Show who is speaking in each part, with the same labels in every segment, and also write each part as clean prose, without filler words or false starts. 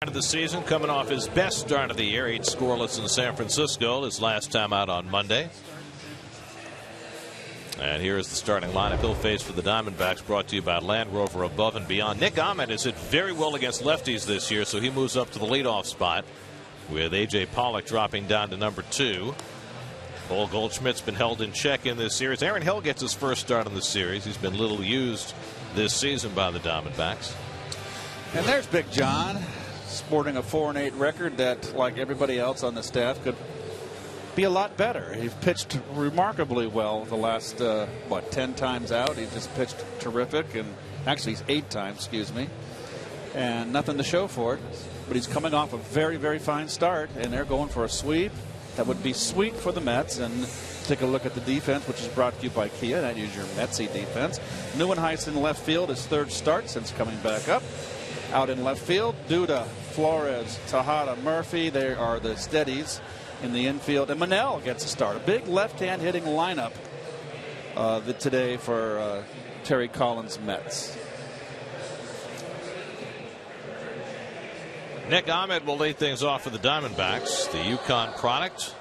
Speaker 1: Of the season, coming off his best start of the year, 8 scoreless in San Francisco, his last time out on Monday. And here is the starting lineup he'll face for the Diamondbacks, brought to you by Land Rover Above and Beyond. Nick Ahmed has hit very well against lefties this year, so he moves up to the leadoff spot, with A.J. Pollock dropping down to number 2. Paul Goldschmidt's been held in check in this series. Aaron Hill gets his first start in the series. He's been little used this season by the Diamondbacks.
Speaker 2: And there's Big John, sporting a 4-8 record that, like everybody else on the staff, could be a lot better. He's pitched remarkably well the last 10 times out. He's just pitched terrific, and actually he's 8 times, excuse me, and nothing to show for it. But he's coming off a very, very fine start, and they're going for a sweep. That would be sweet for the Mets. And take a look at the defense, which is brought to you by Kia. That is your Metsy defense. Nieuwenhuis in left field, his 3rd start since coming back up. Out in left field, Duda, Flores, Tejada, Murphy. They are the steadies in the infield. And Parnell gets a start. A big left-hand hitting lineup today for Terry Collins' Mets.
Speaker 1: Nick Ahmed will lead things off for the Diamondbacks. The Yukon product,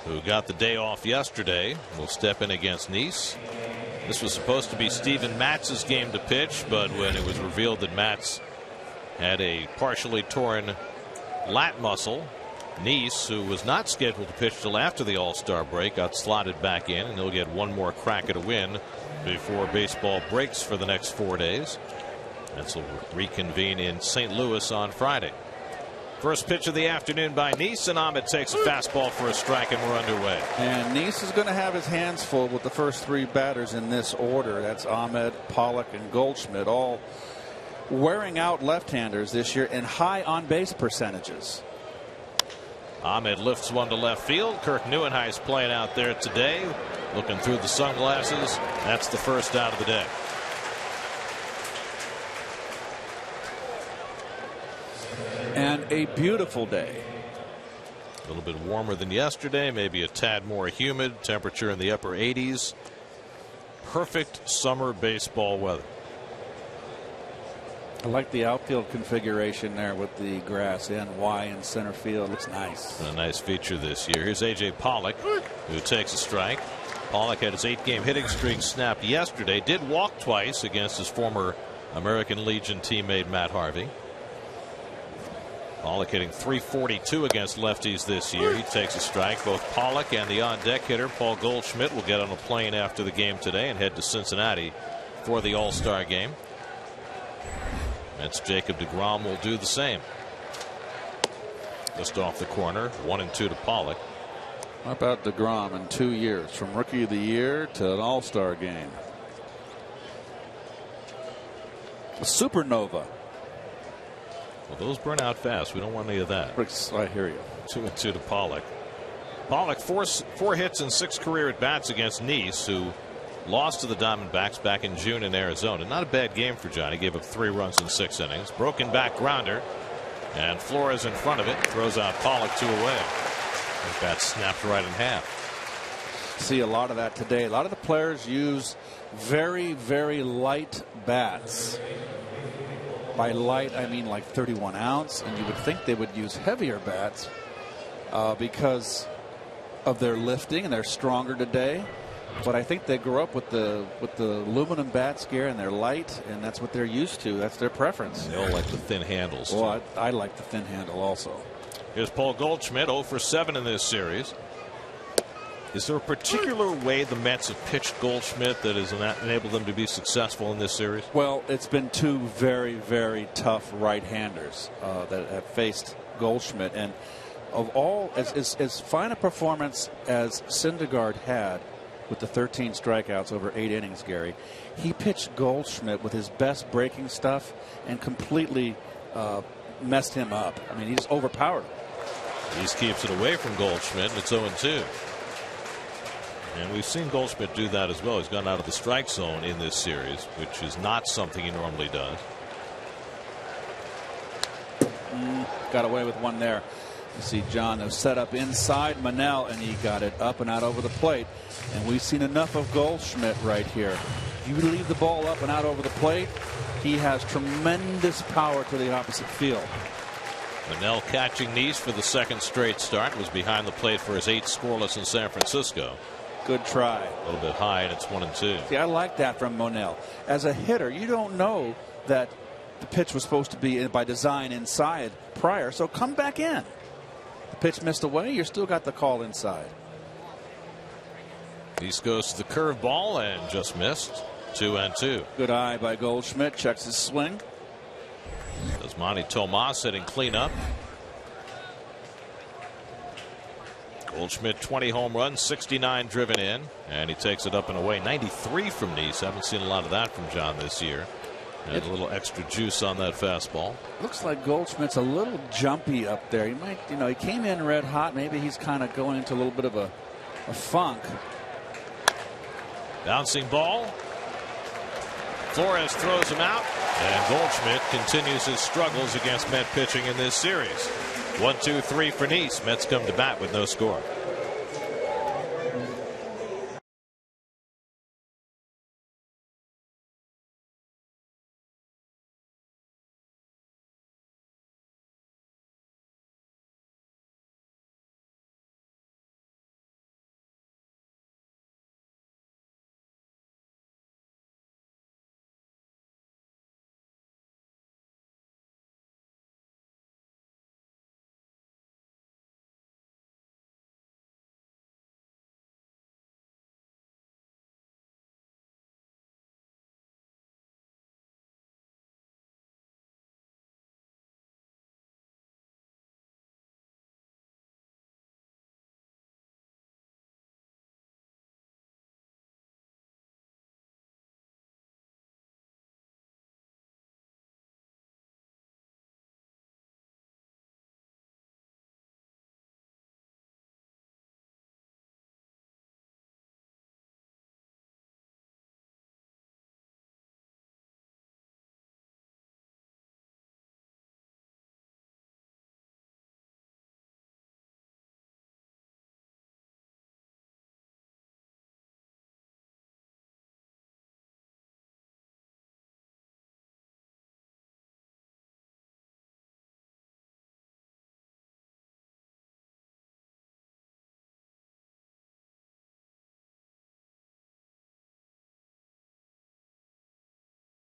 Speaker 1: who got the day off yesterday, will step in against Nice. This was supposed to be Steven Matz's game to pitch, but when it was revealed that Matz had a partially torn lat muscle, Nice, who was not scheduled to pitch till after the All-Star break, got slotted back in, and he'll get one more crack at a win before baseball breaks for the next 4 days. This will reconvene in St. Louis on Friday. First pitch of the afternoon by Nice, and Ahmed takes a fastball for a strike, and we're underway.
Speaker 2: And Nice is going to have his hands full with the first 3 batters in this order. That's Ahmed, Pollock, and Goldschmidt, all wearing out left-handers this year in high on-base percentages.
Speaker 1: Ahmed lifts one to left field. Kirk Nieuwenhuis playing out there today, looking through the sunglasses. That's the first out of the day.
Speaker 2: And a beautiful day.
Speaker 1: A little bit warmer than yesterday, maybe a tad more humid. Temperature in the upper 80s. Perfect summer baseball weather.
Speaker 2: I like the outfield configuration there with the grass in Y in center field. Looks nice.
Speaker 1: A nice feature this year. Here's A.J. Pollock, who takes a strike. Pollock had his 8-game hitting streak snapped yesterday. Did walk twice against his former American Legion teammate Matt Harvey. Pollock hitting .342 against lefties this year. He takes a strike. Both Pollock and the on-deck hitter Paul Goldschmidt will get on a plane after the game today and head to Cincinnati for the All-Star game. That's Jacob deGrom will do the same. Just off the corner, 1-2 to Pollock.
Speaker 2: How about deGrom in 2 years, from Rookie of the Year to an All-Star game? A supernova.
Speaker 1: Well, those burn out fast. We don't want any of that.
Speaker 2: I hear you.
Speaker 1: 2-2 to Pollock. Pollock, four hits and 6 career at bats against Nice, who lost to the Diamondbacks back in June in Arizona. Not a bad game for Johnny. Gave up 3 runs in 6 innings. Broken back grounder, and Flores in front of it throws out Pollock 2 away. That bat snapped right in half.
Speaker 2: See a lot of that today. A lot of the players use very, very light bats. By light, I mean like 31 ounce, and you would think they would use heavier bats because of their lifting, and they're stronger today. But I think they grew up with the aluminum bats gear, and they're light, and that's what they're used to. That's their preference.
Speaker 1: They all like the thin handles.
Speaker 2: Well, I like the thin handle also.
Speaker 1: Here's Paul Goldschmidt, 0 for 7 in this series. Is there a particular way the Mets have pitched Goldschmidt that has enabled them to be successful in this series?
Speaker 2: Well, it's been 2 very, very tough right-handers that have faced Goldschmidt, and of all, as fine a performance as Syndergaard had with the 13 strikeouts over 8 innings, Gary, he pitched Goldschmidt with his best breaking stuff and completely messed him up. I mean, he just overpowered him.
Speaker 1: He just keeps it away from Goldschmidt, and it's 0-2. And we've seen Goldschmidt do that as well. He's gone out of the strike zone in this series, which is not something he normally does.
Speaker 2: Got away with one there. You see John has set up inside Parnell, and he got it up and out over the plate. And we've seen enough of Goldschmidt right here. If you leave the ball up and out over the plate, he has tremendous power to the opposite field.
Speaker 1: Parnell catching Nice for the second straight start. Was behind the plate for his 8 scoreless in San Francisco.
Speaker 2: Good try.
Speaker 1: A little bit high, and it's 1-2.
Speaker 2: See, I like that from Monell. As a hitter, you don't know that the pitch was supposed to be by design inside prior, so come back in. The pitch missed away, you still got the call inside.
Speaker 1: Nice goes to the curveball and just missed. 2-2.
Speaker 2: Good eye by Goldschmidt. Checks his swing.
Speaker 1: Does Monty Tomas hitting cleanup. Goldschmidt 20 home runs, 69 driven in, and he takes it up and away. 93 from Nice. Haven't seen a lot of that from John this year. And a little extra juice on that fastball.
Speaker 2: Looks like Goldschmidt's a little jumpy up there. He might, he came in red hot. Maybe he's kind of going into a little bit of a funk.
Speaker 1: Bouncing ball. Flores throws him out, and Goldschmidt continues his struggles against Met pitching in this series. 1-2-3 for Nice. Mets come to bat with no score.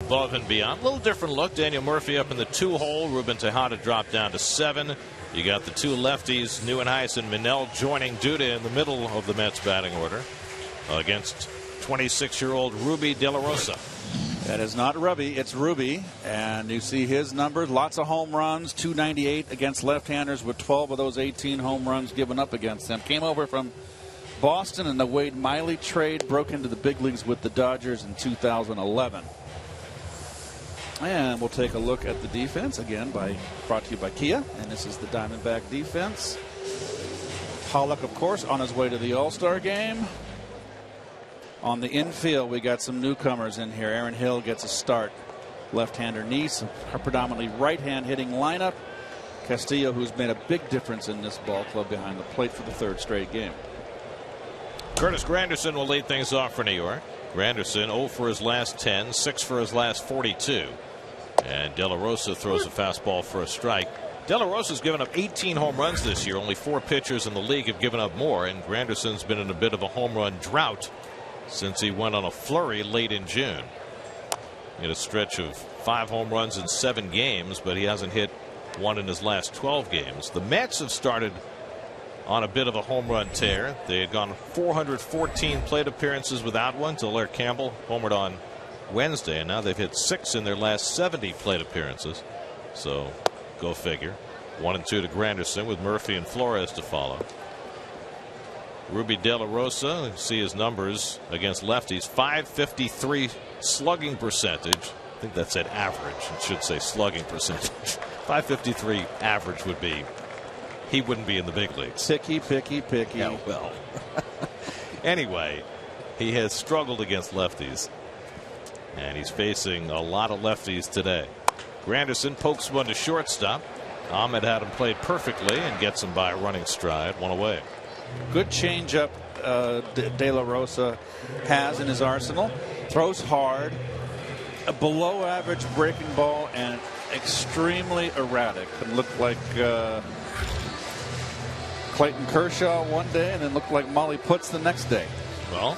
Speaker 1: Above and beyond. A little different look. Daniel Murphy up in the 2-hole. Ruben Tejada dropped down to 7. You got the 2 lefties, Nieuwenhuis and Manel, joining Duda in the middle of the Mets batting order against 26-year-old Ruby De La Rosa.
Speaker 2: That is not Ruby, it's Ruby. And you see his numbers. Lots of home runs. 298 against left-handers with 12 of those 18 home runs given up against them. Came over from Boston in the Wade Miley trade. Broke into the big leagues with the Dodgers in 2011. And we'll take a look at the defense again, brought to you by Kia. And this is the Diamondback defense. Pollock, of course, on his way to the All-Star game. On the infield, we got some newcomers in here. Aaron Hill gets a start. Left-hander Nice, a predominantly right-hand hitting lineup. Castillo, who's made a big difference in this ball club behind the plate for the 3rd straight game.
Speaker 1: Curtis Granderson will lead things off for New York. Granderson 0 for his last 10, 6 for his last 42. And De La Rosa throws a fastball for a strike. De La Rosa's given up 18 home runs this year. Only 4 pitchers in the league have given up more, and Granderson's been in a bit of a home run drought since he went on a flurry late in June. He had a stretch of 5 home runs in 7 games, but he hasn't hit one in his last 12 games. The Mets have started on a bit of a home run tear. They had gone 414 plate appearances without one till Laird Campbell homered on Wednesday, and now they've hit 6 in their last 70 plate appearances. So go figure. 1-2 to Granderson with Murphy and Flores to follow. Ruby De La Rosa, you see his numbers against lefties. .553 slugging percentage. I think that said average. It should say slugging percentage. .553 average would be, he wouldn't be in the big leagues.
Speaker 2: Picky.
Speaker 1: Yeah, well. Anyway, he has struggled against lefties, and he's facing a lot of lefties today. Granderson pokes one to shortstop. Ahmed had him played perfectly and gets him by a running stride, 1 away.
Speaker 2: Good changeup De La Rosa has in his arsenal. Throws hard. A below average breaking ball, and extremely erratic. It looked like Clayton Kershaw one day and then looked like Molly Putz the next day.
Speaker 1: Well,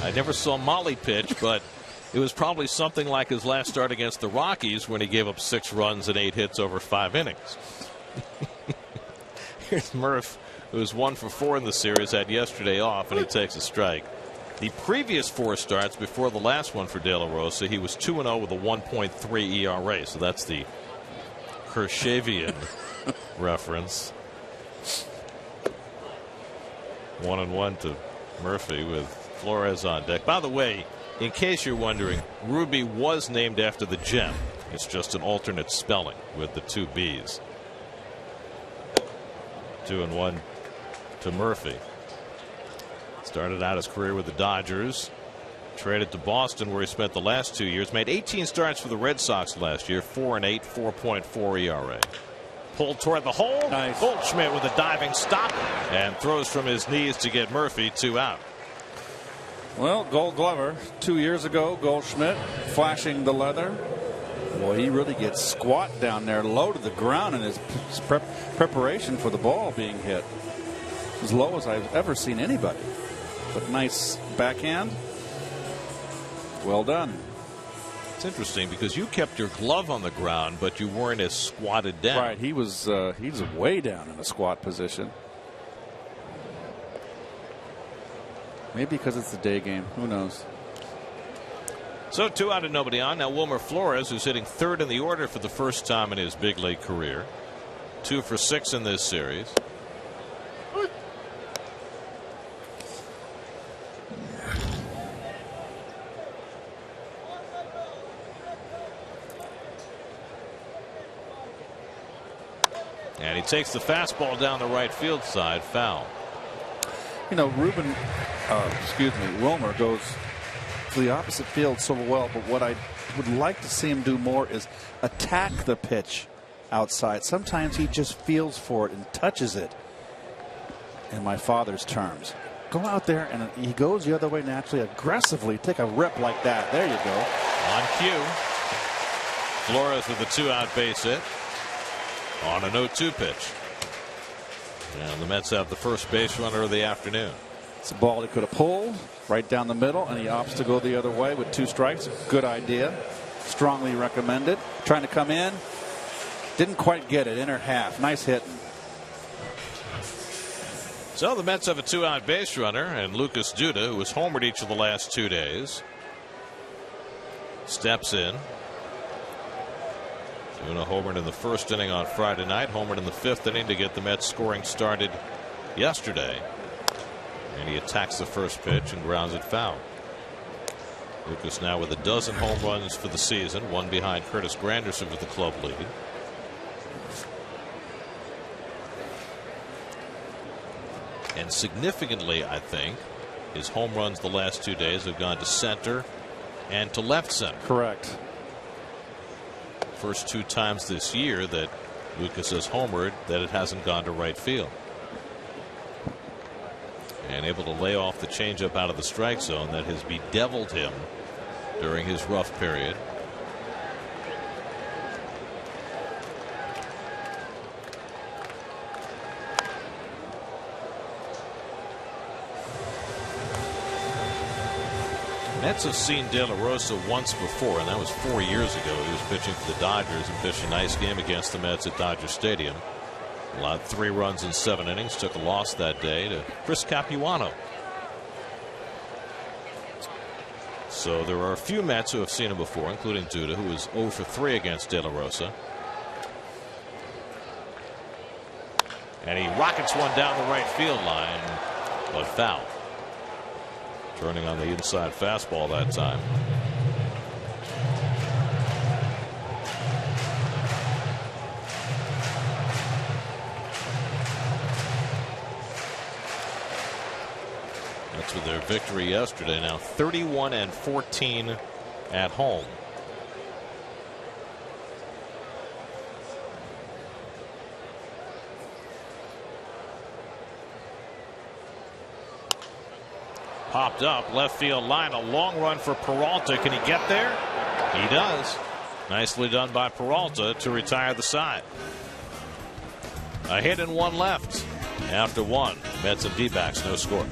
Speaker 1: I never saw Molly pitch, but it was probably something like his last start against the Rockies when he gave up 6 runs and 8 hits over 5 innings. Here's Murph, who was 1 for 4 in the series, had yesterday off, and he takes a strike. The previous 4 starts before the last one for De La Rosa, he was 2-0 with a 1.3 ERA. So that's the Kershavian reference. 1-1 to Murphy with Flores on deck. By the way, in case you're wondering, Ruby was named after the gem. It's just an alternate spelling with the 2 B's. 2-1 to Murphy. Started out his career with the Dodgers. Traded to Boston, where he spent the last 2 years. Made 18 starts for the Red Sox last year. 4-8, 4.4 ERA. Pulled toward the hole.
Speaker 2: Nice.
Speaker 1: Goldschmidt with a diving stop and throws from his knees to get Murphy 2 out.
Speaker 2: Well, Gold Glover 2 years ago, Goldschmidt flashing the leather. Boy, he really gets squat down there, low to the ground in his preparation for the ball being hit. As low as I've ever seen anybody. But nice backhand. Well done.
Speaker 1: It's interesting because you kept your glove on the ground, but you weren't as squatted down.
Speaker 2: Right, he's way down in a squat position. Maybe because it's the day game. Who knows?
Speaker 1: So 2 out and nobody on. Now Wilmer Flores, who's hitting 3rd in the order for the first time in his big league career. 2 for 6 in this series. And he takes the fastball down the right field side, foul.
Speaker 2: You know, Wilmer goes to the opposite field so well, but what I would like to see him do more is attack the pitch outside. Sometimes he just feels for it and touches it, in my father's terms. Go out there and he goes the other way naturally, aggressively. Take a rip like that. There you go.
Speaker 1: On cue. Flores with a 2-out base hit on an 0-2 pitch. And the Mets have the first base runner of the afternoon.
Speaker 2: It's a ball he could have pulled right down the middle, and he opts to go the other way with 2 strikes. Good idea. Strongly recommended. Trying to come in. Didn't quite get it. Inner half. Nice hitting.
Speaker 1: So the Mets have a 2-out base runner, and Lucas Duda, who has homered each of the last 2 days, steps in. Duda homered in the first inning on Friday night, homered in the 5th inning to get the Mets scoring started yesterday. And he attacks the first pitch and grounds it foul. Lucas now with 12 home runs for the season, 1 behind Curtis Granderson with the club lead. And significantly, I think, his home runs the last 2 days have gone to center and to left center.
Speaker 2: Correct.
Speaker 1: First 2 times this year that Lucas has homered that it hasn't gone to right field. And able to lay off the changeup out of the strike zone that has bedeviled him during his rough period. Mets have seen De La Rosa once before, and that was 4 years ago. He was pitching for the Dodgers and pitched a nice game against the Mets at Dodger Stadium. Allowed 3 runs in 7 innings, took a loss that day to Chris Capuano. So there are a few Mets who have seen him before, including Duda, who was 0 for 3 against De La Rosa. And he rockets one down the right field line, but foul. Turning on the inside fastball that time. That's with their victory yesterday. Now 31-14 at home. Popped up left field line, a long run for Peralta. Can he get there? He does. Nicely done by Peralta to retire the side. A hit and one left after one. Mets and D-backs, no score.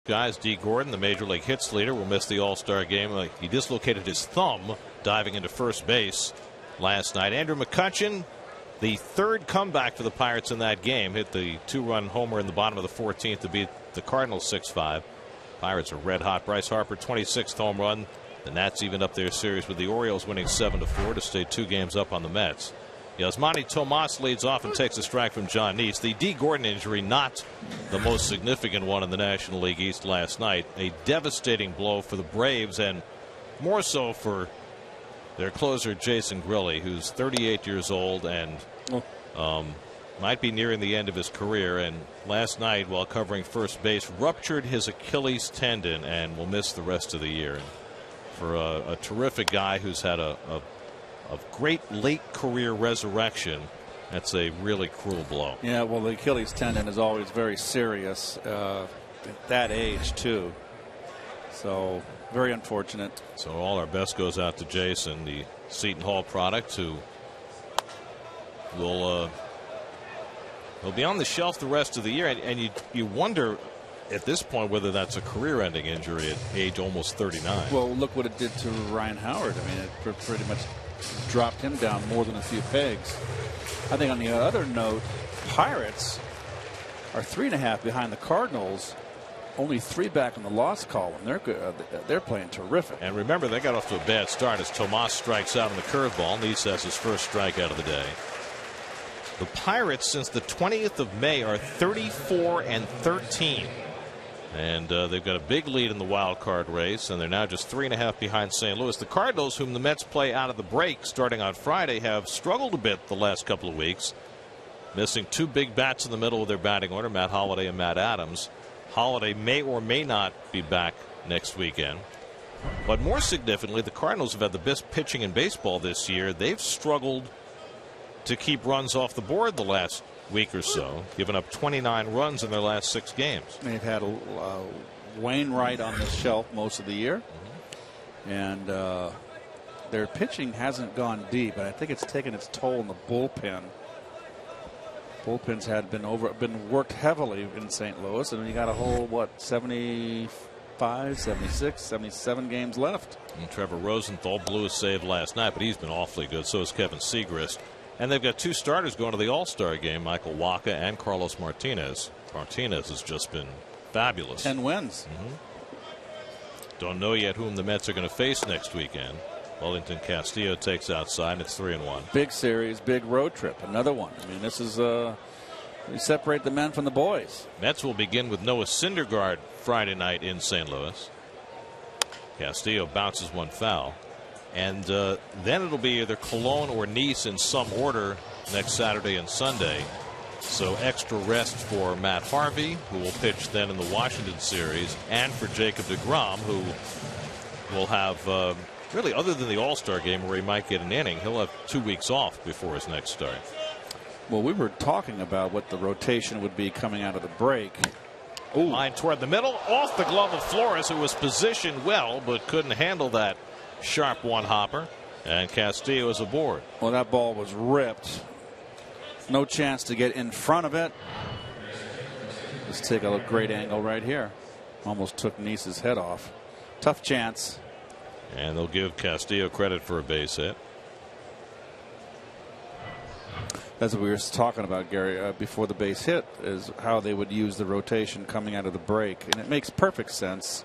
Speaker 1: Guys, D. Gordon, the major league hits leader, will miss the All-Star game. He dislocated his thumb diving into first base last night. Andrew McCutchen, the third comeback for the Pirates in that game, hit the two-run homer in the bottom of the 14th to beat the Cardinals 6-5. Pirates are red hot. Bryce Harper, 26th home run. The Nats evened up their series with the Orioles winning 7-4 to stay 2 games up on the Mets. Yasmani Tomas leads off and takes a strike from John Neitz. The D. Gordon injury, not the most significant one in the National League East last night. A devastating blow for the Braves, and more so for their closer Jason Grilli, who's 38 years old and might be nearing the end of his career. And last night, while covering first base, ruptured his Achilles tendon and will miss the rest of the year. And for a terrific guy who's had a great late career resurrection, that's a really cruel blow.
Speaker 2: Yeah, well, the Achilles tendon is always very serious at that age, too. So, very unfortunate.
Speaker 1: So, all our best goes out to Jason, the Seton Hall product, who will be on the shelf the rest of the year. And you wonder at this point whether that's a career-ending injury at age almost 39.
Speaker 2: Well, look what it did to Ryan Howard. I mean, it pretty much dropped him down more than a few pegs. I think on the other note, Pirates are 3.5 behind the Cardinals, only 3 back in the loss column. They're playing terrific.
Speaker 1: And remember, they got off to a bad start as Tomas strikes out on the curveball. Neitz has his first strikeout of the day. The Pirates, since the 20th of May, are 34-13. And they've got a big lead in the wild card race, and they're now just 3.5 behind St. Louis. The Cardinals, whom the Mets play out of the break starting on Friday, have struggled a bit the last couple of weeks, missing 2 big bats in the middle of their batting order, Matt Holliday and Matt Adams. Holliday may or may not be back next weekend. But more significantly, the Cardinals have had the best pitching in baseball this year. They've struggled to keep runs off the board the last week or so, giving up 29 runs in their last 6 games.
Speaker 2: They've had Wainwright on the shelf most of the year, and their pitching hasn't gone deep, and I think it's taken its toll in the bullpen. Bullpens had been worked heavily in St. Louis, and you got a whole 75, 76, 77 games left.
Speaker 1: And Trevor Rosenthal blew a save last night, but he's been awfully good. So is Kevin Segrist. And they've got 2 starters going to the All-Star game, Michael Wacha and Carlos Martinez. Martinez has just been fabulous.
Speaker 2: 10 wins.
Speaker 1: Don't know yet whom the Mets are going to face next weekend. Wellington Castillo takes outside, and it's 3-1.
Speaker 2: Big series, big road trip, another one. I mean, this is We separate the men from the boys.
Speaker 1: Mets will begin with Noah Syndergaard Friday night in St. Louis. Castillo bounces one foul. And then it'll be either Cologne or Nice in some order next Saturday and Sunday. So extra rest for Matt Harvey, who will pitch then in the Washington series, and for Jacob deGrom, who will have, really other than the All-Star game where he might get an inning, he'll have 2 weeks off before his next start.
Speaker 2: Well, we were talking about what the rotation would be coming out of the break.
Speaker 1: Ooh. Line toward the middle, off the glove of Flores, who was positioned well but couldn't handle that sharp one-hopper, and Castillo is aboard.
Speaker 2: Well, that ball was ripped. No chance to get in front of it. Let's take a great angle right here. Almost took Nice's head off. Tough chance.
Speaker 1: And they'll give Castillo credit for a base hit.
Speaker 2: That's what we were talking about, Gary, before the base hit, is how they would use the rotation coming out of the break. And it makes perfect sense,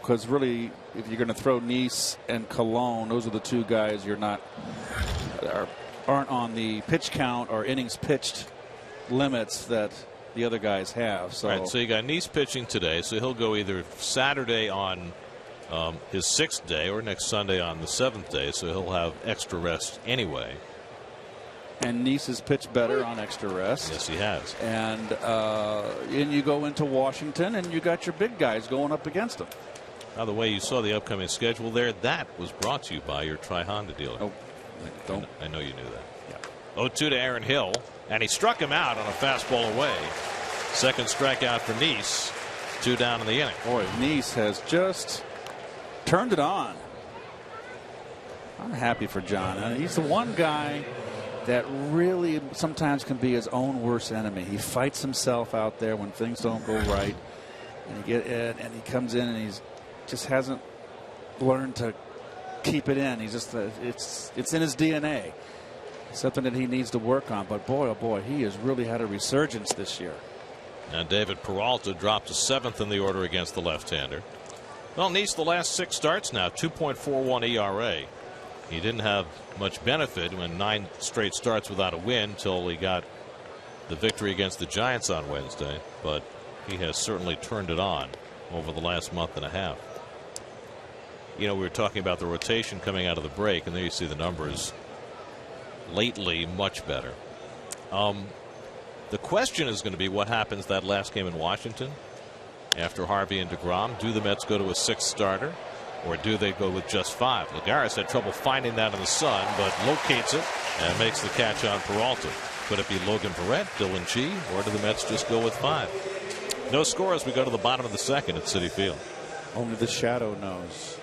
Speaker 2: because really, if you're going to throw Nice and Cologne, those are the two guys aren't on the pitch count or innings pitched limits that the other guys have. So,
Speaker 1: right, so you got Nice pitching today, so he'll go either Saturday on his 6th day or next Sunday on the 7th day, so he'll have extra rest anyway.
Speaker 2: And Nice has pitched better on extra rest.
Speaker 1: Yes, he has.
Speaker 2: And you go into Washington, and you got your big guys going up against them.
Speaker 1: Now, the way you saw the upcoming schedule there, that was brought to you by your Tri-Honda dealer.
Speaker 2: Oh, don't.
Speaker 1: I know you knew that. Yeah. 0-2 to Aaron Hill, and he struck him out on a fastball away. Second strikeout for Nice. 2 down in the inning.
Speaker 2: Boy, Nice has just turned it on. I'm happy for John. He's the one guy that really sometimes can be his own worst enemy. He fights himself out there when things don't go right, and he comes in and he's just hasn't learned to keep it in. He's just it's in his DNA. Something that he needs to work on. But boy, oh boy, he has really had a resurgence this year.
Speaker 1: And David Peralta dropped to 7th in the order against the left-hander. Well, Nice, the last 6 starts now, 2.41 ERA. He didn't have much benefit when 9 straight starts without a win till he got the victory against the Giants on Wednesday. But he has certainly turned it on over the last month and a half. You know, we were talking about the rotation coming out of the break, and there you see the numbers. Lately, much better. The question is going to be what happens that last game in Washington after Harvey and deGrom. Do the Mets go to a 6th starter, or do they go with just 5? Lagares had trouble finding that in the sun, but locates it and makes the catch on Peralta. Could it be Logan Barrett, Dylan Chee, or do the Mets just go with 5? No score as we go to the bottom of the 2nd at Citi Field.
Speaker 2: Only the shadow knows.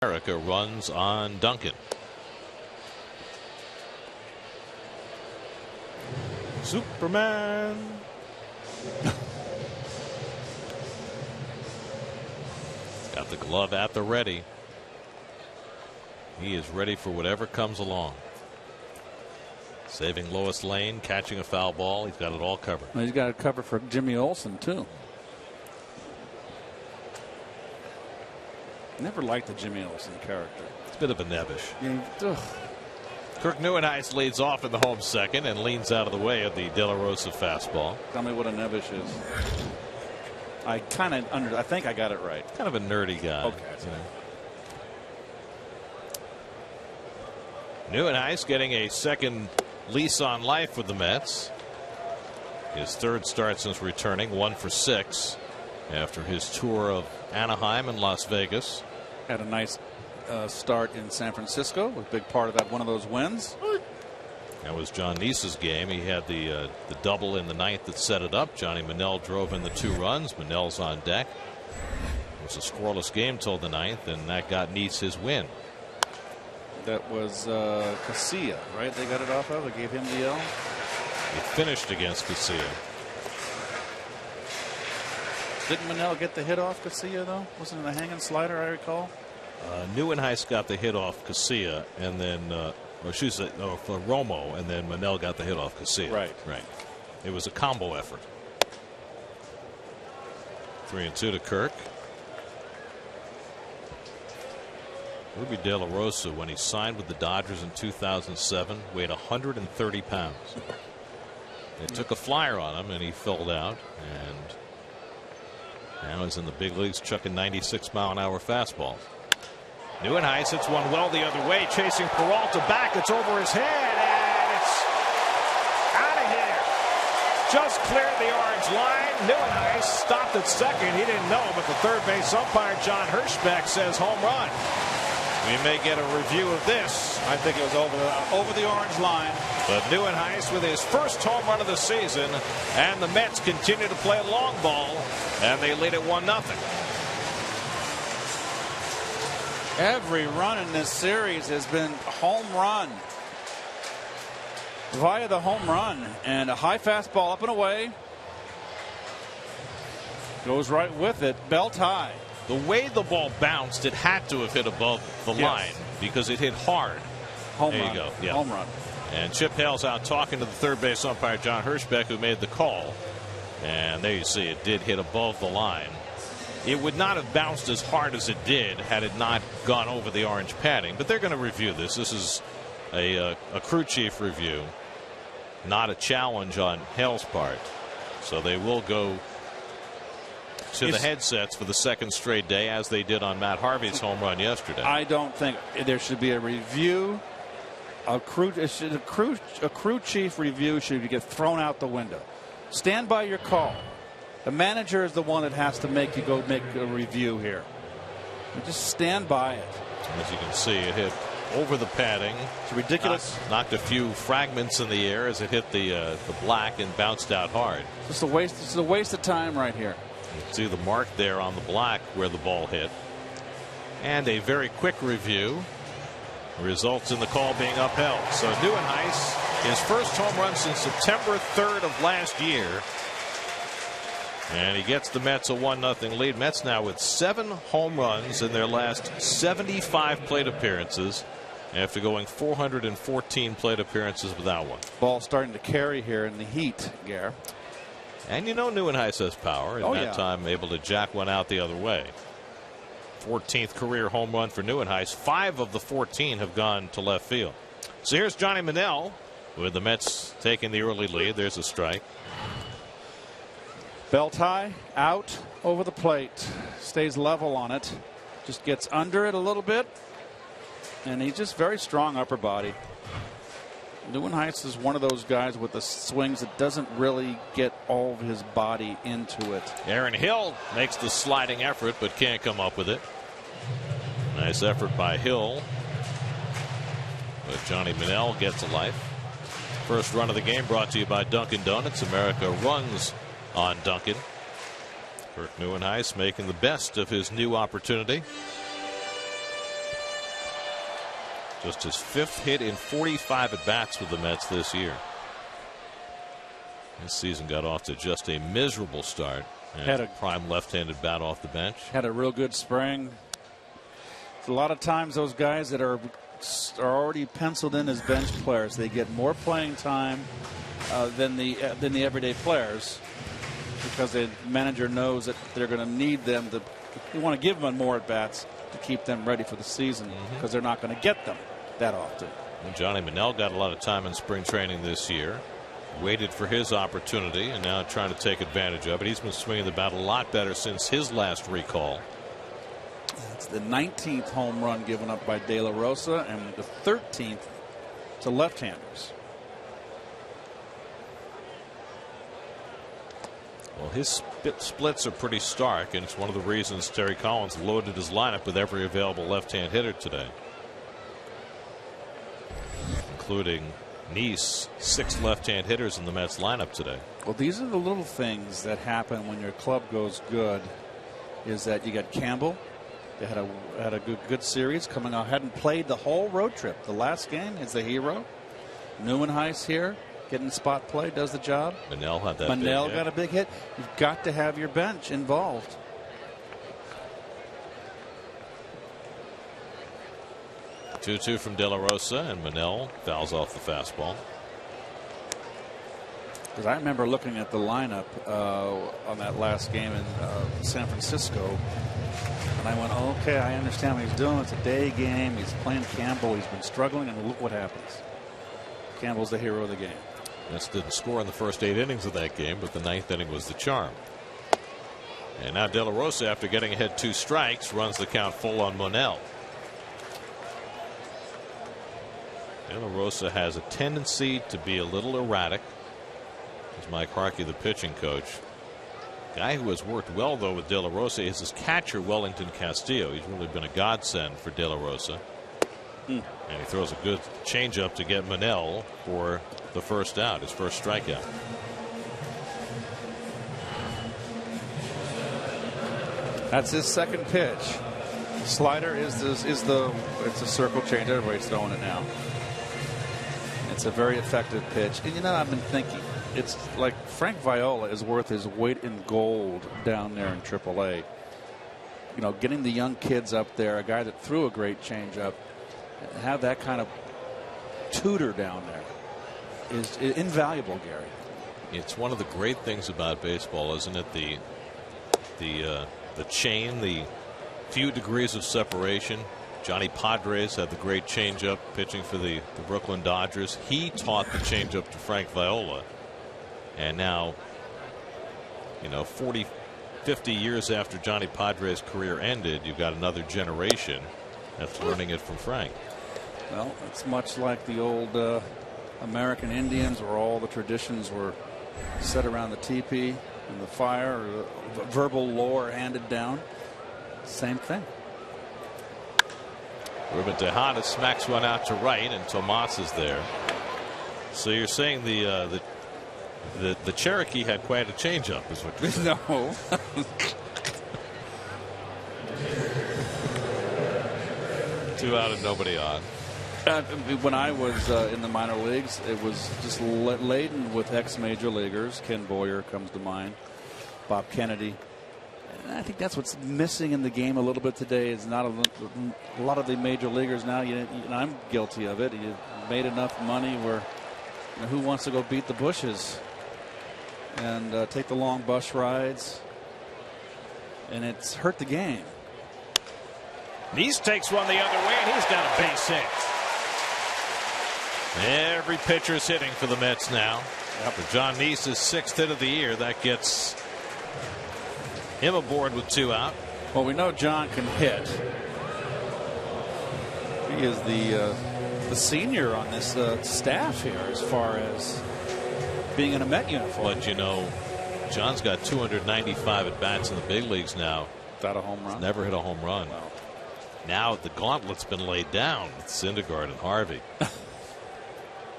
Speaker 1: America runs on Duncan.
Speaker 2: Superman.
Speaker 1: Got the glove at the ready. He is ready for whatever comes along. Saving Lois Lane, catching a foul ball. He's got it all covered.
Speaker 2: Well, he's got it covered for Jimmy Olsen, too. Never liked the Jimmy Olsen character.
Speaker 1: It's a bit of a nebbish.
Speaker 2: Yeah,
Speaker 1: Kirk Nieuwenhuis leads off in the home second and leans out of the way of the De La Rosa fastball.
Speaker 2: Tell me what a nebbish is. I think I got it right.
Speaker 1: Kind of a nerdy guy.
Speaker 2: Okay.
Speaker 1: You know. Nieuwenhuis getting a second lease on life with the Mets. His third start since returning, 1 for 6 after his tour of Anaheim and Las Vegas.
Speaker 2: Had a nice start in San Francisco. Was a big part of that, one of those wins.
Speaker 1: That was John Neese's game. He had the double in the ninth that set it up. Johnny Manel drove in the 2 runs. Manel's on deck. It was a scoreless game till the ninth, and that got Neese his win.
Speaker 2: That was Casilla, right? They got it off of. They gave him the L.
Speaker 1: He finished against Casilla.
Speaker 2: Didn't Manel get the hit off Casilla, though? Wasn't it a hanging slider, I recall?
Speaker 1: Nieuwenhuis got the hit off Casilla, and then, for Romo, and then Manel got the hit off Casilla.
Speaker 2: Right.
Speaker 1: Right. It was a combo effort. 3-2 to Kirk. Ruby De La Rosa, when he signed with the Dodgers in 2007, weighed 130 pounds. They took a flyer on him, and he filled out. And now he's in the big leagues, chucking 96-mile-an-hour fastballs. Nieuwenhuis hits one well the other way, chasing Peralta back. It's over his head, and it's out of here. Just cleared the orange line. Nieuwenhuis stopped at second. He didn't know, but the third base umpire, John Hirschbeck, says home run. We may get a review of this.
Speaker 2: I think it was over the orange line.
Speaker 1: But Nieuwenhuis with his first home run of the season, and the Mets continue to play long ball, and they lead at 1-0.
Speaker 2: Every run in this series has been home run. Via the home run, and a high fastball up and away. Goes right with it. Belt high.
Speaker 1: The way the ball bounced, it had to have hit above the line because it hit hard.
Speaker 2: Home
Speaker 1: there
Speaker 2: run.
Speaker 1: You go. Yeah.
Speaker 2: Home run.
Speaker 1: And Chip Hale's out talking to the third base umpire, John Hirschbeck, who made the call. And there you see it did hit above the line. It would not have bounced as hard as it did had it not gone over the orange padding. But they're going to review this. This is a crew chief review, not a challenge on Hale's part. So they will go to the headsets for the second straight day, as they did on Matt Harvey's home run yesterday.
Speaker 2: I don't think there should be a review. A crew chief review should get thrown out the window. Stand by your call. The manager is the one that has to make you go make a review here. You just stand by it.
Speaker 1: As you can see, it hit over the padding.
Speaker 2: It's ridiculous.
Speaker 1: Knocked a few fragments in the air as it hit the black and bounced out hard.
Speaker 2: It's a waste of time right here.
Speaker 1: You can see the mark there on the black where the ball hit. And a very quick review results in the call being upheld. So Nieuwenhuis, his first home run since September 3rd of last year. And he gets the Mets a 1-0 lead. Mets now with 7 home runs in their last 75 plate appearances after going 414 plate appearances without one.
Speaker 2: Ball starting to carry here in the heat, Gare.
Speaker 1: And you know Nieuwenhuis has power. In that time, able to jack one out the other way. 14th career home run for Nieuwenhuis. 5 of the 14 have gone to left field. So here's Johnny Manel with the Mets taking the early lead. There's a strike.
Speaker 2: Belt high, out over the plate. Stays level on it. Just gets under it a little bit. And he's just very strong upper body. Nieuwenhuis is one of those guys with the swings that doesn't really get all of his body into it.
Speaker 1: Aaron Hill makes the sliding effort but can't come up with it. Nice effort by Hill. But Johnny Manel gets a life. First run of the game brought to you by Dunkin' Donuts. America runs on Dunkin'. Kirk Nieuwenhuis making the best of his new opportunity. Just his 5th hit in 45 at-bats with the Mets this year. This season got off to just a miserable start. Had a prime left-handed bat off the bench.
Speaker 2: Had a real good spring. A lot of times those guys that are already penciled in as bench players, they get more playing time than the everyday players, because the manager knows that they're going to need them to. You want to give them more at bats to keep them ready for the season, because they're not going to get them that often.
Speaker 1: And Johnny Manel got a lot of time in spring training this year. Waited for his opportunity and now trying to take advantage of it. He's been swinging the bat a lot better since his last recall.
Speaker 2: It's the 19th home run given up by De La Rosa and the 13th to left-handers.
Speaker 1: Well, his splits are pretty stark, and it's one of the reasons Terry Collins loaded his lineup with every available left-hand hitter today, including Nice. 6 left-hand hitters in the Mets lineup today.
Speaker 2: Well, these are the little things that happen when your club goes good. Is that you got Campbell? They had a good series coming out. Hadn't played the whole road trip. The last game is the hero. Nieuwenhuis here, getting spot play, does the job.
Speaker 1: Manel had that.
Speaker 2: Manel got a big hit. You've got to have your bench involved.
Speaker 1: Two from De La Rosa, and Manel fouls off the fastball.
Speaker 2: Because I remember looking at the lineup on that last game in San Francisco, and I went, oh, okay, I understand what he's doing. It's a day game. He's playing Campbell. He's been struggling, and look what happens. Campbell's the hero of the game.
Speaker 1: Mets didn't score in the first 8 innings of that game, but the 9th inning was the charm. And now De La Rosa, after getting ahead 2 strikes, runs the count full on Manel. De La Rosa has a tendency to be a little erratic. As Mike Harkey, the pitching coach. Guy who has worked well, though, with De La Rosa is his catcher, Wellington Castillo. He's really been a godsend for De La Rosa. And he throws a good changeup to get Manel for the first out, his first strikeout.
Speaker 2: That's his second pitch. Slider it's a circle change. Everybody's throwing it now. It's a very effective pitch. And I've been thinking, it's like Frank Viola is worth his weight in gold down there in AAA. Getting the young kids up there, a guy that threw a great changeup, have that kind of tutor down there is invaluable, Gary.
Speaker 1: It's one of the great things about baseball, isn't it? The chain, the few degrees of separation. Johnny Padres had the great changeup pitching for the Brooklyn Dodgers. He taught the changeup to Frank Viola. And now, 40, 50 years after Johnny Padres' career ended, you've got another generation that's learning it from Frank.
Speaker 2: Well, it's much like the old American Indians, where all the traditions were set around the teepee and the fire, or the verbal lore handed down. Same thing.
Speaker 1: Ruben Tejada smacks one out to right, and Tomas is there. So you're saying the Cherokee had quite a changeup, is what you're saying?
Speaker 2: No.
Speaker 1: Two out and nobody on.
Speaker 2: When I was in the minor leagues, it was just laden with ex-major leaguers. Ken Boyer comes to mind. Bob Kennedy. And I think that's what's missing in the game a little bit today. Is not a lot of the major leaguers now. I'm guilty of it. You made enough money where who wants to go beat the bushes and take the long bus rides, and it's hurt the game.
Speaker 1: Neese takes one the other way, and he's got a base hit. Every pitcher is hitting for the Mets now. For John Neese's 6th hit of the year, that gets him aboard with 2 out.
Speaker 2: Well, we know John can hit. He is the senior on this staff here as far as being in a Met uniform.
Speaker 1: But John's got 295 at bats in the big leagues now.
Speaker 2: Without a home run.
Speaker 1: He's never hit a home run.
Speaker 2: Wow.
Speaker 1: Now the gauntlet's been laid down with Syndergaard and Harvey.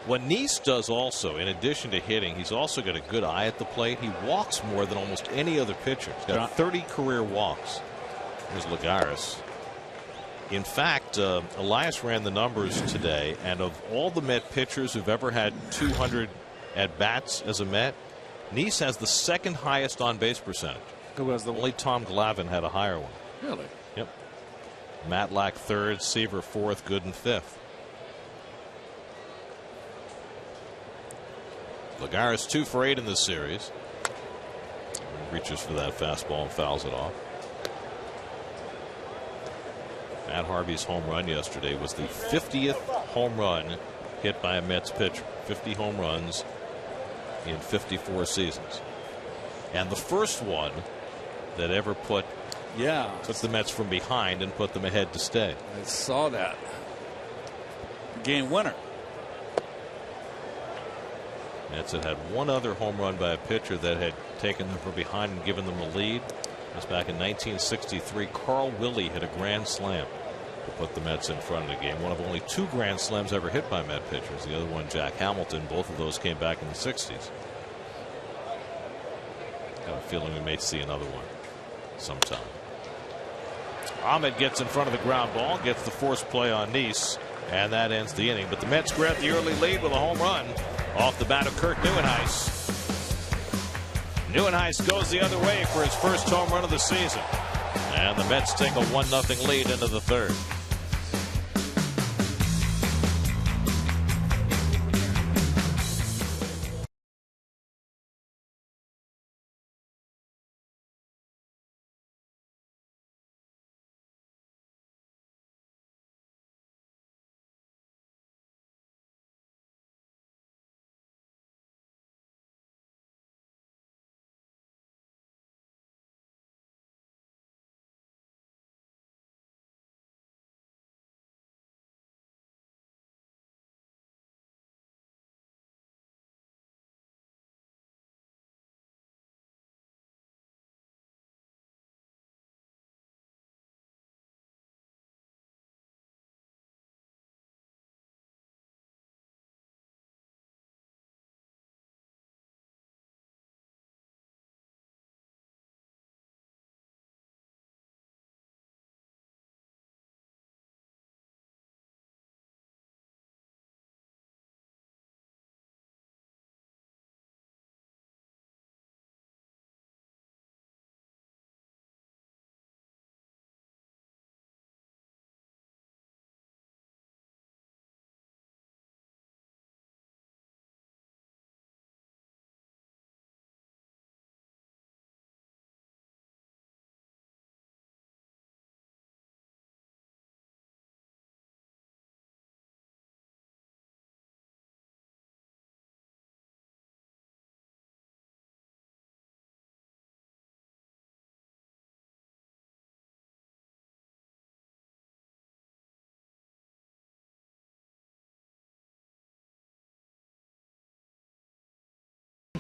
Speaker 1: What Neese does also, in addition to hitting, he's also got a good eye at the plate. He walks more than almost any other pitcher. He's got 30 career walks. Here's Lagares. In fact, Elias ran the numbers today, and of all the Met pitchers who've ever had 200 at bats as a Met, Neese has the second highest on base percentage.
Speaker 2: Who was the
Speaker 1: Only Tom Glavine had a higher one.
Speaker 2: Really?
Speaker 1: Yep. Matlack third, Seaver fourth, Gooden fifth. Lagares 2 for 8 in this series. Reaches for that fastball and fouls it off. Matt Harvey's home run yesterday was the 50th home run hit by a Mets pitcher. 50 home runs in 54 seasons. And the first one that ever took the Mets from behind and put them ahead to stay.
Speaker 2: I saw that. Game winner.
Speaker 1: Mets had one other home run by a pitcher that had taken them from behind and given them a lead. It was back in 1963. Carl Willey hit a grand slam to put the Mets in front of the game. One of only 2 grand slams ever hit by Met pitchers. The other one, Jack Hamilton. Both of those came back in the 60s. Got a feeling we may see another one sometime. Ahmed gets in front of the ground ball, gets the force play on Neese, and that ends the inning. But the Mets grab the early lead with a home run off the bat of Kirk Nieuwenhuis. Nieuwenhuis goes the other way for his first home run of the season. And the Mets take a 1-0 lead into the third.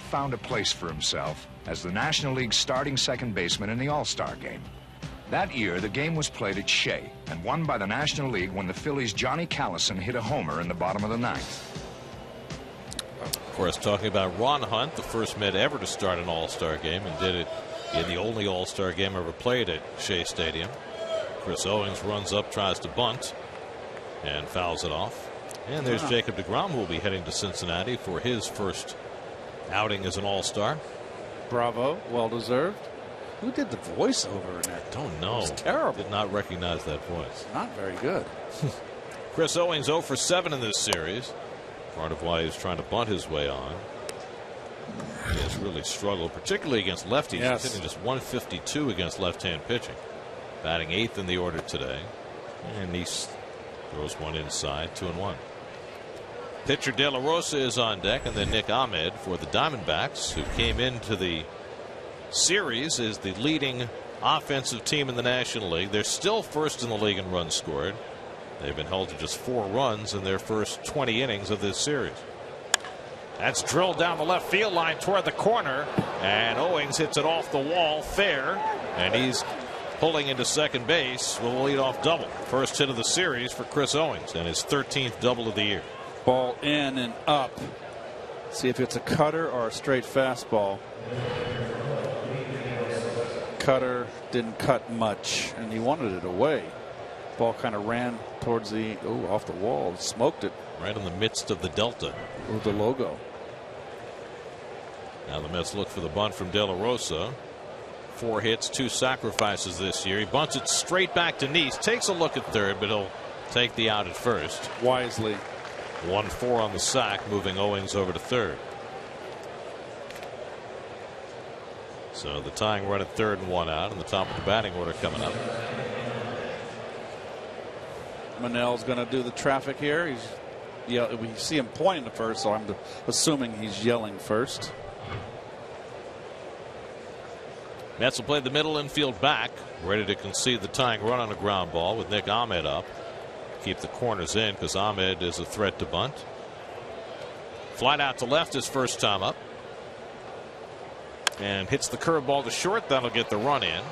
Speaker 3: Found a place for himself as the National League's starting second baseman in the All-Star game. That year, the game was played at Shea and won by the National League when the Phillies' Johnny Callison hit a homer in the bottom of the ninth.
Speaker 1: Of course, talking about Ron Hunt, the first Met ever to start an All-Star game, and did it in the only All-Star game ever played at Shea Stadium. Chris Owings runs up, tries to bunt, and fouls it off. And there's Jacob deGrom, who will be heading to Cincinnati for his first outing as an All-Star.
Speaker 2: Bravo, well deserved. Who did the voiceover in that?
Speaker 1: Don't know.
Speaker 2: It was terrible.
Speaker 1: Did not recognize that voice.
Speaker 2: Not very good.
Speaker 1: Chris Owings 0 for 7 in this series. Part of why he was trying to bunt his way on. He has really struggled, particularly against lefties.
Speaker 2: Yes.
Speaker 1: He's hitting just 152 against left-hand pitching. Batting 8th in the order today. And he throws one inside, 2-1. Pitcher De La Rosa is on deck, and then Nick Ahmed for the Diamondbacks, who came into the series as the leading offensive team in the National League. They're still first in the league in runs scored. They've been held to just 4 runs in their first 20 innings of this series. That's drilled down the left field line toward the corner, and Owings hits it off the wall fair, and he's pulling into second base with a leadoff double. First hit of the series for Chris Owings, and his 13th double of the year.
Speaker 2: Ball in and up. See if it's a cutter or a straight fastball. Cutter didn't cut much, and he wanted it away. Ball kind of ran towards the off the wall, smoked it
Speaker 1: right in the midst of the delta
Speaker 2: with the logo.
Speaker 1: Now the Mets look for the bunt from De La Rosa. 4 hits, 2 sacrifices this year. He bunts it straight back to Nice. Takes a look at third, but he'll take the out at first.
Speaker 2: Wisely.
Speaker 1: 1-4 on the sack, moving Owings over to third. So the tying run at third and 1 out, and the top of the batting order coming up.
Speaker 2: Parnell's going to do the traffic here. We see him pointing to first, so I'm assuming he's yelling first.
Speaker 1: Mets will play the middle infield back, ready to concede the tying run on a ground ball with Nick Ahmed up. Keep the corners in because Ahmed is a threat to bunt. Flight out to left his first time up. And hits the curveball to short. That'll get the run in.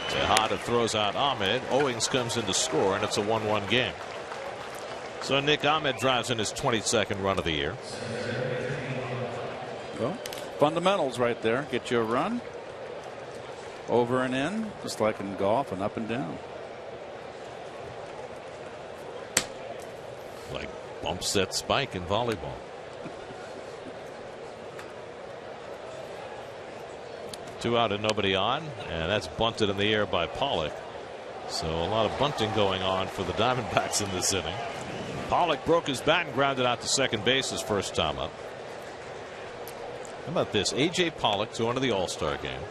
Speaker 1: Tejada throws out Ahmed. Owings comes in to score, and it's a 1-1 game. So Nick Ahmed drives in his 22nd run of the year.
Speaker 2: Well, fundamentals right there. Get you a run. Over and in, just like in golf, and up and down.
Speaker 1: Like bump set spike in volleyball. Two out and nobody on, and that's bunted in the air by Pollock. So a lot of bunting going on for the Diamondbacks in this inning. Pollock broke his bat and grounded out to second base his first time up. How about this? A.J. Pollock going to the All-Star game.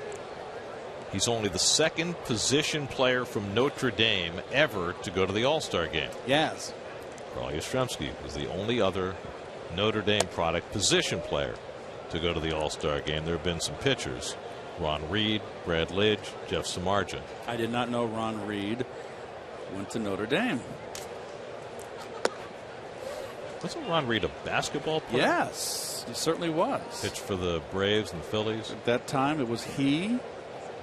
Speaker 1: He's only the second position player from Notre Dame ever to go to the All-Star game.
Speaker 2: Yes.
Speaker 1: Carl Yastrzemski was the only other Notre Dame product position player to go to the All-Star game. There have been some pitchers. Ron Reed, Brad Lidge, Jeff Samardzija.
Speaker 2: I did not know Ron Reed went to Notre Dame.
Speaker 1: Wasn't Ron Reed a basketball player?
Speaker 2: Yes, he certainly was.
Speaker 1: Pitched for the Braves and the Phillies.
Speaker 2: At that time, it was he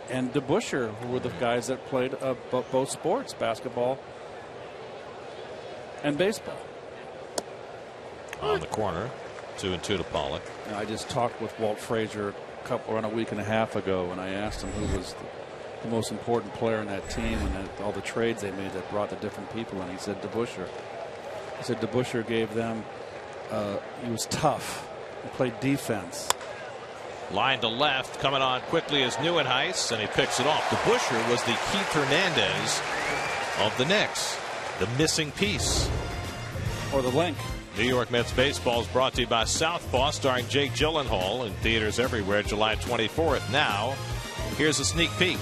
Speaker 2: and DeBusschere who were the guys that played both sports, basketball and baseball.
Speaker 1: On the corner, 2-2 to Pollock.
Speaker 2: Now, I just talked with Walt Frazier around a week and a half ago, and I asked him who was the most important player in that team and all the trades they made that brought the different people, and he said DeBusschere. He said DeBusschere gave them. He was tough. He played defense.
Speaker 1: Line to left, coming on quickly is Nieuwenhuis, and he picks it off. DeBusschere was the Keith Hernandez of the Knicks, the missing piece.
Speaker 2: Or the link.
Speaker 1: New York Mets baseball is brought to you by Southpaw, starring Jake Gyllenhaal, in theaters everywhere July 24th. Now, here's a sneak peek.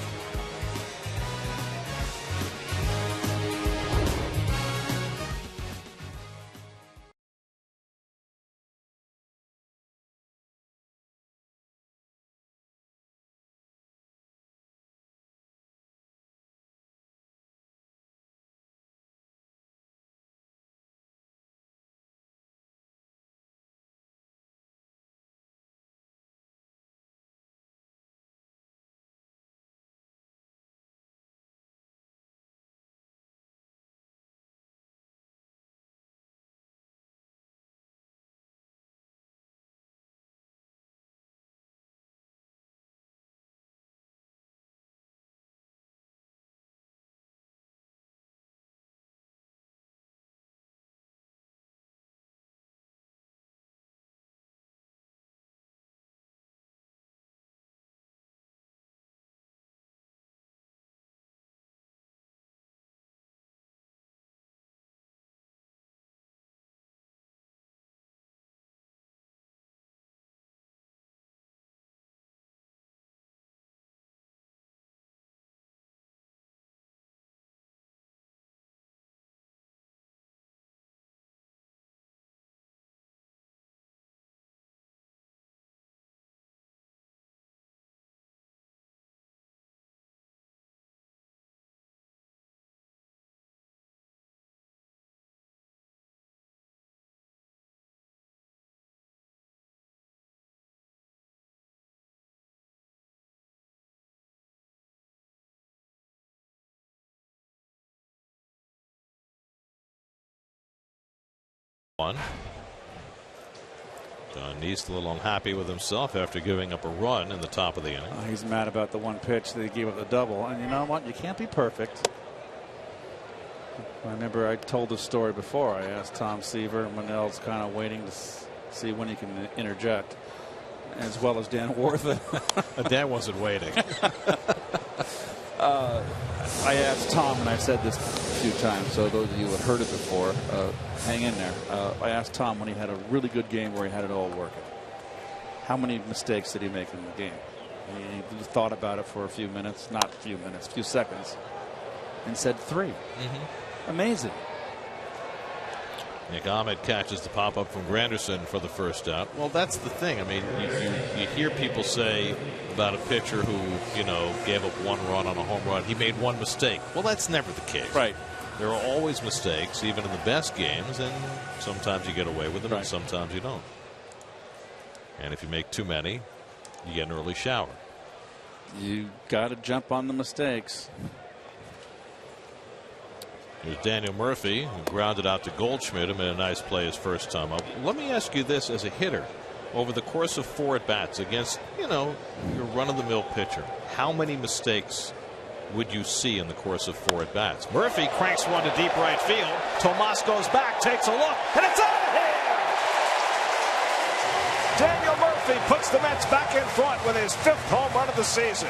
Speaker 1: John Neese a little unhappy with himself after giving up a run in the top of the inning.
Speaker 2: He's mad about the one pitch that he gave up the double. And you know what? You can't be perfect. I remember I told the story before. I asked Tom Seaver, and Manel's kind of waiting to see when he can interject. as well as Dan Warthen.
Speaker 1: Dan wasn't waiting.
Speaker 2: I asked Tom, and I've said this a few times, so those of you who have heard it before, hang in there. I asked Tom when he had a really good game where he had it all working, how many mistakes did he make in the game? And he thought about it for a few minutes, not a few minutes, a few seconds, and said 3. Amazing.
Speaker 1: Nick Ahmed catches the pop-up from Granderson for the first out. Well, that's the thing. I mean, you hear people say about a pitcher who, gave up 1 run on a home run. He made 1 mistake. Well, that's never the case.
Speaker 2: Right.
Speaker 1: There are always mistakes, even in the best games, and sometimes you get away with them, and sometimes you don't. And if you make too many, you get an early shower.
Speaker 2: You got to jump on the mistakes.
Speaker 1: Here's Daniel Murphy, who grounded out to Goldschmidt and made a nice play his first time up. Let me ask you this as a hitter. Over the course of 4 at-bats against, your run-of-the-mill pitcher, how many mistakes would you see in the course of 4 at-bats? Murphy cranks one to deep right field. Tomas goes back, takes a look, and it's out of here! Daniel Murphy puts the Mets back in front with his 5th home run of the season.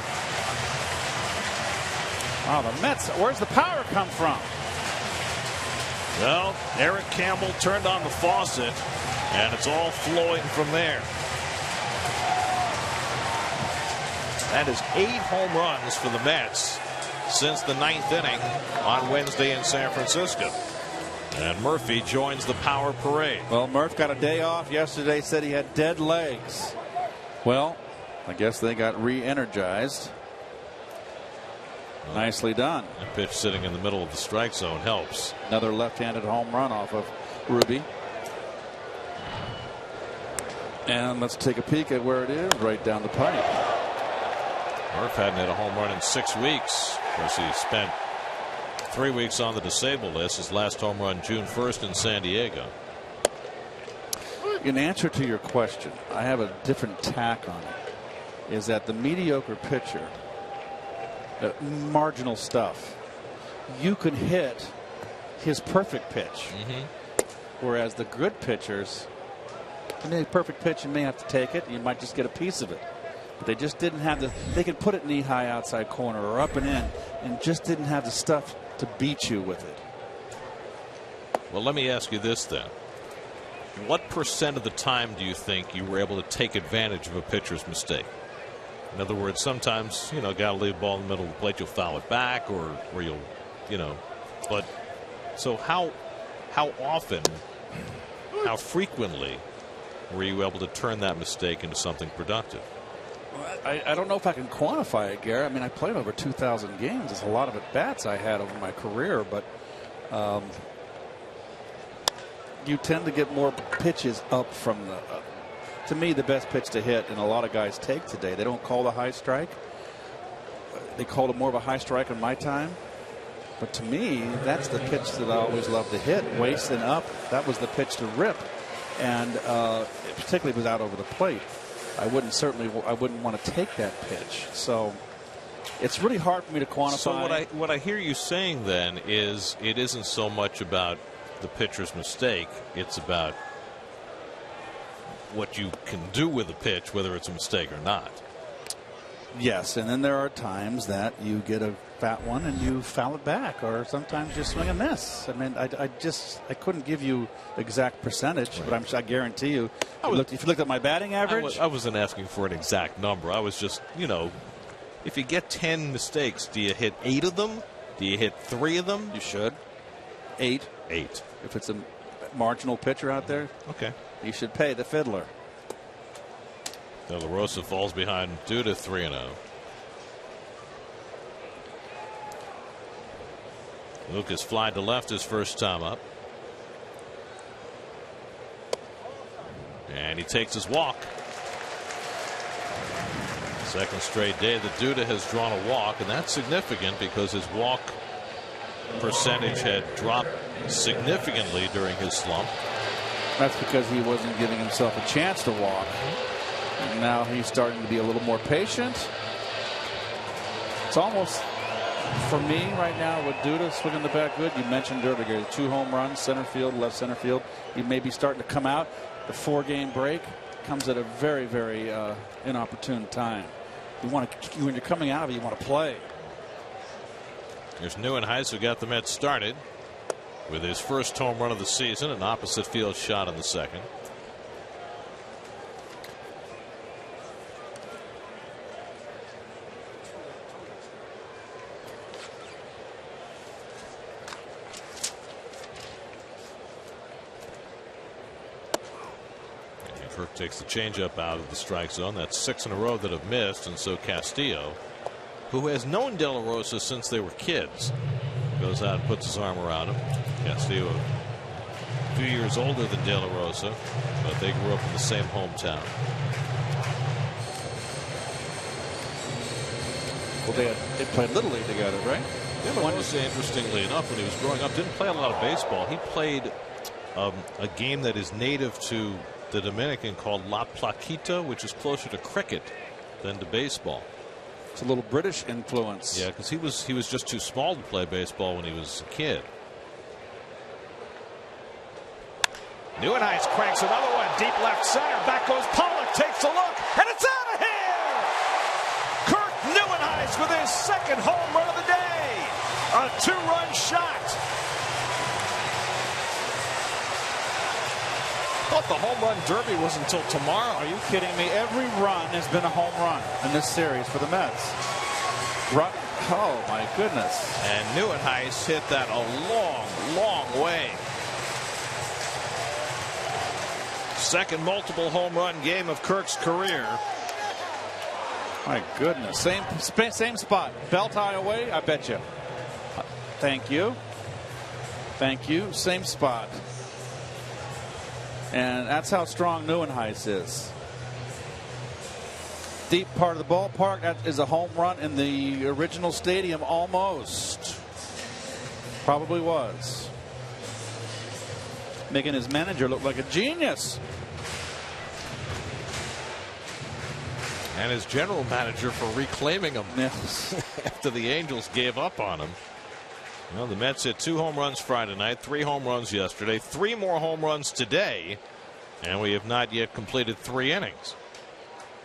Speaker 2: Wow, the Mets, where's the power come from?
Speaker 1: Well, Eric Campbell turned on the faucet, and it's all flowing from there. That is 8 home runs for the Mets since the 9th inning on Wednesday in San Francisco. And Murphy joins the power parade.
Speaker 2: Well, Murph got a day off yesterday, said he had dead legs. Well, I guess they got re-energized. Nicely done.
Speaker 1: A pitch sitting in the middle of the strike zone helps.
Speaker 2: Another left-handed home run off of Ruby. And let's take a peek at where it is, right down the pipe.
Speaker 1: Murph hadn't hit a home run in 6 weeks. Of course, he spent 3 weeks on the disabled list. His last home run June 1st in San Diego.
Speaker 2: In answer to your question, I have a different tack on it. Is that the mediocre pitcher, marginal stuff, you can hit his perfect pitch. Whereas the good pitchers, a perfect pitch, you may have to take it. You might just get a piece of it. But they just didn't have they could put it knee high outside corner or up and in, and just didn't have the stuff to beat you with it.
Speaker 1: Well, let me ask you this then. What percent of the time do you think you were able to take advantage of a pitcher's mistake? In other words, sometimes, got to leave the ball in the middle of the plate, you'll foul it back, or you'll, but so how often, how frequently were you able to turn that mistake into something productive?
Speaker 2: I don't know if I can quantify it, Gary. I mean, I played over 2,000 games. It's a lot of at-bats I had over my career, but you tend to get more pitches up from the to me, the best pitch to hit, and a lot of guys take today, they don't call the high strike. They called it more of a high strike in my time. But to me, that's the pitch that I always loved to hit. Waist and up, that was the pitch to rip. And particularly if it was out over the plate. I wouldn't want to take that pitch. So it's really hard for me to quantify.
Speaker 1: So what I hear you saying then is it isn't so much about the pitcher's mistake. It's about what you can do with a pitch, whether it's a mistake or not.
Speaker 2: Yes, and then there are times that you get a fat one and you foul it back, or sometimes you swing a miss. I mean, I couldn't give you exact percentage, right. But I guarantee you, if you looked at my batting average.
Speaker 1: I wasn't asking for an exact number. I was just, if you get 10 mistakes, do you hit 8 of them? Do you hit 3 of them?
Speaker 2: You should. 8. If it's a marginal pitcher out there.
Speaker 1: Okay.
Speaker 2: You should pay the fiddler.
Speaker 1: De La Rosa falls behind Duda 3-0. Lucas flied to left his first time up. And he takes his walk. Second straight day that Duda has drawn a walk, and that's significant because his walk percentage had dropped significantly during his slump.
Speaker 2: That's because he wasn't giving himself a chance to walk. And now he's starting to be a little more patient. It's almost, for me right now, with Duda swinging the bat good, you mentioned earlier, 2 home runs, center field, left center field. He may be starting to come out. The 4-game break. comes at a very, very inopportune time. When you're coming out of it, you want to play.
Speaker 1: Here's Nieuwenhuis, who got the Mets started with his first home run of the season, an opposite field shot in the second. Kirk takes the changeup out of the strike zone. That's 6 in a row that have missed, and so Castillo, who has known De La Rosa since they were kids, goes out and puts his arm around him. Castillo, a few years older than De La Rosa, but they grew up in the same hometown.
Speaker 2: Well, they played Little League together, right?
Speaker 1: De La Rosa, interestingly enough, when he was growing up, didn't play a lot of baseball. He played a game that is native to the Dominican called La Plaquita, which is closer to cricket than to baseball.
Speaker 2: It's a little British influence.
Speaker 1: Yeah, because he was just too small to play baseball when he was a kid. Nieuwenhuis cranks another one deep left center. Back goes Pollock, takes a look, and it's out of here! Kirk Nieuwenhuis with his second home run of the day. A 2-run shot. I thought the home run derby was until tomorrow.
Speaker 2: Are you kidding me? Every run has been a home run in this series for the Mets. Oh, my goodness.
Speaker 1: And Nieuwenhuis hit that a long, long way. Second multiple home run game of Kirk's career.
Speaker 2: My goodness. Same spot. Belt high away, I bet you. Thank you. Thank you. Same spot. And that's how strong Nieuwenhuis is. Deep part of the ballpark. That is a home run in the original stadium almost. Probably was. Making his manager look like a genius.
Speaker 1: And his general manager for reclaiming him.
Speaker 2: Yes.
Speaker 1: After the Angels gave up on him. Well, the Mets hit 2 home runs Friday night, 3 home runs yesterday, 3 more home runs today, and we have not yet completed 3 innings.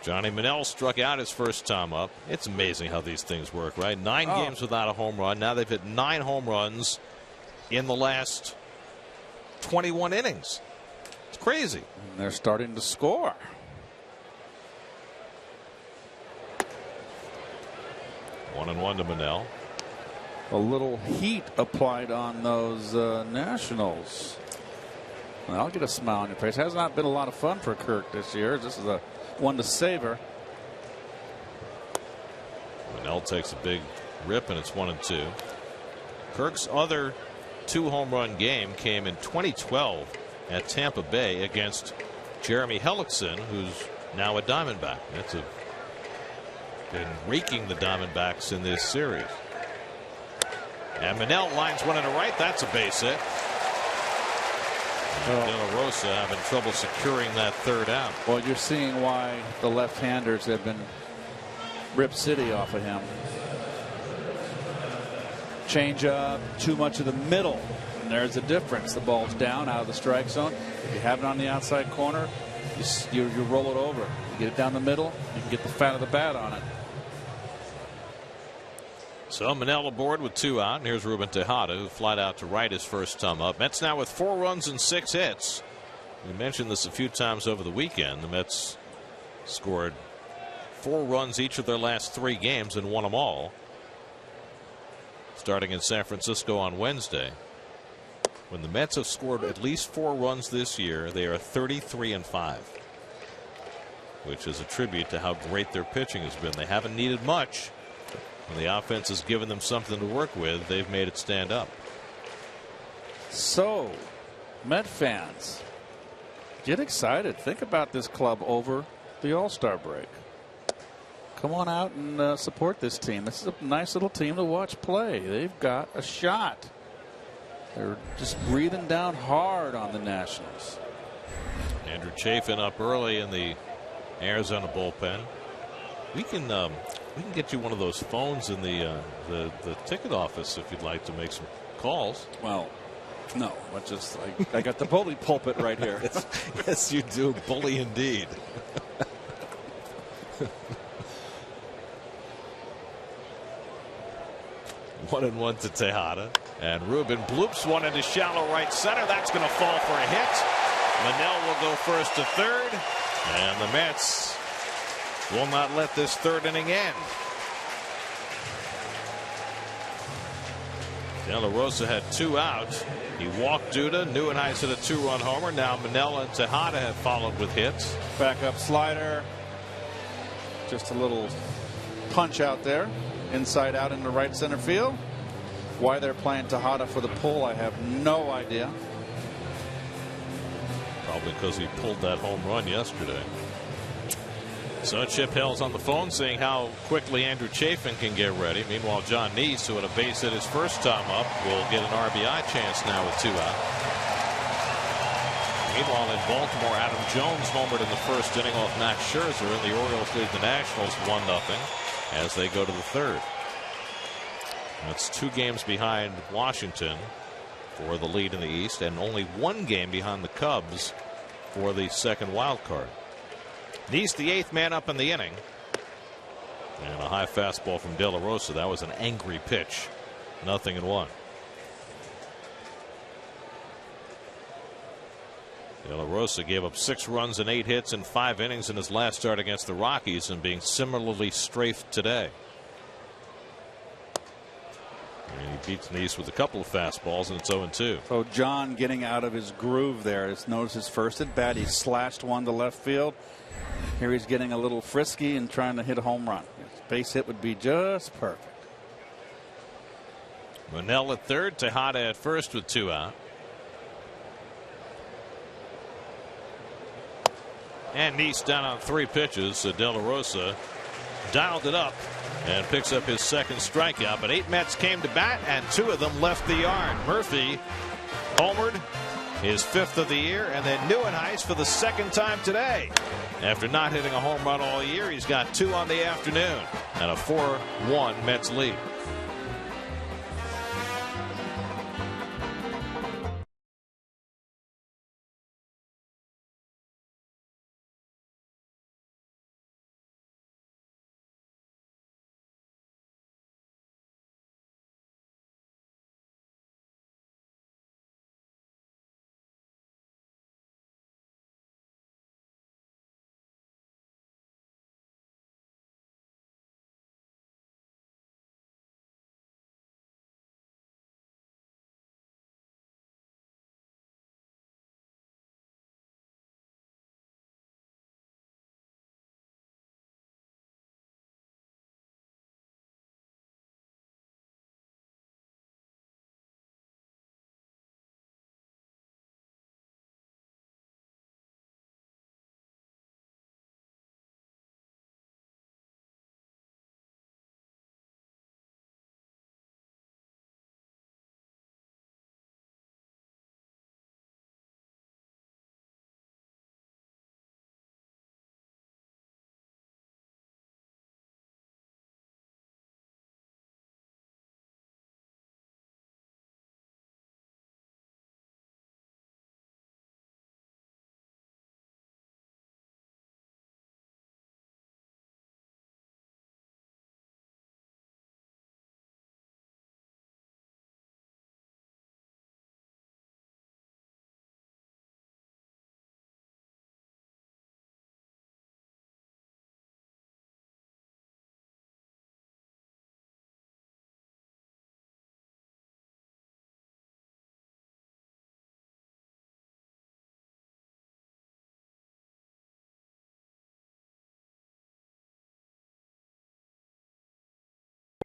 Speaker 1: Johnny Manel struck out his first time up. It's amazing how these things work, right? 9 games without a home run. Now they've hit 9 home runs in the last 21 innings. It's crazy.
Speaker 2: And they're starting to score.
Speaker 1: One and one to Manel.
Speaker 2: A little heat applied on those Nationals. Well, I'll get a smile on your face. Has not been a lot of fun for Kirk this year. This is a one to savor.
Speaker 1: Manel takes a big rip, and it's 1-2. Kirk's other 2 home run game came in 2012 at Tampa Bay against Jeremy Hellickson, who's now a Diamondback. That's been raking the Diamondbacks in this series. And Manel lines one into right. That's a base hit. De La Rosa having trouble securing that third out.
Speaker 2: Well, you're seeing why the left-handers have been Rip City off of him. Change up too much of the middle. And there's a difference. The ball's down out of the strike zone. If you have it on the outside corner, you roll it over. You get it down the middle, you can get the fat of the bat on it.
Speaker 1: So Manel aboard with 2 out, and here's Ruben Tejada, who flied out to right his first time up. Mets now with 4 runs and 6 hits. We mentioned this a few times over the weekend. The Mets scored 4 runs each of their last 3 games and won them all. Starting in San Francisco on Wednesday. When the Mets have scored at least 4 runs this year, they are 33-5. Which is a tribute to how great their pitching has been. They haven't needed much. When the offense has given them something to work with, they've made it stand up.
Speaker 2: So, Met fans, get excited. Think about this club over the All-Star break. Come on out and support this team. This is a nice little team to watch play. They've got a shot. They're just breathing down hard on the Nationals.
Speaker 1: Andrew Chafin up early in the Arizona bullpen. We can get you one of those phones in the ticket office if you'd like to make some calls.
Speaker 2: Well, No, but just I got the bully pulpit right here.
Speaker 1: Yes, you do. Bully indeed. 1-1 to Tejada. And Ruben bloops one into shallow right center. That's going to fall for a hit. Manel will go first to third. And the Mets will not let this third inning end. De La Rosa had 2 out. He walked Duda. Nieuwenhuis hit a 2-run homer. Now Manel and Tejada have followed with hits.
Speaker 2: Back up slider. Just a little punch out there. Inside out into right center field. Why they're playing Tejada for the pull, I have no idea.
Speaker 1: Probably because he pulled that home run yesterday. So Chip Hill's on the phone saying how quickly Andrew Chafin can get ready. Meanwhile, John Neese, who had a base hit his first time up, will get an RBI chance now with 2 out. Meanwhile, in Baltimore, Adam Jones homered in the first inning off Max Scherzer, and the Orioles lead the Nationals 1-0 as they go to the third. That's 2 games behind Washington for the lead in the East, and only 1 game behind the Cubs for the second wild card. Neese, the 8th man up in the inning. And a high fastball from De La Rosa. That was an angry pitch. 0-1. De La Rosa gave up 6 runs and 8 hits in 5 innings in his last start against the Rockies, and being similarly strafed today. And he beats Neese with a couple of fastballs, and it's 0-2.
Speaker 2: So John getting out of his groove there. Notice his first at bat. He slashed one to left field. Here he's getting a little frisky and trying to hit a home run. Base hit would be just perfect.
Speaker 1: Manel at third, Tejada at first with 2 out. And Neese down on 3 pitches. So De La Rosa dialed it up and picks up his second strikeout. But 8 Mets came to bat, and 2 of them left the yard. Murphy homered, his 5th of the year, and then Nieuwenhuis for the 2nd time today. After not hitting a home run all year, he's got 2 on the afternoon and a 4-1 Mets lead.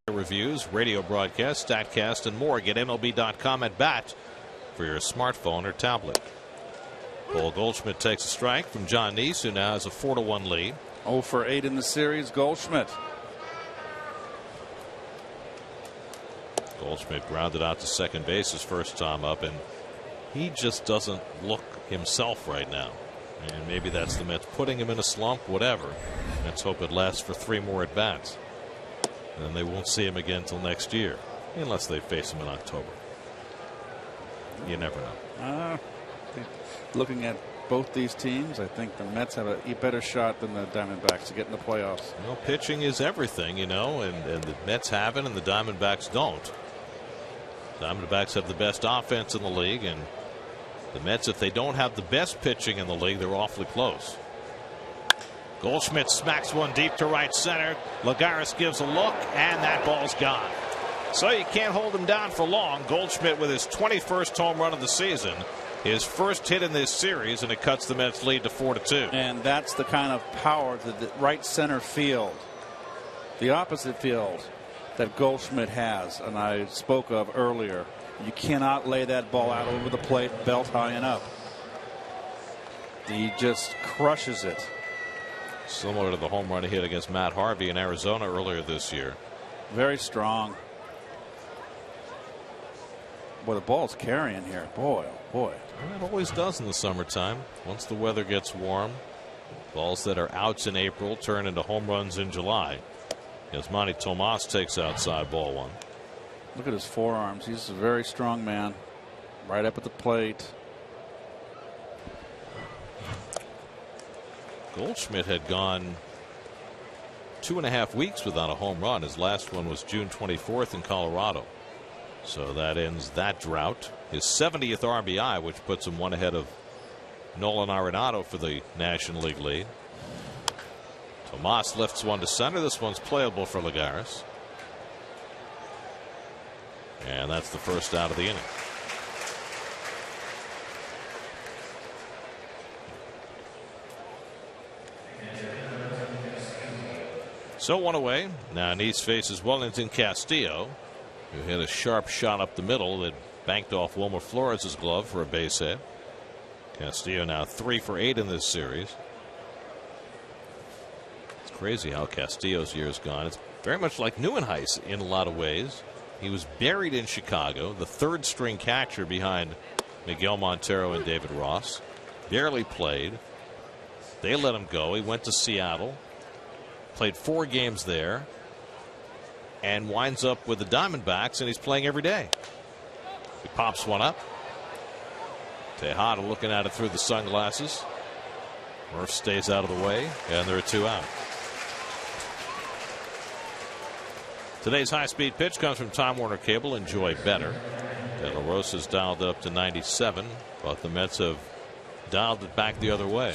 Speaker 1: Reviews, radio broadcast, StatCast, and more. Get MLB.com at bat for your smartphone or tablet. Paul Goldschmidt takes a strike from John Neese, who now has a 4-1 lead.
Speaker 2: 0 for 8 in the series, Goldschmidt.
Speaker 1: Goldschmidt grounded out to second base his first time up, and he just doesn't look himself right now. And maybe that's the Mets putting him in a slump, whatever. Let's hope it lasts for 3 more at bats. And they won't see him again until next year, unless they face him in October. You never know.
Speaker 2: Looking at both these teams, I think the Mets have a better shot than the Diamondbacks to get in the playoffs.
Speaker 1: Well, pitching is everything, you know, and the Mets have it and the Diamondbacks don't. Diamondbacks have the best offense in the league, and the Mets, if they don't have the best pitching in the league, they're awfully close. Goldschmidt smacks one deep to right center. Lagares gives a look, and that ball's gone. So you can't hold him down for long. Goldschmidt with his 21st home run of the season. His first hit in this series, and it cuts the Mets' lead to 4-2.
Speaker 2: And that's the kind of power that the right center field, the opposite field, that Goldschmidt has, and I spoke of earlier. You cannot lay that ball out over the plate, belt high and up. He just crushes it.
Speaker 1: Similar to the home run he hit against Matt Harvey in Arizona earlier this year.
Speaker 2: Very strong. Boy, the ball's carrying here. Boy, oh boy.
Speaker 1: Well, it always does in the summertime. Once the weather gets warm, balls that are outs in April turn into home runs in July. Yasmani Tomas takes outside ball one.
Speaker 2: Look at his forearms. He's a very strong man. Right up at the plate.
Speaker 1: Goldschmidt had gone 2.5 weeks without a home run. His last one was June 24th in Colorado. So that ends that drought. His 70th RBI, which puts him one ahead of Nolan Arenado for the National League lead. Tomas lifts one to center. This one's playable for Lagares. And that's the first out of the inning. So one away. Now Nice faces Wellington Castillo, who hit a sharp shot up the middle that banked off Wilmer Flores' glove for a base hit. Castillo now 3 for 8 in this series. It's crazy how Castillo's year's gone. It's very much like Nieuwenhuis in a lot of ways. He was buried in Chicago, the third string catcher behind Miguel Montero and David Ross. Barely played. They let him go. He went to Seattle, played 4 games there, and winds up with the Diamondbacks, and he's playing every day. He pops one up. Tejada looking at it through the sunglasses. Murph stays out of the way, and there are 2 out. Today's high-speed pitch comes from Time Warner Cable. Enjoy better. De La Rosa's dialed it up to 97, but the Mets have dialed it back the other way.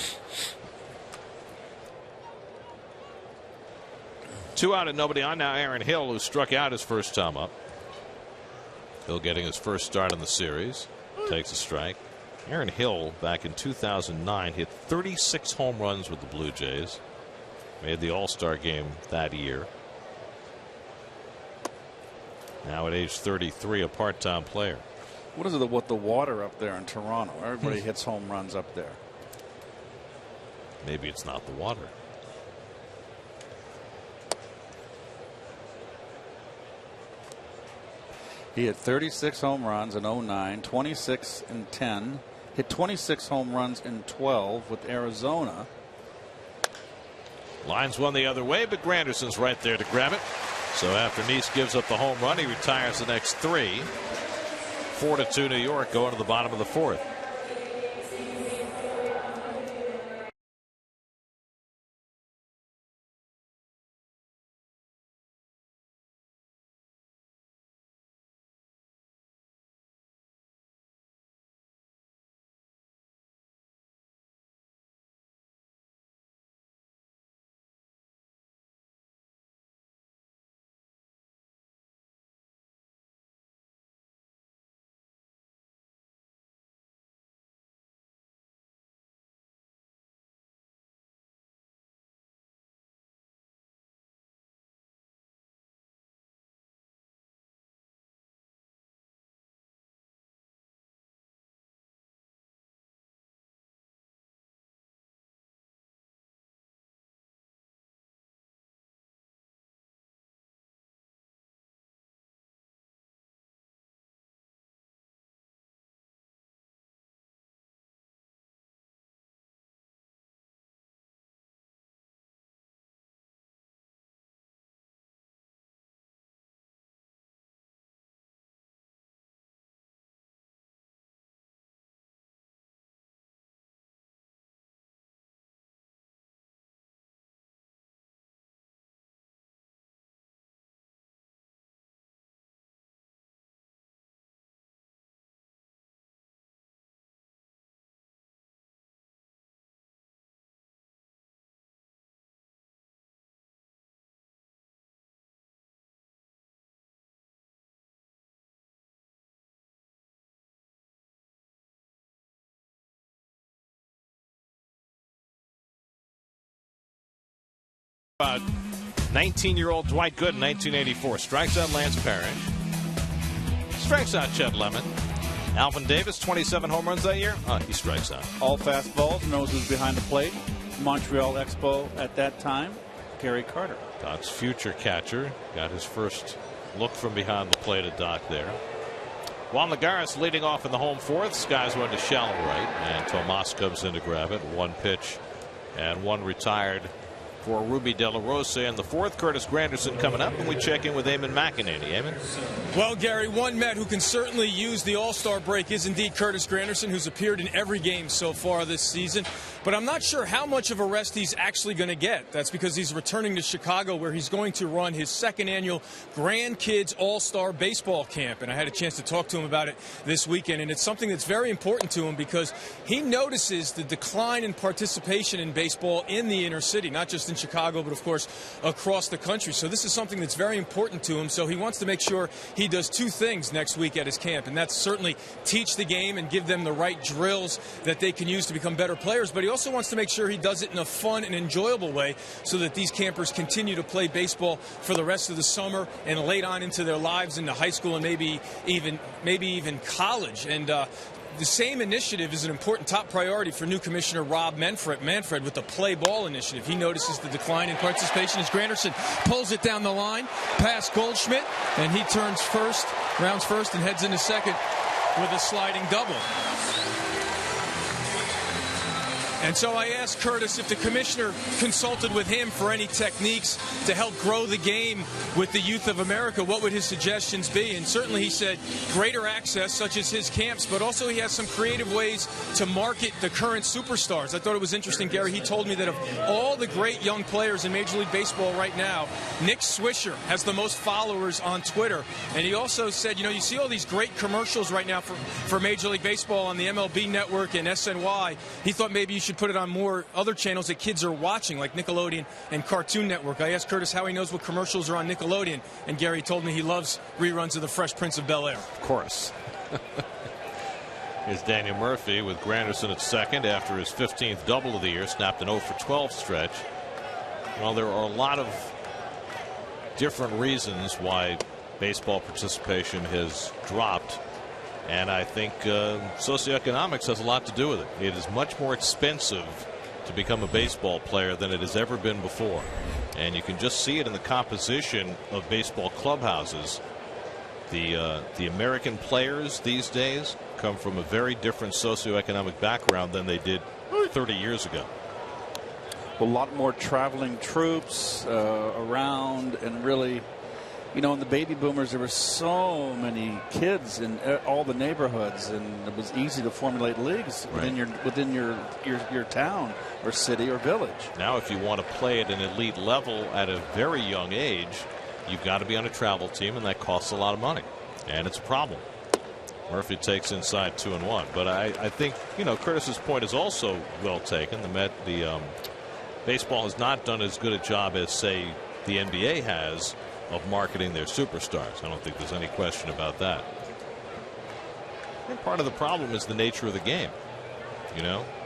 Speaker 1: 2 out and nobody on. Now Aaron Hill, who struck out his first time up. Hill getting his first start in the series. Takes a strike. Aaron Hill back in 2009 hit 36 home runs with the Blue Jays. Made the All-Star game that year. Now at age 33, a part-time player.
Speaker 2: What is it with the water up there in Toronto? Everybody hits home runs up there.
Speaker 1: Maybe it's not the water.
Speaker 2: He had 36 home runs in 09, 26 in 10, hit 26 home runs in 12 with Arizona.
Speaker 1: Lines one the other way, but Granderson's right there to grab it. So after Nice gives up the home run, he retires the next 3. 4-2 New York going to the bottom of the 4th. 19-year-old Dwight Gooden, 1984. Strikes out Lance Parrish. Strikes out Chet Lemon. Alvin Davis, 27 home runs that year. He strikes out.
Speaker 2: All fastballs, knows who's behind the plate. Montreal Expo at that time, Gary Carter.
Speaker 1: Doc's future catcher got his first look from behind the plate at Doc there. Juan Lagares leading off in the home fourth. Skies one to shallow right, and Tomas comes in to grab it. One pitch and one retired for Ruby De La Rosa in the fourth. Curtis Granderson coming up, and we check in with Eamon McEnany. Eamon?
Speaker 4: Well, Gary, one Met who can certainly use the All-Star break is indeed Curtis Granderson, who's appeared in every game so far this season. But I'm not sure how much of a rest he's actually going to get. That's because he's returning to Chicago, where he's going to run his second annual Grandkids All-Star Baseball Camp. And I had a chance to talk to him about it this weekend. And it's something that's very important to him because he notices the decline in participation in baseball in the inner city, not just in Chicago, but of course across the country. So this is something that's very important to him. So he wants to make sure he does two things next week at his camp, and that's certainly teach the game and give them the right drills that they can use to become better players. But he also wants to make sure he does it in a fun and enjoyable way so that these campers continue to play baseball for the rest of the summer and late on into their lives into high school and maybe even college. And the same initiative is an important top priority for new Commissioner Rob Manfred with the Play Ball initiative. He notices the decline in participation as Granderson pulls it down the line past Goldschmidt, and he rounds first and heads into second with a sliding double. And so I asked Curtis if the commissioner consulted with him for any techniques to help grow the game with the youth of America. What would his suggestions be? And certainly he said greater access, such as his camps, but also he has some creative ways to market the current superstars. I thought it was interesting, Gary. He told me that of all the great young players in Major League Baseball right now, Nick Swisher has the most followers on Twitter. And he also said, you see all these great commercials right now for Major League Baseball on the MLB Network and SNY. He thought maybe you should put it on more other channels that kids are watching, like Nickelodeon and Cartoon Network. I asked Curtis how he knows what commercials are on Nickelodeon, and Gary told me he loves reruns of The Fresh Prince of Bel-Air.
Speaker 1: Of course. Here's Daniel Murphy with Granderson at second after his 15th double of the year, snapped an 0-for-12 stretch. Well, there are a lot of different reasons why baseball participation has dropped. And I think socioeconomics has a lot to do with it. It is much more expensive to become a baseball player than it has ever been before. And you can just see it in the composition of baseball clubhouses. The American players these days come from a very different socioeconomic background than they did 30 years ago.
Speaker 2: A lot more traveling troops around, and really, in the baby boomers, there were so many kids in all the neighborhoods, and it was easy to formulate leagues within your town or city or village.
Speaker 1: Now, if you want to play at an elite level at a very young age, you've got to be on a travel team, and that costs a lot of money, and it's a problem. Murphy takes inside 2-1, but I think Curtis's point is also well taken. The baseball has not done as good a job as, say, the NBA has of marketing their superstars. I don't think there's any question about that. I think part of the problem is the nature of the game.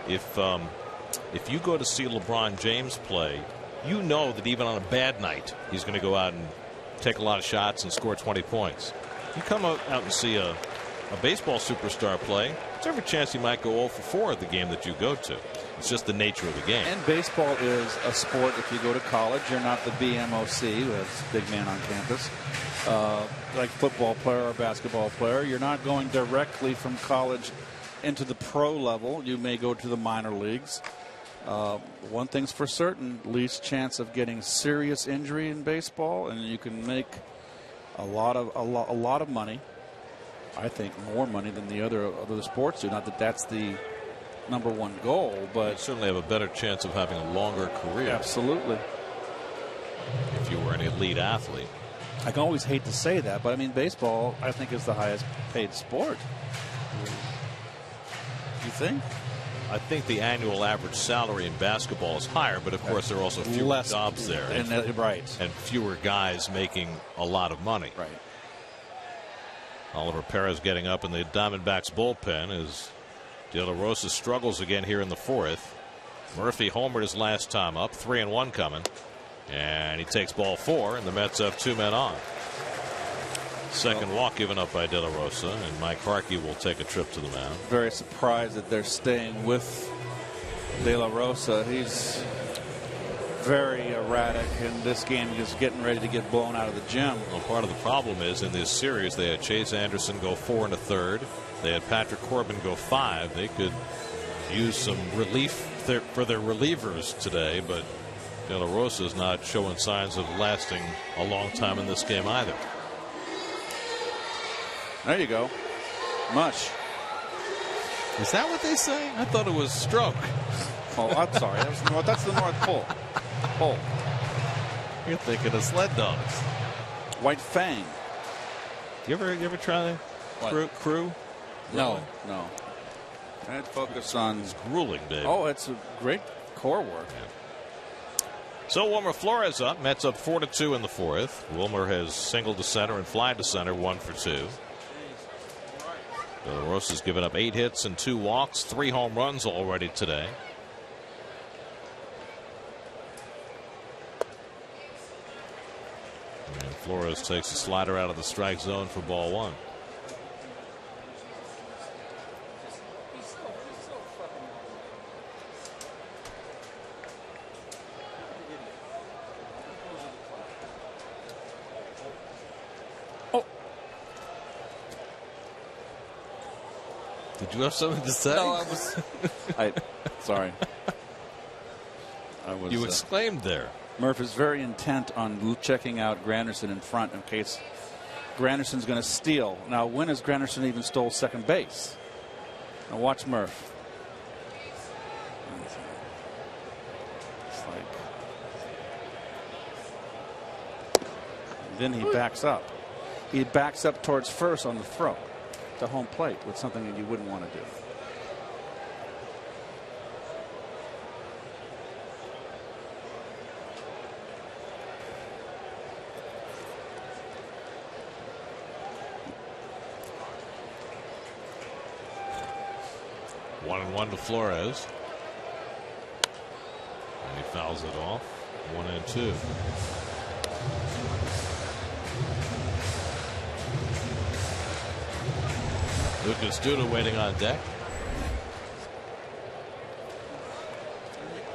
Speaker 1: If you go to see LeBron James play, that even on a bad night he's going to go out and take a lot of shots and score 20 points. You come out and see a baseball superstar play, there's every chance he might go 0-for-4 at the game that you go to. It's just the nature of the game.
Speaker 2: And baseball is a sport. If you go to college, you're not the BMOC, who has big man on campus, like football player or basketball player. You're not going directly from college into the pro level. You may go to the minor leagues. One thing's for certain: least chance of getting serious injury in baseball, and you can make a lot of money. I think more money than the other sports do. Not that that's the number one goal, but
Speaker 1: you certainly have a better chance of having a longer career.
Speaker 2: Absolutely.
Speaker 1: If you were an elite athlete.
Speaker 2: I can always hate to say that, but I mean, baseball, I think, is the highest paid sport. You think?
Speaker 1: I think the annual average salary in basketball is higher, but of course there are also fewer jobs there. And fewer guys making a lot of money.
Speaker 2: Right.
Speaker 1: Oliver Perez getting up in the Diamondbacks bullpen as De La Rosa struggles again here in the fourth. Murphy homered his last time up. 3-1 coming. And he takes ball 4, and the Mets have 2 men on. Second walk given up by De La Rosa, and Mike Harkey will take a trip to the mound.
Speaker 2: Very surprised that they're staying with De La Rosa. He's very erratic, and this game is getting ready to get blown out of the gym.
Speaker 1: Well, part of the problem is in this series they had Chase Anderson go 4 1/3. They had Patrick Corbin go 5. They could use some relief for their relievers today, but De La Rosa is not showing signs of lasting a long time in this game either.
Speaker 2: There you go. Mush.
Speaker 1: Is that what they say? I thought it was stroke.
Speaker 2: Oh, I'm sorry. That's the North Pole. Pole.
Speaker 1: You're thinking of sled dogs.
Speaker 2: White Fang.
Speaker 1: You ever try crew?
Speaker 2: No. I'd focus on.
Speaker 1: It's grueling, Dave.
Speaker 2: Oh, it's a great core work.
Speaker 1: Yeah. So Wilmer Flores up. Mets up 4-2 in the 4th. Wilmer has singled to center and fly to center, 1 for 2. De La Rosa's given up 8 hits and 2 walks, 3 home runs already today. And Flores takes a slider out of the strike zone for ball 1. Did you have something to say?
Speaker 2: No, I was. Sorry.
Speaker 1: You exclaimed there.
Speaker 2: Murph is very intent on checking out Granderson in front in case Granderson's going to steal. Now, when has Granderson even stole second base? Now, watch Murph. It's like. And then he backs up. He backs up towards first on the throw to home plate with something that you wouldn't want to do.
Speaker 1: One to Flores. And he fouls it off. 1-2. Lucas Duda waiting on deck.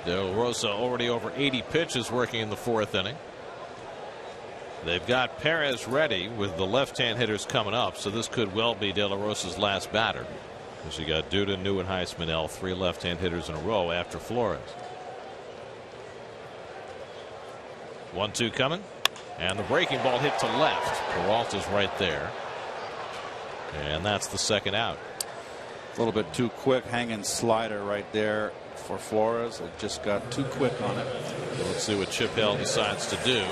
Speaker 1: De La Rosa already over 80 pitches working in the 4th inning. They've got Perez ready with the left-hand hitters coming up, so this could well be De La Rosa's last batter. Because you got Duda, Nieuwenhuis, Manel, 3 left-hand hitters in a row after Flores. 1-2 coming, and the breaking ball hit to left. Peralta's right there. And that's the second out.
Speaker 2: A little bit too quick hanging slider right there for Flores. It just got too quick on it.
Speaker 1: So let's see what Chip Hill decides to do.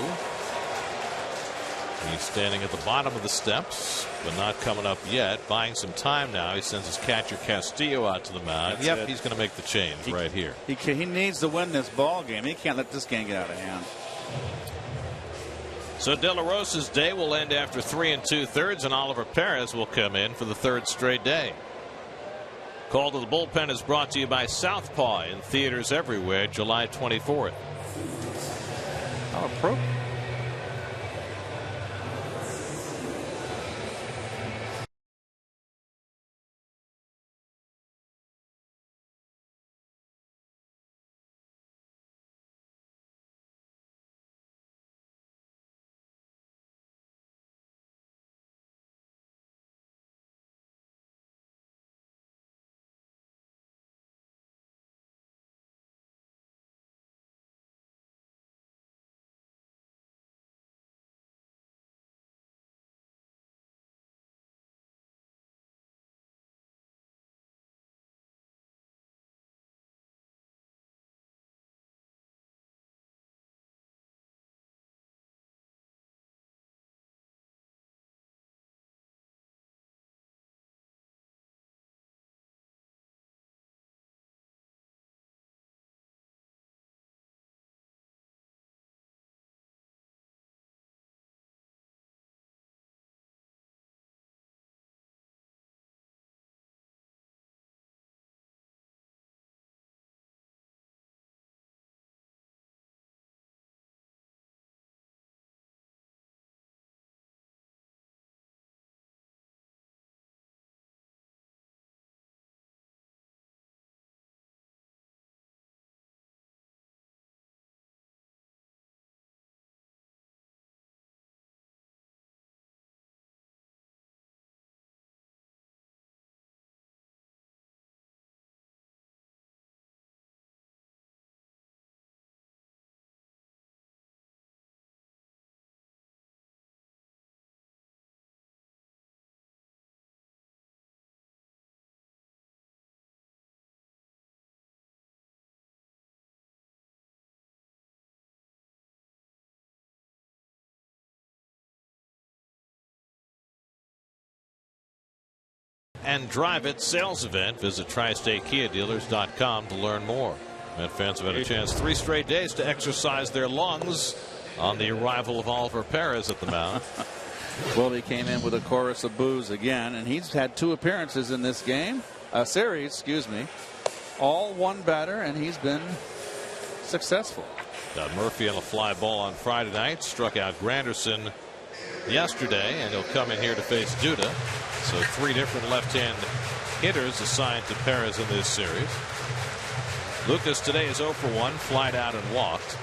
Speaker 1: He's standing at the bottom of the steps, but not coming up yet. Buying some time now. He sends his catcher Castillo out to the mound. Yep, he's going to make the change right here.
Speaker 2: He needs to win this ball game. He can't let this game get out of hand.
Speaker 1: So De La Rosa's day will end after 3 2/3, and Oliver Perez will come in for the 3rd straight day. Call to the Bullpen is brought to you by Southpaw in theaters everywhere July 24th.
Speaker 2: How appropriate.
Speaker 1: and Drive It sales event. Visit TriStateKiaDealers.com to learn more. Met fans have had a chance 3 straight days to exercise their lungs on the arrival of Oliver Perez at the mound.
Speaker 2: Well, he came in with a chorus of boos again, and he's had 2 appearances in this series, excuse me. All one batter, and he's been successful.
Speaker 1: Got Murphy on a fly ball on Friday night. Struck out Granderson yesterday, and he'll come in here to face Duda. So 3 different left-hand hitters assigned to Perez in this series. Lucas today is 0 for 1, flied out and walked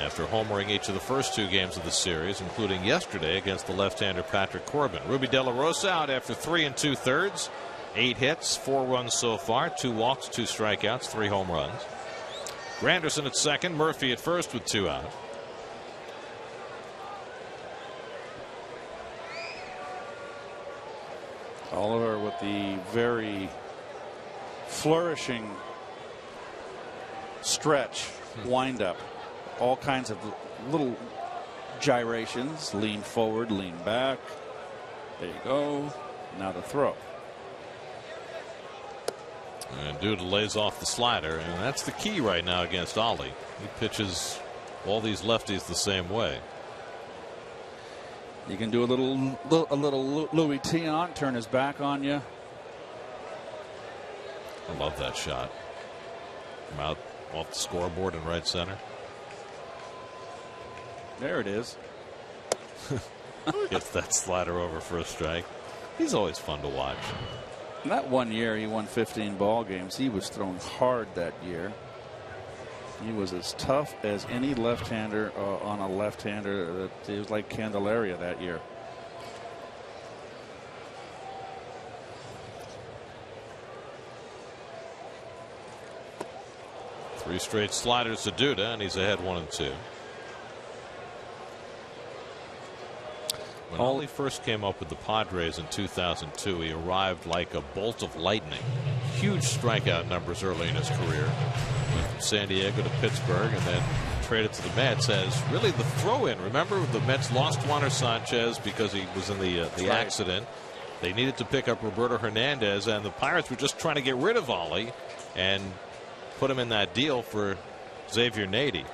Speaker 1: after homering each of the first 2 games of the series, including yesterday against the left-hander Patrick Corbin. Ruby De La Rosa out after 3 2/3, 8 hits, 4 runs so far, 2 walks, 2 strikeouts, 3 home runs. Granderson at second, Murphy at first with 2 out.
Speaker 2: Oliver with the very flourishing stretch windup. All kinds of little gyrations. Lean forward, lean back. There you go. Now the throw.
Speaker 1: And Duda lays off the slider, and that's the key right now against Ollie. He pitches all these lefties the same way.
Speaker 2: You can do a little Louis T on, turn his back on you.
Speaker 1: I love that shot. From out off the scoreboard in right center.
Speaker 2: There it is.
Speaker 1: Gets that slider over for a strike. He's always fun to watch.
Speaker 2: That one year he won 15 ball games. He was throwing hard that year. He was as tough as any left-hander on a left-hander. He was like Candelaria that year.
Speaker 1: Three straight sliders to Duda, and he's ahead 1-2. When Ollie first came up with the Padres in 2002, he arrived like a bolt of lightning. Huge strikeout numbers early in his career. Went from San Diego to Pittsburgh and then traded to the Mets as really the throw-in. Remember, the Mets lost Juaner Sanchez because he was in the accident. They needed to pick up Roberto Hernandez, and the Pirates were just trying to get rid of Ollie and put him in that deal for Xavier Nady.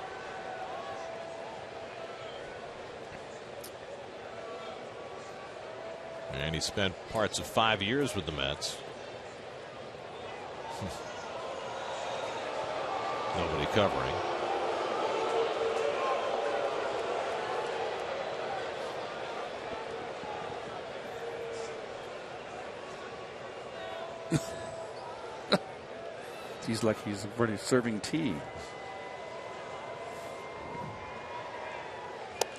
Speaker 1: And he spent parts of 5 years with the Mets. Nobody covering.
Speaker 2: He's like he's already serving tea.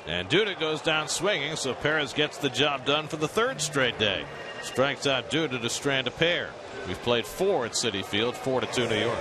Speaker 1: And Duda goes down swinging, so Perez gets the job done for the 3rd straight day. Strikes out Duda to strand a pair. We've played 4 at Citi Field, 4-2 New York.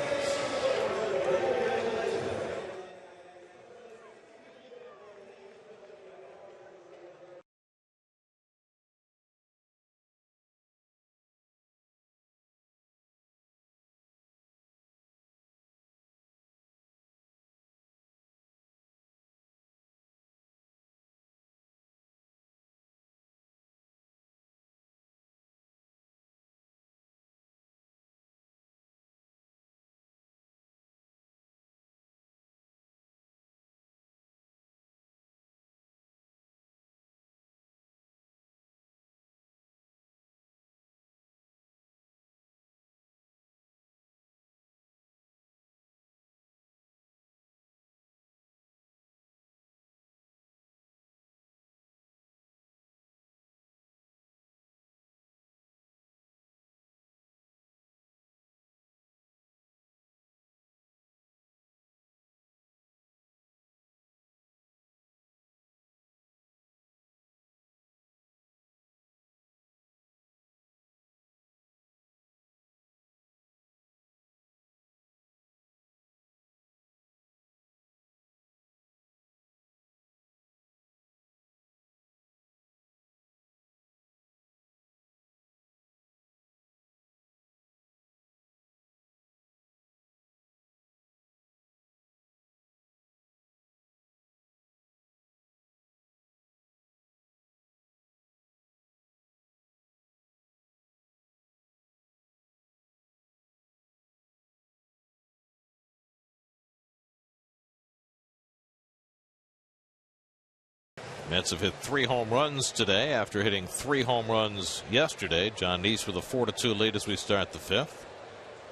Speaker 1: Mets have hit 3 home runs today after hitting 3 home runs yesterday. John Neese with a 4-2 lead as we start the 5th.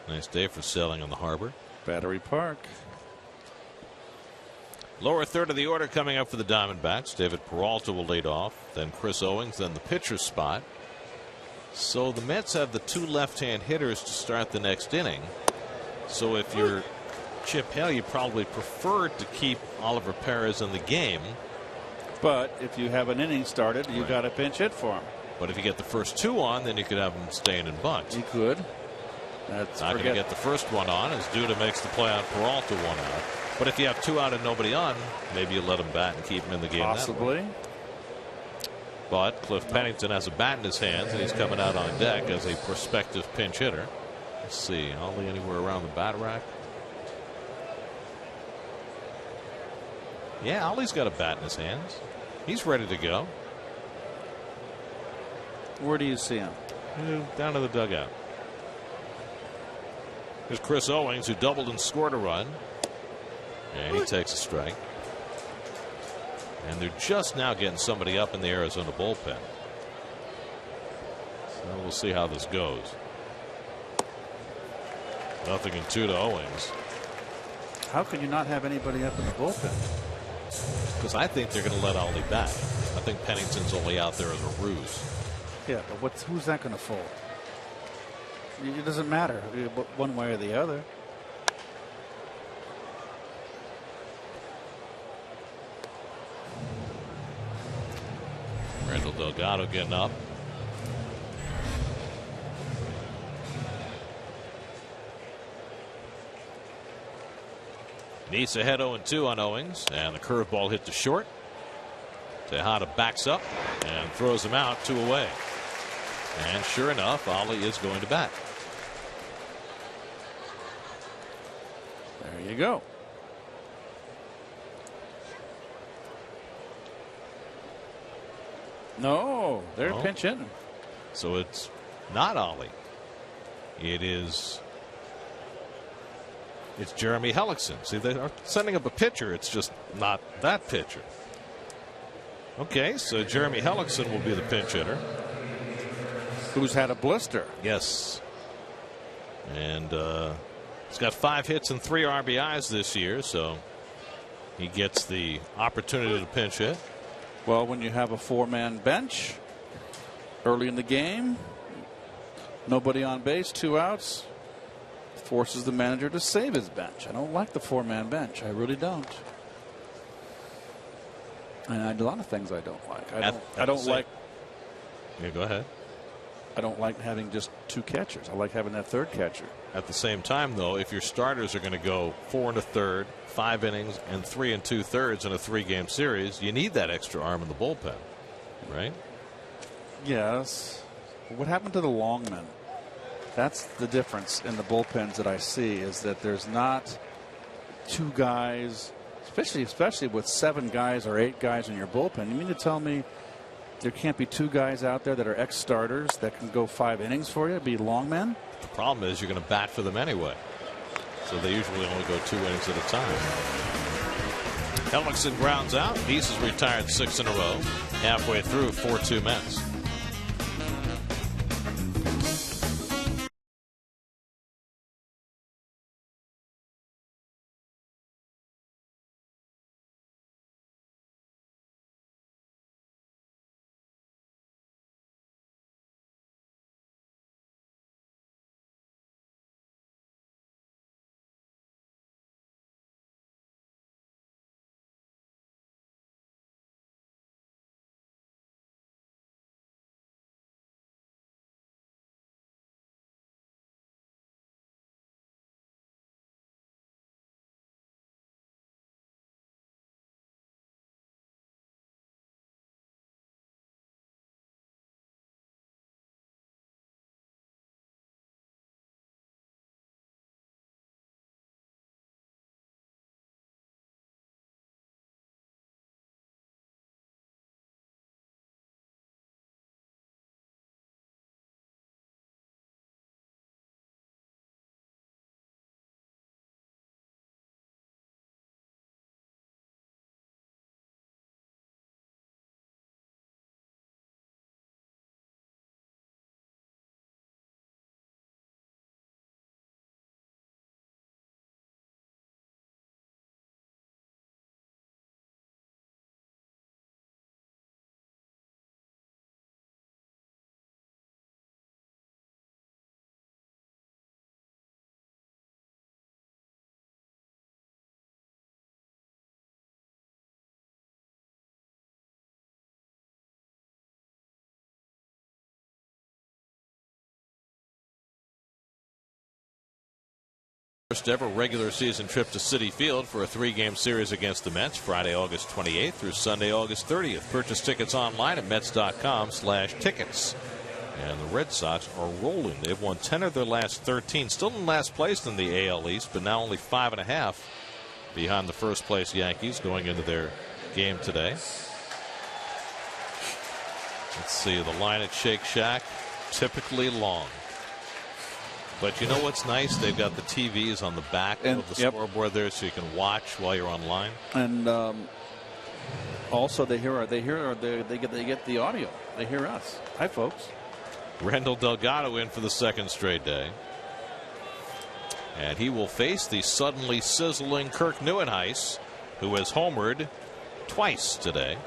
Speaker 1: Nice day for sailing on the harbor.
Speaker 2: Battery Park.
Speaker 1: Lower third of the order coming up for the Diamondbacks. David Peralta will lead off, then Chris Owings, then the pitcher's spot. So the Mets have the 2 left-hand hitters to start the next inning. So if you're Chip Hale, you probably prefer to keep Oliver Perez in the game.
Speaker 2: But if you have an inning started, you
Speaker 1: Right.
Speaker 2: got to pinch hit for him.
Speaker 1: But if you get the first 2 on, then you could have him staying in bunt.
Speaker 2: You could. That's
Speaker 1: Not going to get the first one on as Duda makes the play on Peralta 1 out. But if you have 2 out and nobody on, maybe you let him bat and keep him in the game.
Speaker 2: Possibly.
Speaker 1: But Cliff Pennington has a bat in his hands and he's coming out on deck as a prospective pinch hitter. Let's see, Ollie anywhere around the bat rack? Yeah, Ollie's got a bat in his hands. He's ready to go.
Speaker 2: Where do you see him?
Speaker 1: Down to the dugout. There's Chris Owings, who doubled and scored a run. And he takes a strike. And they're just now getting somebody up in the Arizona bullpen. So we'll see how this goes. 0-2 to Owings.
Speaker 2: How can you not have anybody up in the bullpen?
Speaker 1: Because I think they're going to let Ollie bat. I think Pennington's only out there as a ruse.
Speaker 2: Yeah, but who's that going to fold? It doesn't matter one way or the other.
Speaker 1: Randall Delgado getting up. Neese ahead 0-2 on Owings, and the curveball hit to short. Tejada backs up and throws him out, 2 away. And sure enough, Ollie is going to bat.
Speaker 2: There you go. No, they're pinch hitting.
Speaker 1: So it's not Ollie. It's Jeremy Hellickson. See, they are sending up a pitcher. It's just not that pitcher. Okay, so Jeremy Hellickson will be the pinch hitter.
Speaker 2: Who's had a blister.
Speaker 1: Yes. And he's got 5 hits and 3 RBIs this year, so he gets the opportunity to pinch hit.
Speaker 2: Well, when you have a 4-man bench early in the game, nobody on base, 2 outs, forces the manager to save his bench. I don't like the 4-man bench. I really don't. And a lot of things I don't like. I don't like.
Speaker 1: Yeah, go ahead.
Speaker 2: I don't like having just 2 catchers. I like having that 3rd catcher.
Speaker 1: At the same time, though, if your starters are going to go 4 1/3, 5 innings, and 3 2/3 in a 3-game series, you need that extra arm in the bullpen, right?
Speaker 2: Yes. What happened to the long men? That's the difference in the bullpens that I see, is that there's not 2 guys, especially with 7 guys or 8 guys in your bullpen. You mean to tell me there can't be 2 guys out there that are ex-starters that can go 5 innings for you, be long men?
Speaker 1: The problem is you're going to bat for them anyway. So they usually only go 2 innings at a time. Hellickson grounds out. Neese has retired 6 in a row. Halfway through, 4-2 Mets. First ever regular season trip to Citi Field for a 3-game series against the Mets, Friday, August 28th through Sunday, August 30th. Purchase tickets online at Mets.com/tickets. And the Red Sox are rolling. They've won 10 of their last 13. Still in last place in the AL East, but now only 5.5 behind the first place Yankees going into their game today. Let's see, the line at Shake Shack, typically long. But you know what's nice? They've got the TVs on the back of the scoreboard there, so you can watch while you're online. And
Speaker 2: also, they get the audio. They hear us. Hi, folks.
Speaker 1: Rendell Delgado in for the second straight day, and he will face the suddenly sizzling Kirk Nieuwenhuis, who has homered twice today.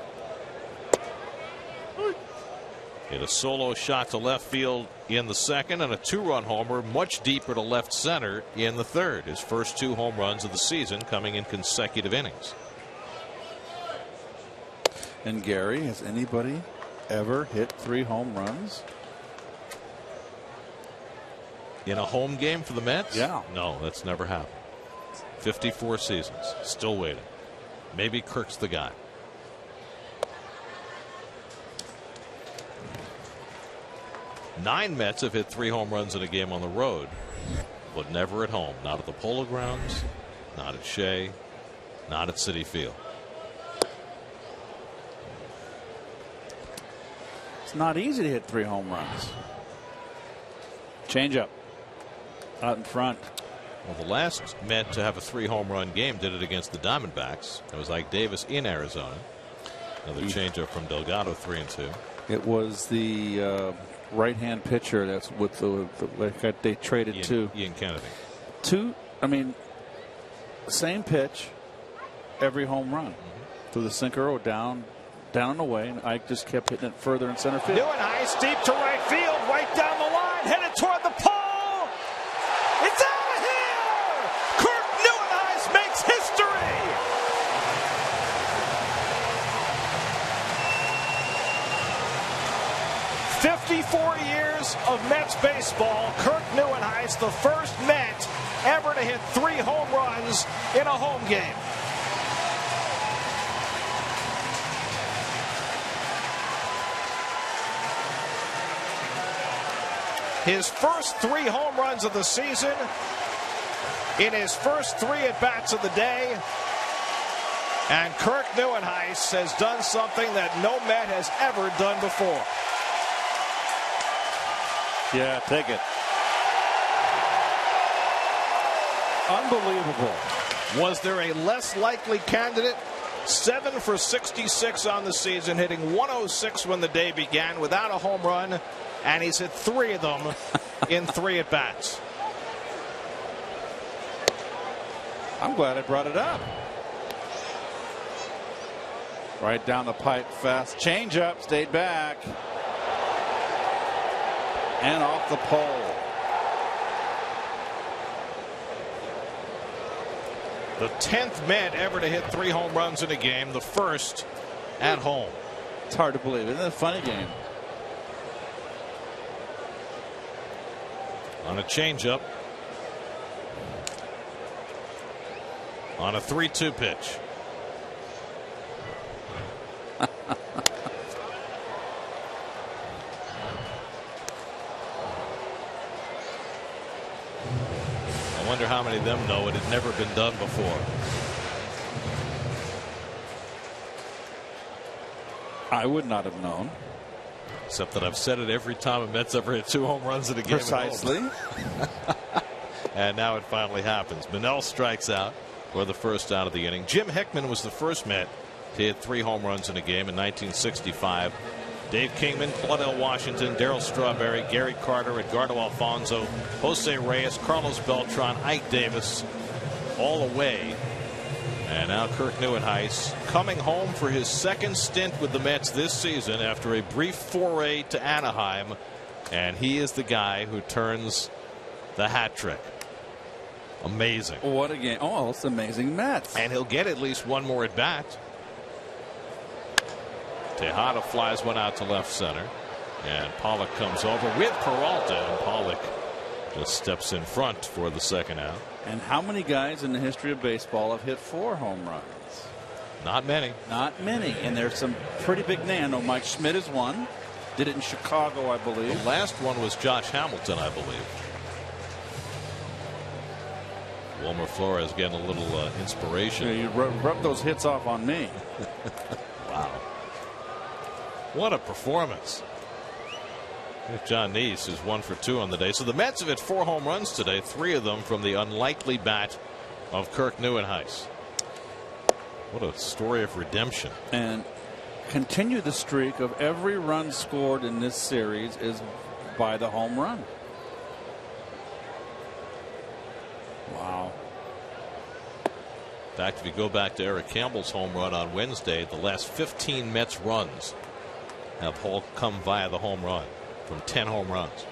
Speaker 1: Hit a solo shot to left field in the second and a 2-run homer much deeper to left center in the third. His first 2 home runs of the season coming in consecutive innings.
Speaker 2: And Gary, has anybody ever hit 3 home runs
Speaker 1: in a home game for the Mets?
Speaker 2: Yeah.
Speaker 1: No, that's never happened. 54 seasons. Still waiting. Maybe Kirk's the guy. Nine Mets have hit 3 home runs in a game on the road, but never at home. Not at the Polo Grounds, not at Shea, not at Citi Field.
Speaker 2: It's not easy to hit 3 home runs. Change up out in front.
Speaker 1: Well, the last Met to have a 3 home run game did it against the Diamondbacks. That was Ike Davis in Arizona. Another changeup from Delgado, 3-2.
Speaker 2: It was the right-hand pitcher that's with they traded
Speaker 1: Ian Kennedy.
Speaker 2: Same pitch, every home run. Through the sinker or down and away, and Ike just kept hitting it further in center field.
Speaker 5: Nieuwenhuis deep to right field, right down the line, headed toward the pole. It's out of here! Kirk Nieuwenhuis makes history! "54 years of Mets baseball, Kirk Nieuwenhuis, the first Met ever to hit 3 home runs in a home game." His first 3 home runs of the season in his first 3 at-bats of the day. And Kirk Nieuwenhuis has done something that no Met has ever done before.
Speaker 2: Yeah, take it. Unbelievable.
Speaker 5: Was there a less likely candidate? 7 for 66 on the season, hitting 106 when the day began without a home run, and he's hit 3 of them in 3 at-bats.
Speaker 2: I'm glad I brought it up. Right down the pipe, fast changeup, stayed back. And off the pole.
Speaker 5: The 10th Met ever to hit 3 home runs in a game, the first at home.
Speaker 2: It's hard to believe. Isn't it a funny game?
Speaker 1: On a changeup. On a 3-2 pitch. I wonder how many of them know it had never been done before.
Speaker 2: I would not have known.
Speaker 1: Except that I've said it every time a Mets ever hit 2 home runs in a game.
Speaker 2: Precisely.
Speaker 1: And now it finally happens. Parnell strikes out for the first out of the inning. Jim Hickman was the first Met to hit 3 home runs in a game in 1965. Dave Kingman, Claudel Washington, Darryl Strawberry, Gary Carter, Edgardo Alfonso, Jose Reyes, Carlos Beltran, Ike Davis, all away. And now Kirk Nieuwenhuis coming home for his second stint with the Mets this season after a brief foray to Anaheim. And he is the guy who turns the hat trick. Amazing.
Speaker 2: What a game. Oh, it's amazing Mets.
Speaker 1: And he'll get at least 1 more at bat. Tejada flies one out to left center. And Pollock comes over with Peralta. And Pollock just steps in front for the second out.
Speaker 2: And how many guys in the history of baseball have hit 4 home runs?
Speaker 1: Not many.
Speaker 2: Not many. And there's some pretty big names. I know Mike Schmidt is one. Did it in Chicago, I believe.
Speaker 1: The last one was Josh Hamilton, I believe. Wilmer Flores getting a little inspiration.
Speaker 2: Yeah, you rub those hits off on me.
Speaker 1: Wow. What a performance. John Neese is 1 for 2 on the day. So the Mets have hit 4 home runs today, 3 of them from the unlikely bat of Kirk Nieuwenhuis. What a story of redemption.
Speaker 2: And continue the streak of every run scored in this series is by the home run. Wow.
Speaker 1: In fact, if you go back to Eric Campbell's home run on Wednesday, the last 15 Mets runs have all come via the home run from 10 home runs.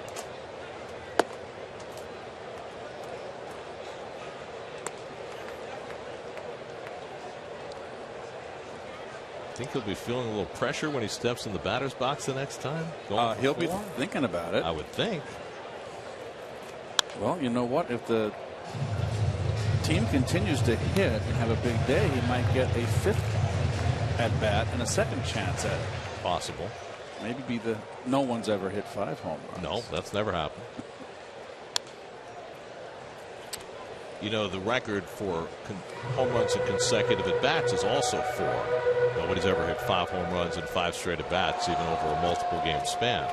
Speaker 1: Think he'll be feeling a little pressure when he steps in the batter's box the next time?
Speaker 2: He'll be thinking about it.
Speaker 1: I would think.
Speaker 2: Well, you know what? If the team continues to hit and have a big day, he might get a 5th at bat and a 2nd chance at it.
Speaker 1: Possible.
Speaker 2: Maybe be the no one's ever hit 5 home runs.
Speaker 1: No, that's never happened. You know, the record for home runs in consecutive at bats is also 4. Nobody's ever hit 5 home runs in 5 straight at bats, even over a multiple game span.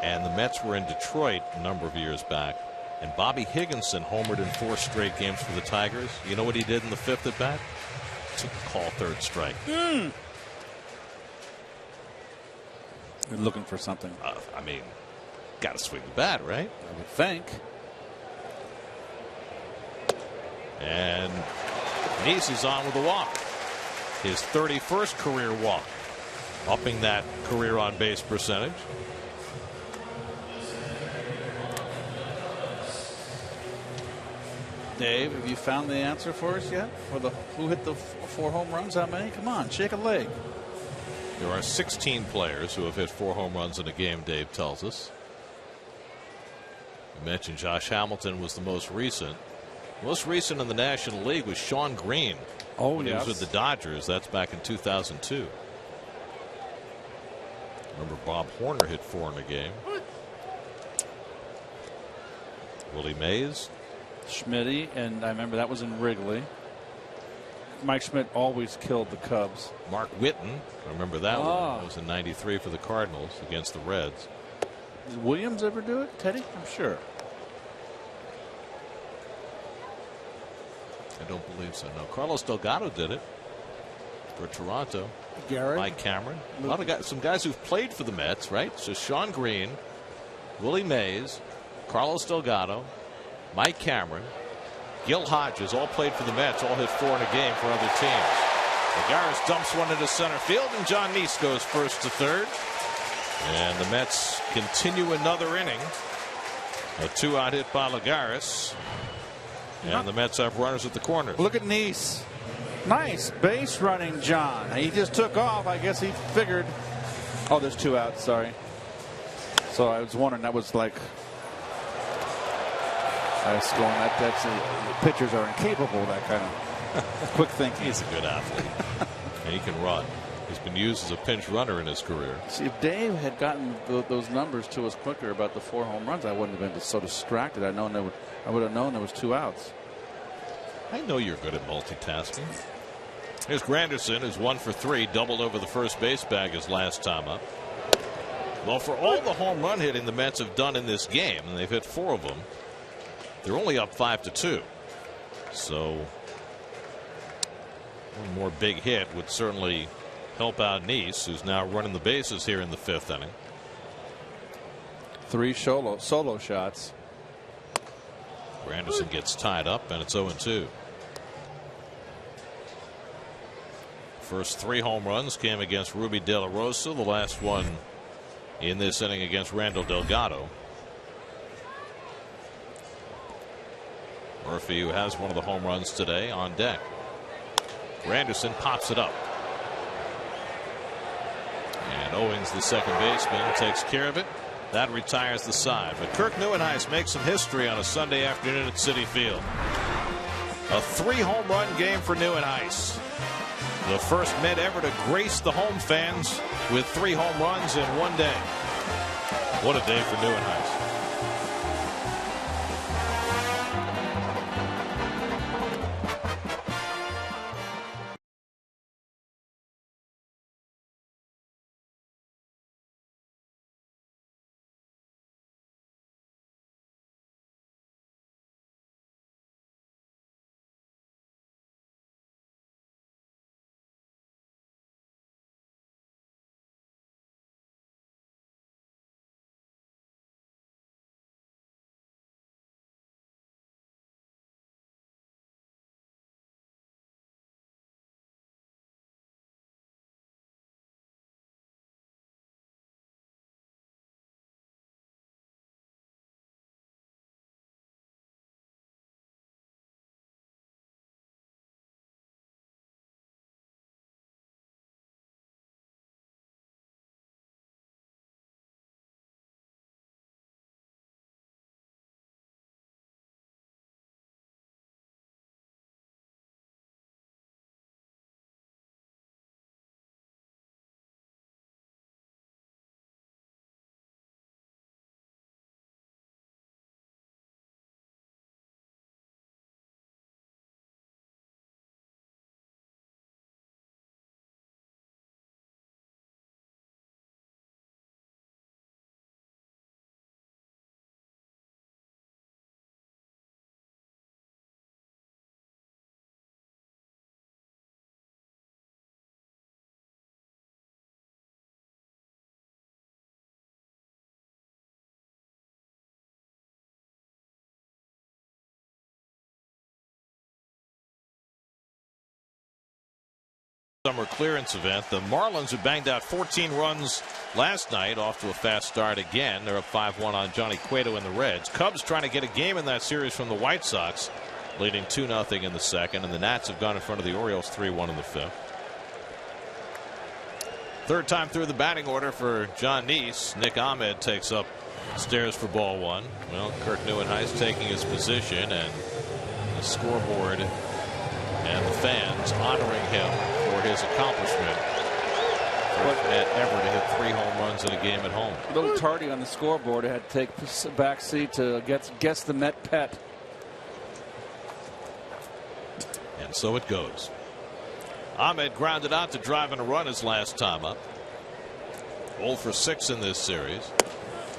Speaker 1: And the Mets were in Detroit a number of years back, and Bobby Higginson homered in 4 straight games for the Tigers. You know what he did in the 5th at bat? Took a call 3rd strike.
Speaker 2: You're looking for something.
Speaker 1: I mean, got to swing the bat, right?
Speaker 2: I would think.
Speaker 1: And Neese is on with a walk. His 31st career walk, upping that career on base percentage.
Speaker 2: Dave, have you found the answer for us yet? For the who hit the 4 home runs? How many? Come on, shake a leg.
Speaker 1: There are 16 players who have hit 4 home runs in a game, Dave tells us. You mentioned Josh Hamilton was the most recent. Most recent in the National League was Sean Green.
Speaker 2: Oh,
Speaker 1: when
Speaker 2: yes.
Speaker 1: he was with the Dodgers. That's back in 2002. Remember Bob Horner hit 4 in a game. Willie Mays.
Speaker 2: Schmitty, and I remember that was in Wrigley. Mike Schmidt always killed the Cubs.
Speaker 1: Mark Whitten. I remember that one. That was in '93 for the Cardinals against the Reds.
Speaker 2: Did Williams ever do it, Teddy? I'm sure.
Speaker 1: I don't believe so. No. Carlos Delgado did it for Toronto.
Speaker 2: Garrett.
Speaker 1: Mike Cameron. A lot of guys, some guys who've played for the Mets, right? So Sean Green, Willie Mays, Carlos Delgado, Mike Cameron, Gil Hodges, all played for the Mets, all hit 4 in a game for other teams. Lagares dumps one into center field, and John Neese goes 1st to 3rd. And the Mets continue another inning. A 2-out hit by Lagares. And the Mets have runners at the corners.
Speaker 2: Look at Neese. Nice base running, John. He just took off. I guess he figured. Oh, there's 2 outs. Sorry. So I was wondering, that was like. I was going, that's pitchers are incapable of that kind of quick thinking.
Speaker 1: He's a good athlete. And he can run. He's been used as a pinch runner in his career.
Speaker 2: See, if Dave had gotten those numbers to us quicker about the 4 home runs, I wouldn't have been so distracted. I would have known there was 2 outs.
Speaker 1: I know you're good at multitasking. Here's Granderson, who's 1 for 3, doubled over the first base bag his last time up. Well, for all the home run hitting the Mets have done in this game, and they've hit 4 of them, they're only up 5-2. So one more big hit would certainly help out Neese, who's now running the bases here in the 5th inning.
Speaker 2: 3 solo shots.
Speaker 1: Granderson gets tied up, and it's 0-2. First 3 home runs came against Ruby De La Rosa. The last one in this inning against Randall Delgado. Murphy, who has one of the home runs today, on deck. Granderson pops it up. And Owings, the second baseman, takes care of it. That retires the side. But Kirk Nieuwenhuis makes some history on a Sunday afternoon at Citi Field. A 3-home run game for Nieuwenhuis. The first Met ever to grace the home fans with 3 home runs in one day. What a day for Nieuwenhuis. Summer clearance event. The Marlins, who banged out 14 runs last night, off to a fast start again. They're up 5-1 on Johnny Cueto and the Reds. Cubs trying to get a game in that series from the White Sox, leading 2-0 in the second, and the Nats have gone in front of the Orioles 3-1 in the fifth. Third time through the batting order for John Neese. Nick Ahmed takes up stairs for ball 1. Well, Kirk Nieuwenhuis taking his position, and the scoreboard and the fans honoring him for his accomplishment. First Met ever to hit 3 home runs in a game at home.
Speaker 2: A little tardy on the scoreboard. It had to take a back seat to guess the Met pet.
Speaker 1: And so it goes. Ahmed grounded out to drive in a run his last time up. 0 for 6 in this series.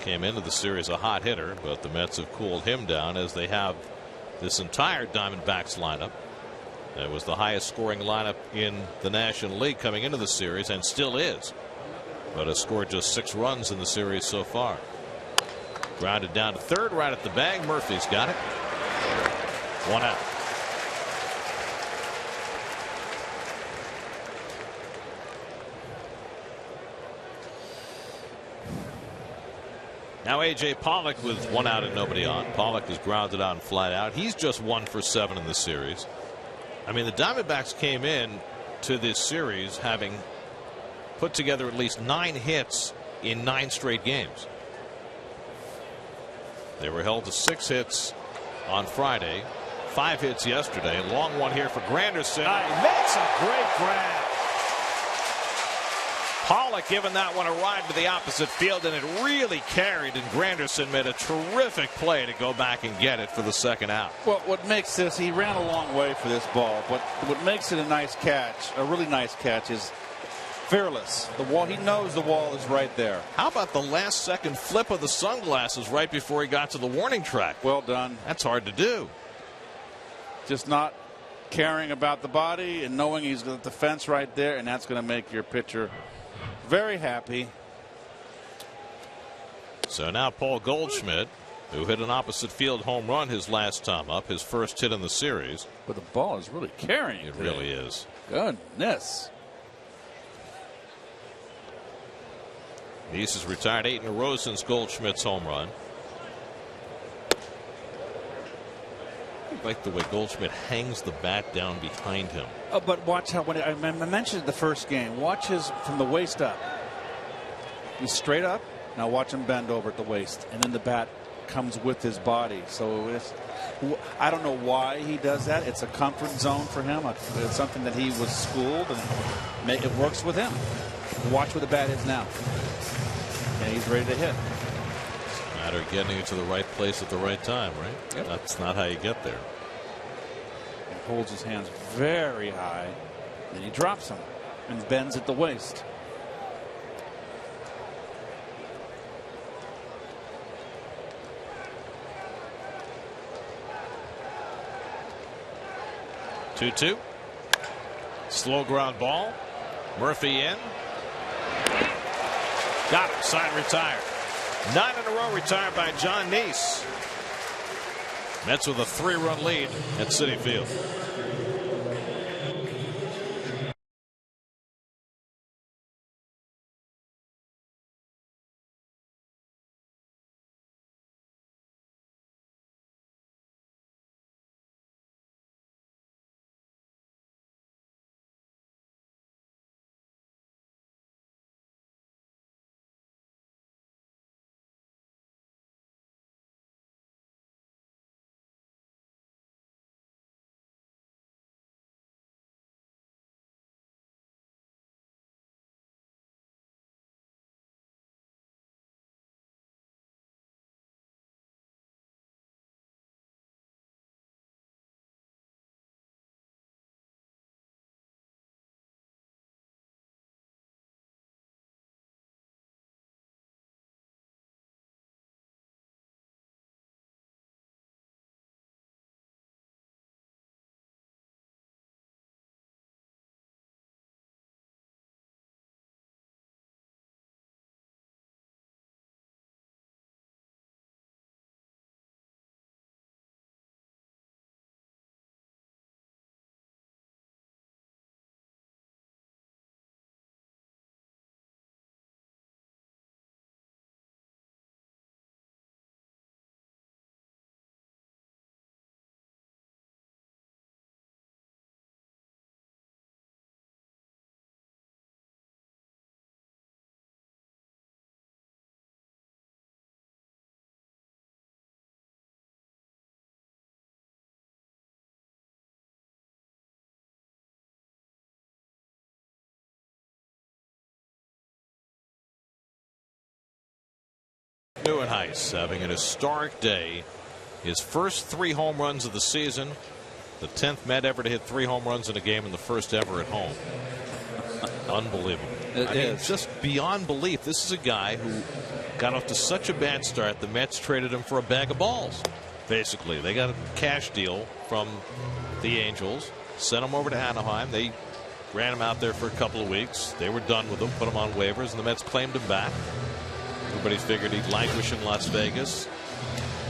Speaker 1: Came into the series a hot hitter, but the Mets have cooled him down, as they have this entire Diamondbacks lineup. It was the highest scoring lineup in the National League coming into the series, and still is, but has scored just 6 runs in the series so far. Grounded down to third, right at the bag. Murphy's got it. 1 out. Now A.J. Pollock with 1 out and nobody on. Pollock is grounded out and flat out. He's just 1 for 7 in the series. I mean, the Diamondbacks came in to this series having put together at least 9 hits in 9 straight games. They were held to 6 hits on Friday, 5 hits yesterday. A long one here for Granderson. He makes a great grab. Pollock giving that one a ride to the opposite field, and it really carried, and Granderson made a terrific play to go back and get it for the second out.
Speaker 2: Well, what makes this, he ran a long way for this ball, but what makes it a nice catch, a really nice catch, is fearless. The wall, he knows the wall is right there.
Speaker 1: How about the last second flip of the sunglasses right before he got to the warning track?
Speaker 2: Well done.
Speaker 1: That's hard to do.
Speaker 2: Just not caring about the body and knowing he's got the fence right there, and that's going to make your pitcher very happy.
Speaker 1: So now Paul Goldschmidt, who hit an opposite field home run his last time up, his first hit in the series.
Speaker 2: But the ball is really carrying it.
Speaker 1: It really is.
Speaker 2: Goodness.
Speaker 1: Neese has retired 8 in a row since Goldschmidt's home run. I like the way Goldschmidt hangs the bat down behind him.
Speaker 2: But watch how, when I mentioned the first game, watch his from the waist up. He's straight up, Now watch him bend over at the waist, and then the bat comes with his body. So I don't know why he does that. It's a comfort zone for him. It's something that he was schooled, and it works with him. Watch where the bat is now. And he's ready to hit.
Speaker 1: It's a matter of getting it to the right place at the right time, right?
Speaker 2: Yep.
Speaker 1: That's not how you get there.
Speaker 2: And holds his hands very high. Then he drops them and bends at the waist.
Speaker 1: Two. Slow ground ball. Murphy in. Got him. Side retired. 9 in a row retired by John Neese. Mets with a 3-run lead at Citi Field. Nieuwenhuis having an historic day. His first 3 home runs of the season. The 10th Met ever to hit 3 home runs in a game, and the first ever at home. Unbelievable.
Speaker 2: It is.
Speaker 1: Mean, just beyond belief. This is a guy who got off to such a bad start. The Mets traded him for a bag of balls. Basically, they got a cash deal from the Angels, sent him over to Anaheim. They ran him out there for a couple of weeks. They were done with him, put him on waivers, and the Mets claimed him back. Everybody figured he'd languish in Las Vegas.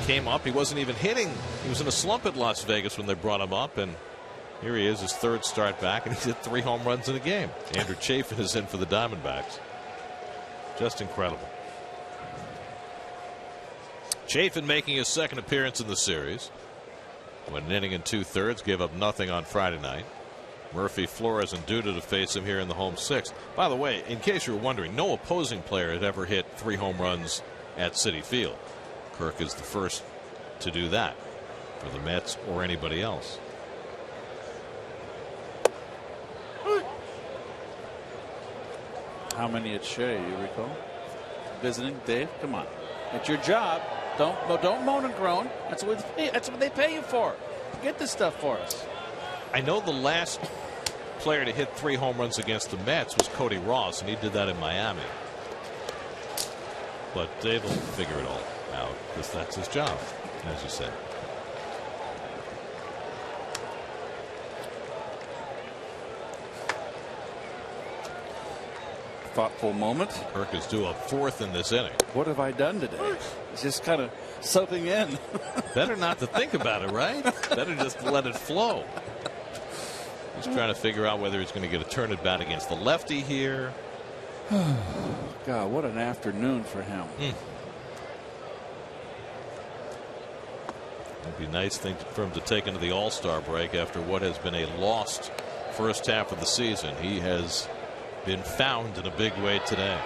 Speaker 1: Came up. He wasn't even hitting. He was in a slump at Las Vegas when they brought him up, and here he is, his 3rd start back, and he's hit 3 home runs in a game. Andrew Chafin is in for the Diamondbacks. Just incredible. Chafin making his 2nd appearance in the series. Went an inning and 2/3, gave up nothing on Friday night. Murphy, Flores, and Duda to face him here in the home 6th. By the way, in case you were wondering, no opposing player had ever hit 3 home runs at Citi Field. Kirk is the first to do that for the Mets or anybody else.
Speaker 2: How many at Shea, you recall? Visiting, Dave? Come on. It's your job. Don't moan and groan. That's what they pay you for. Get this stuff for us.
Speaker 1: I know the last player to hit 3 home runs against the Mets was Cody Ross, and he did that in Miami. But Dave will figure it all out because that's his job, as you said.
Speaker 2: Thoughtful moment.
Speaker 1: Kirk is due up 4th in this inning.
Speaker 2: What have I done today? It's just kind of soaking in.
Speaker 1: Better not to think about it, right? Better just let it flow. He's trying to figure out whether he's going to get a turn at bat against the lefty here.
Speaker 2: God, what an afternoon for him.
Speaker 1: It'd be a nice thing for him to take into the All-Star break after what has been a lost first half of the season. He has been found in a big way today.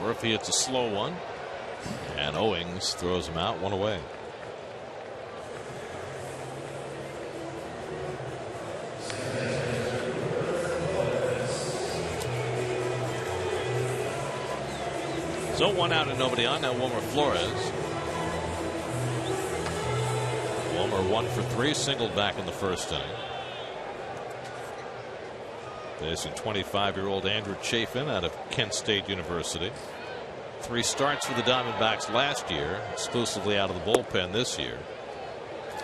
Speaker 1: over if he hits a slow one. And Owings throws him out, one away. So 1 out and nobody on. Now Wilmer Flores. Wilmer 1 for 3, singled back in the first inning. Facing 25-year-old Andrew Chafin out of Kent State University. 3 starts for the Diamondbacks last year, exclusively out of the bullpen this year.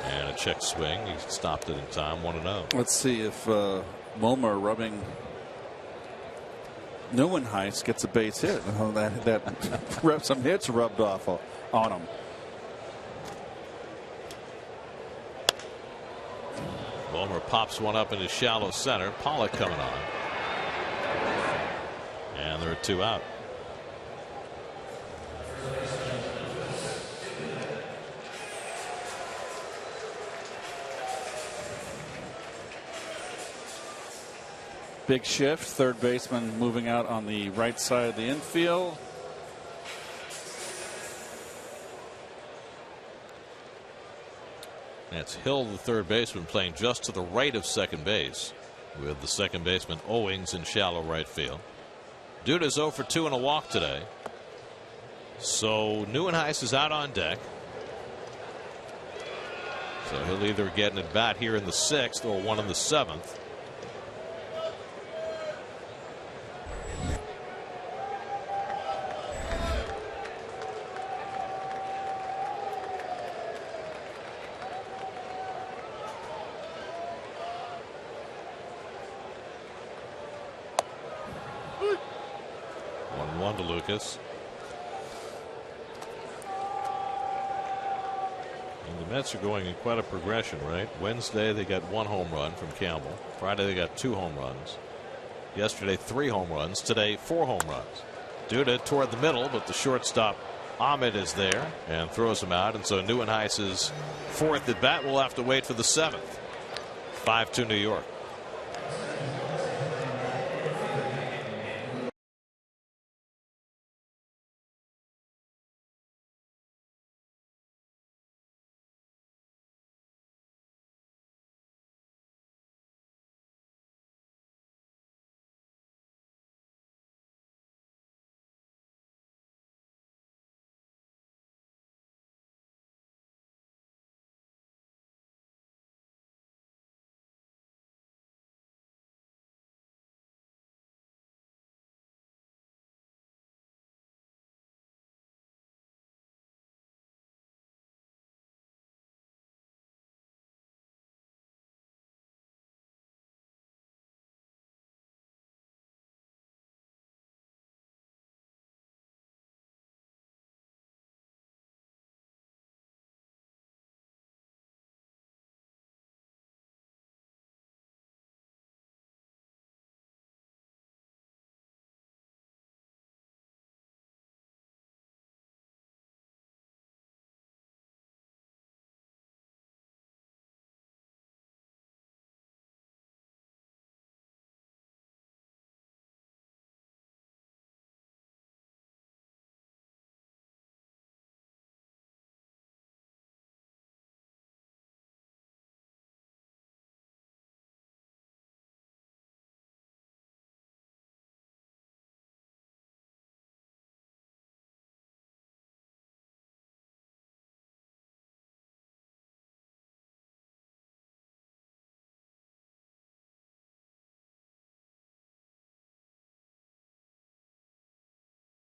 Speaker 1: And a check swing. He stopped it in time, 1-0.
Speaker 2: Let's see if Wilmer rubbing Nieuwenhuis gets a base hit. Oh, that some hits rubbed off on him.
Speaker 1: Wilmer pops one up into shallow center. Pollock coming on. And there are 2 out.
Speaker 2: Big shift. Third baseman moving out on the right side of the infield.
Speaker 1: That's Hill, the third baseman, playing just to the right of second base, with the second baseman Owings in shallow right field. Duda's 0 for 2 and a walk today. So Nieuwenhuis is out on deck. So he'll either get an at bat here in the 6th or one in the 7th. To Lucas. And the Mets are going in quite a progression, right? Wednesday they got 1 home run from Campbell. Friday they got 2 home runs. Yesterday 3 home runs. Today 4 home runs. Duda toward the middle, but the shortstop Ahmed is there and throws him out. And so Nieuwenhuis's 4th at bat will have to wait for the 7th. 5-2 New York.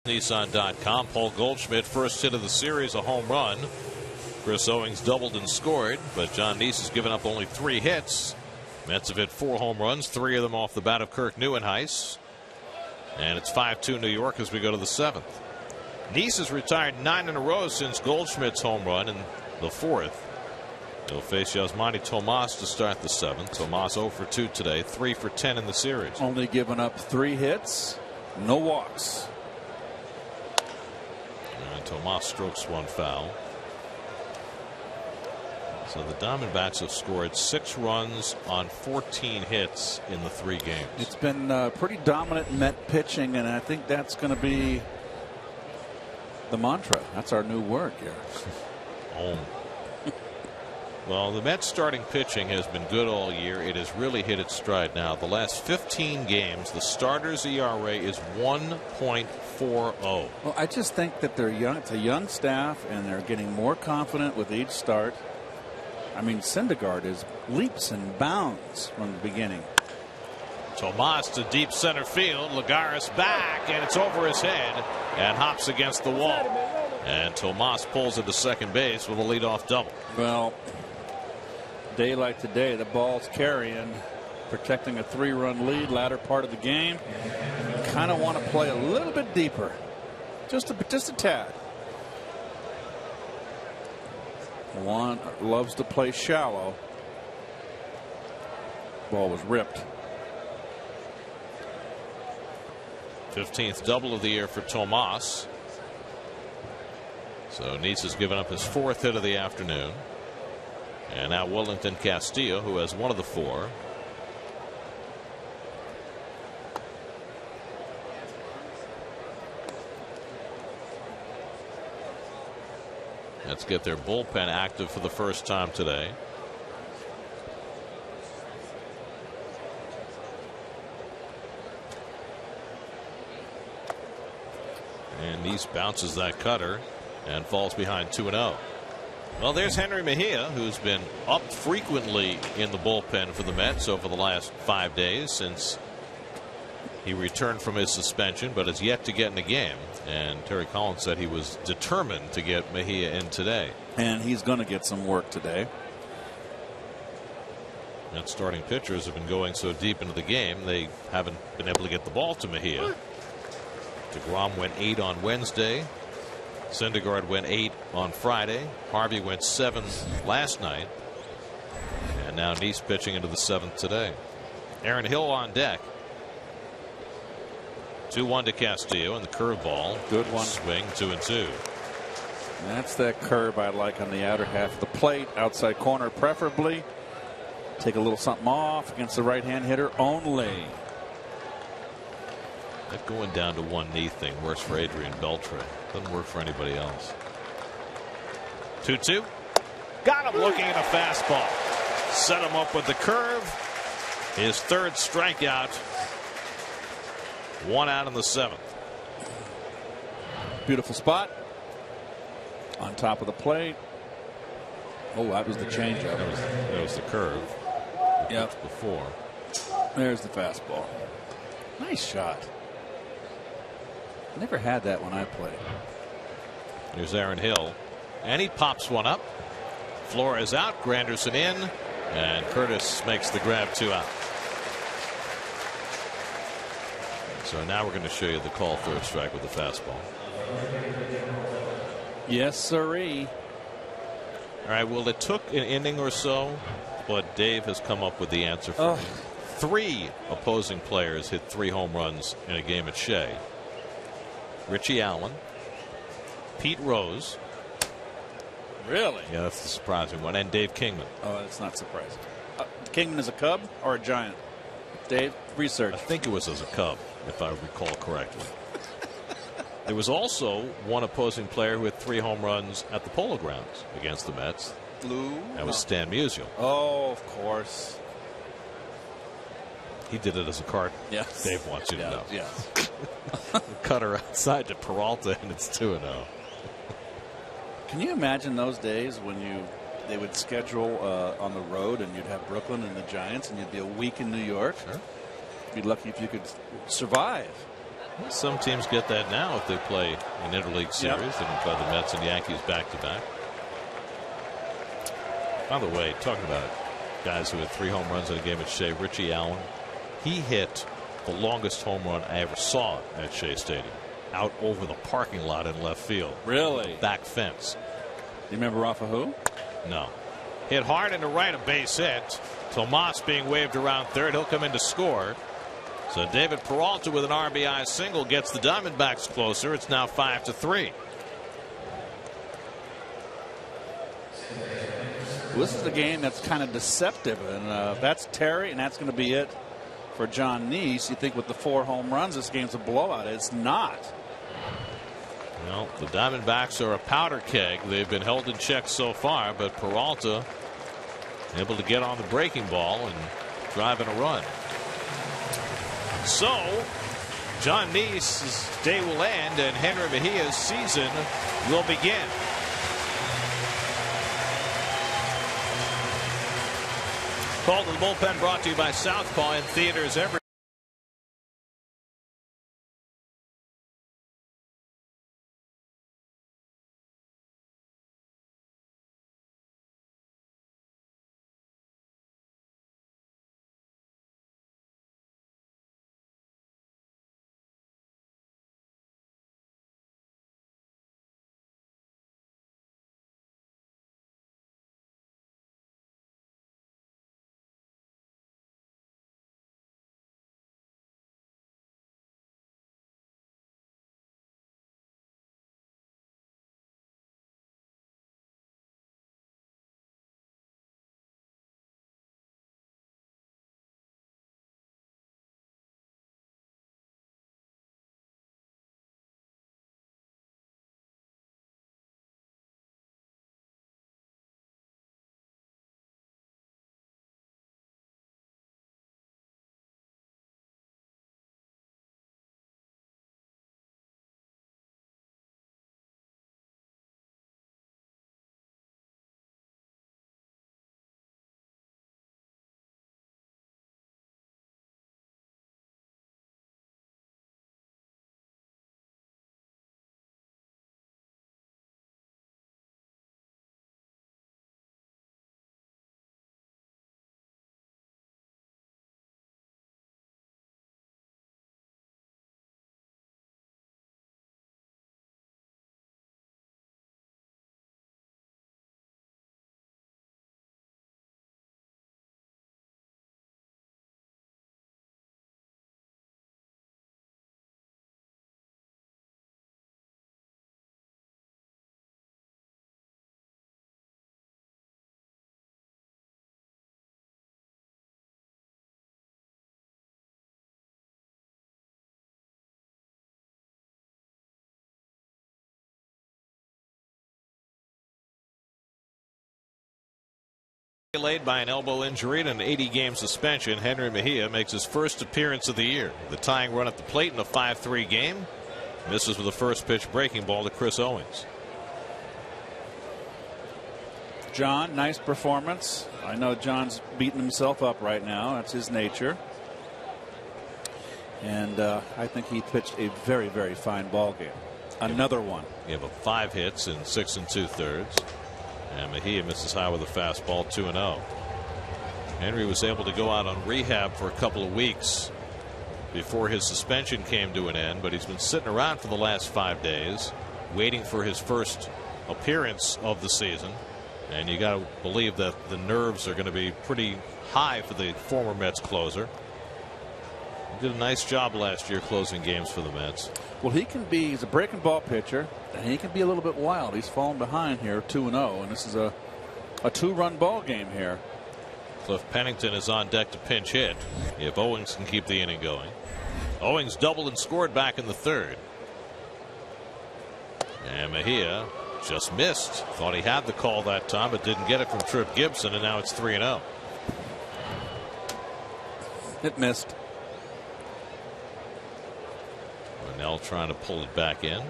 Speaker 1: Nissan.com. Paul Goldshmidt, first hit of the series, a home run. Chris Owings doubled and scored, but John Neese has given up only 3 hits. Mets have hit 4 home runs, 3 of them off the bat of Kirk Nieuwenhuis. And it's 5-2 New York as we go to the 7th. Neese has retired 9 in a row since Goldschmidt's home run in the 4th. He'll face Yasmani Tomas to start the 7th. Tomas 0 for 2 today, 3 for 10 in the series.
Speaker 2: Only given up 3 hits, no walks.
Speaker 1: And Tomas strokes 1 foul. So the Diamondbacks have scored 6 runs on 14 hits in the 3 games.
Speaker 2: It's been pretty dominant Met pitching, and I think that's going to be the mantra. That's our new word here.
Speaker 1: Home. Well, the Mets starting pitching has been good all year. It has really hit its stride now. The last 15 games, the starters' ERA is 1.40.
Speaker 2: Well, I just think that they're young. It's a young staff, and they're getting more confident with each start. I mean, Syndergaard is leaps and bounds from the beginning.
Speaker 1: Tomas to deep center field. Lagares back, and it's over his head and hops against the wall. And Tomas pulls into second base with a leadoff double.
Speaker 2: Well, day like today, the ball's carrying, protecting a 3-run lead, latter part of the game. Kind of want to play a little bit deeper, just a tad. Juan loves to play shallow. Ball was ripped.
Speaker 1: 15th double of the year for Tomas. So Nice has given up his 4th hit of the afternoon. And now Wellington Castillo, who has one of the 4. Let's get their bullpen active for the first time today. And Nice bounces that cutter and falls behind 2-0. Well, there's Henry Mejia, who's been up frequently in the bullpen for the Mets over the last 5 days since he returned from his suspension, but has yet to get in the game. And Terry Collins said he was determined to get Mejia in today.
Speaker 2: And he's going to get some work today.
Speaker 1: Mets starting pitchers have been going so deep into the game, they haven't been able to get the ball to Mejia. DeGrom went 8 on Wednesday. Syndergaard went 8 on Friday. Harvey went 7 last night. And now Nice pitching into the 7th today. Aaron Hill on deck. 2-1 to Castillo, and the curveball.
Speaker 2: Good one.
Speaker 1: Swing 2-2.
Speaker 2: That's that curve I like on the outer half of the plate, outside corner preferably. Take a little something off against the right-hand hitter only.
Speaker 1: That going down to one knee thing works for Adrian Beltre. Doesn't work for anybody else. 2-2. Got him looking at a fastball. Set him up with the curve. His 3rd strikeout. 1 out in the 7th.
Speaker 2: Beautiful spot. On top of the plate. Oh, that was the changeup.
Speaker 1: That was the curve.
Speaker 2: Yep.
Speaker 1: Before.
Speaker 2: There's the fastball. Nice shot. Never had that when I played.
Speaker 1: Here's Aaron Hill. And he pops one up. Flores out. Granderson in. And Curtis makes the grab 2 out. So now we're going to show you the call 3rd strike with the fastball.
Speaker 2: Yes, sirree.
Speaker 1: All right. Well, it took an inning or so, but Dave has come up with the answer for me. 3 opposing players hit 3 home runs in a game at Shea. Richie Allen, Pete Rose.
Speaker 2: Really?
Speaker 1: Yeah, that's the surprising one. And Dave Kingman.
Speaker 2: Oh, that's not surprising. Kingman is a Cub or a Giant? Dave, research.
Speaker 1: I think it was as a Cub, if I recall correctly. There was also one opposing player who had 3 home runs at the Polo Grounds against the Mets.
Speaker 2: Lou?
Speaker 1: That was Stan Musial.
Speaker 2: Oh, of course.
Speaker 1: He did it as a Card.
Speaker 2: Yes.
Speaker 1: Dave wants you to know.
Speaker 2: Yes.
Speaker 1: Cutter outside to Peralta, and it's 2-0.
Speaker 2: Can you imagine those days when they would schedule on the road, and you'd have Brooklyn and the Giants, and you'd be a week in New York?
Speaker 1: Sure.
Speaker 2: You'd be lucky if you could survive.
Speaker 1: Some teams get that now if they play an interleague series.
Speaker 2: Yep.
Speaker 1: They can play the Mets and Yankees back to back. By the way, talking about guys who had 3 home runs in a game at Shea, Richie Allen, he hit the longest home run I ever saw at Shea Stadium, out over the parking lot in left field.
Speaker 2: Really?
Speaker 1: Back fence.
Speaker 2: Do you remember off of who?
Speaker 1: No. Hit hard into right, a base hit. Tomas being waved around third. He'll come in to score. So David Peralta with an RBI single gets the Diamondbacks closer. It's now 5-3.
Speaker 2: Well, this is a game that's kind of deceptive, and that's Terry, and that's going to be it for John Nice. You think with the 4 home runs, this game's a blowout. It's not.
Speaker 1: Well, the Diamondbacks are a powder keg. They've been held in check so far, but Peralta able to get on the breaking ball and drive in a run. So John Neese's day will end and Henry Mejia's season will begin. Call to the Bullpen brought to you by Southpaw in theaters every laid by an elbow injury and an 80-game suspension. Henry Mejia makes his first appearance of the year. The tying run at the plate in a 5-3 game. Misses with a first pitch breaking ball to Chris Owings.
Speaker 2: John, nice performance. I know John's beating himself up right now. That's his nature. And I think he pitched a very, very fine ball game. Another one.
Speaker 1: You have 5 hits in 6 2/3. And Mejia misses high with a fastball, 2-0. Henry was able to go out on rehab for a couple of weeks before his suspension came to an end, but he's been sitting around for the last 5 days waiting for his first appearance of the season. And you got to believe that the nerves are going to be pretty high for the former Mets closer. He did a nice job last year closing games for the Mets.
Speaker 2: Well, he's a breaking ball pitcher, and he can be a little bit wild. He's fallen behind here, 2-0, and this is a 2-run ball game here.
Speaker 1: Cliff Pennington is on deck to pinch hit if Owings can keep the inning going. Owings doubled and scored back in the 3rd. And Mejia just missed. Thought he had the call that time, but didn't get it from Tripp Gibson, and now it's 3-0.
Speaker 2: It missed.
Speaker 1: Parnell trying to pull it back in.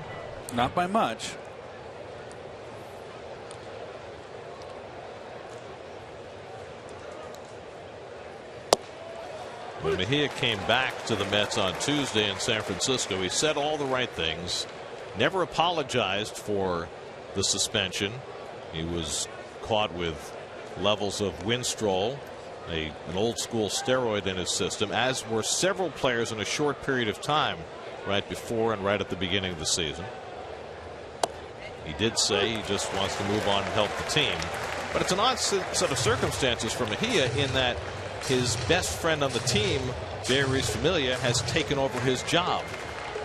Speaker 2: Not by much.
Speaker 1: When Mejia came back to the Mets on Tuesday in San Francisco, he said all the right things. Never apologized for the suspension. He was caught with levels of Winstrol, an old school steroid in his system, as were several players in a short period of time right before and right at the beginning of the season. He did say he just wants to move on and help the team. But it's an odd set of circumstances for Mejia in that his best friend on the team, Jeurys Familia, has taken over his job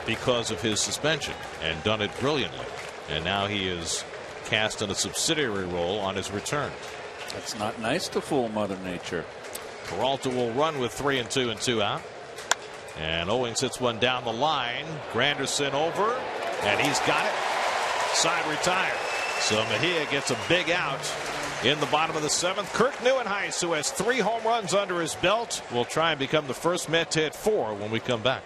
Speaker 1: because of his suspension and done it brilliantly. And now he is cast in a subsidiary role on his return.
Speaker 2: That's not nice to fool Mother Nature.
Speaker 1: Peralta will run with 3-2 and 2 out. And Owings hits one down the line. Granderson over, and he's got it.
Speaker 5: outside retired. So Mejia gets a big out in the bottom of the 7th. Kirk Nieuwenhuis, who has 3 home runs under his belt, will try and become the first Met to hit 4 when we come back.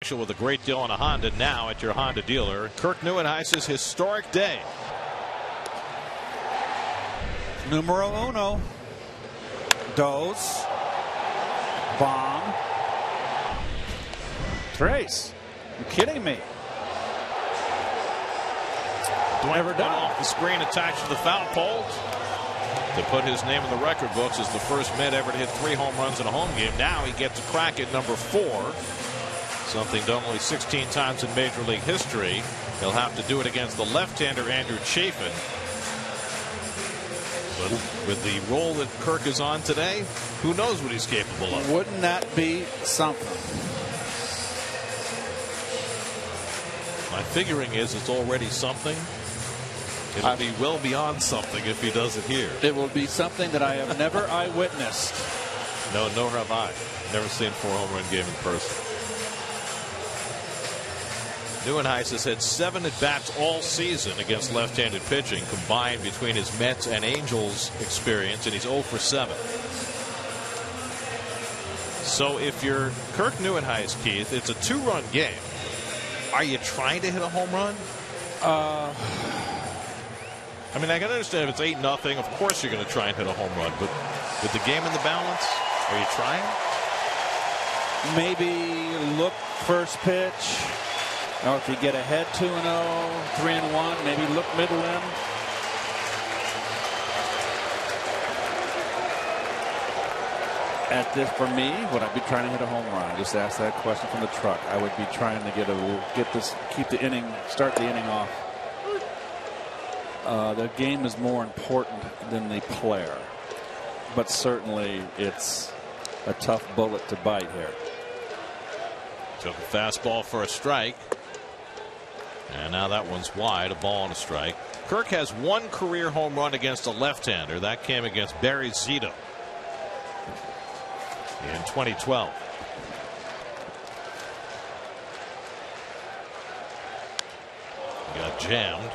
Speaker 5: With a great deal on a Honda now at your Honda dealer. Kirk Nieuwenhuis' historic day.
Speaker 2: Numero uno. Dos. Bomb. Trace. You kidding me?
Speaker 5: Never done. Off the screen attached to the foul pole to put his name in the record books as the first Met ever to hit 3 home runs in a home game. Now he gets a crack at number 4. Something done only 16 times in Major League history. He'll have to do it against the left-hander Andrew Chafin. But with the role that Kirk is on today, who knows what he's capable of?
Speaker 2: Wouldn't that be something?
Speaker 5: My figuring is it's already something. It'll be well beyond something if he does it here.
Speaker 2: It will be something that I have never eyewitnessed.
Speaker 5: No, nor have I. Never seen a 4 home run game in person. Nieuwenhuis has had 7 at-bats all season against left-handed pitching combined between his Mets and Angels experience, and he's 0 for 7. So if you're Kirk Nieuwenhuis, Keith, it's a 2-run game. Are you trying to hit a home run? I mean, I can understand if it's 8-0, of course you're going to try and hit a home run, but with the game in the balance, are you trying?
Speaker 2: Maybe look first pitch. Or if you get ahead 2-0, 3-1, maybe look middle in. At this, for me, would I be trying to hit a home run? I just asked that question from the truck. I would be trying to keep the inning, start the inning off. The game is more important than the player, but certainly it's a tough bullet to bite here.
Speaker 5: Took a fastball for a strike. And now that one's wide, a ball and a strike. Kirk has 1 career home run against a left-hander. That came against Barry Zito in 2012. He got jammed.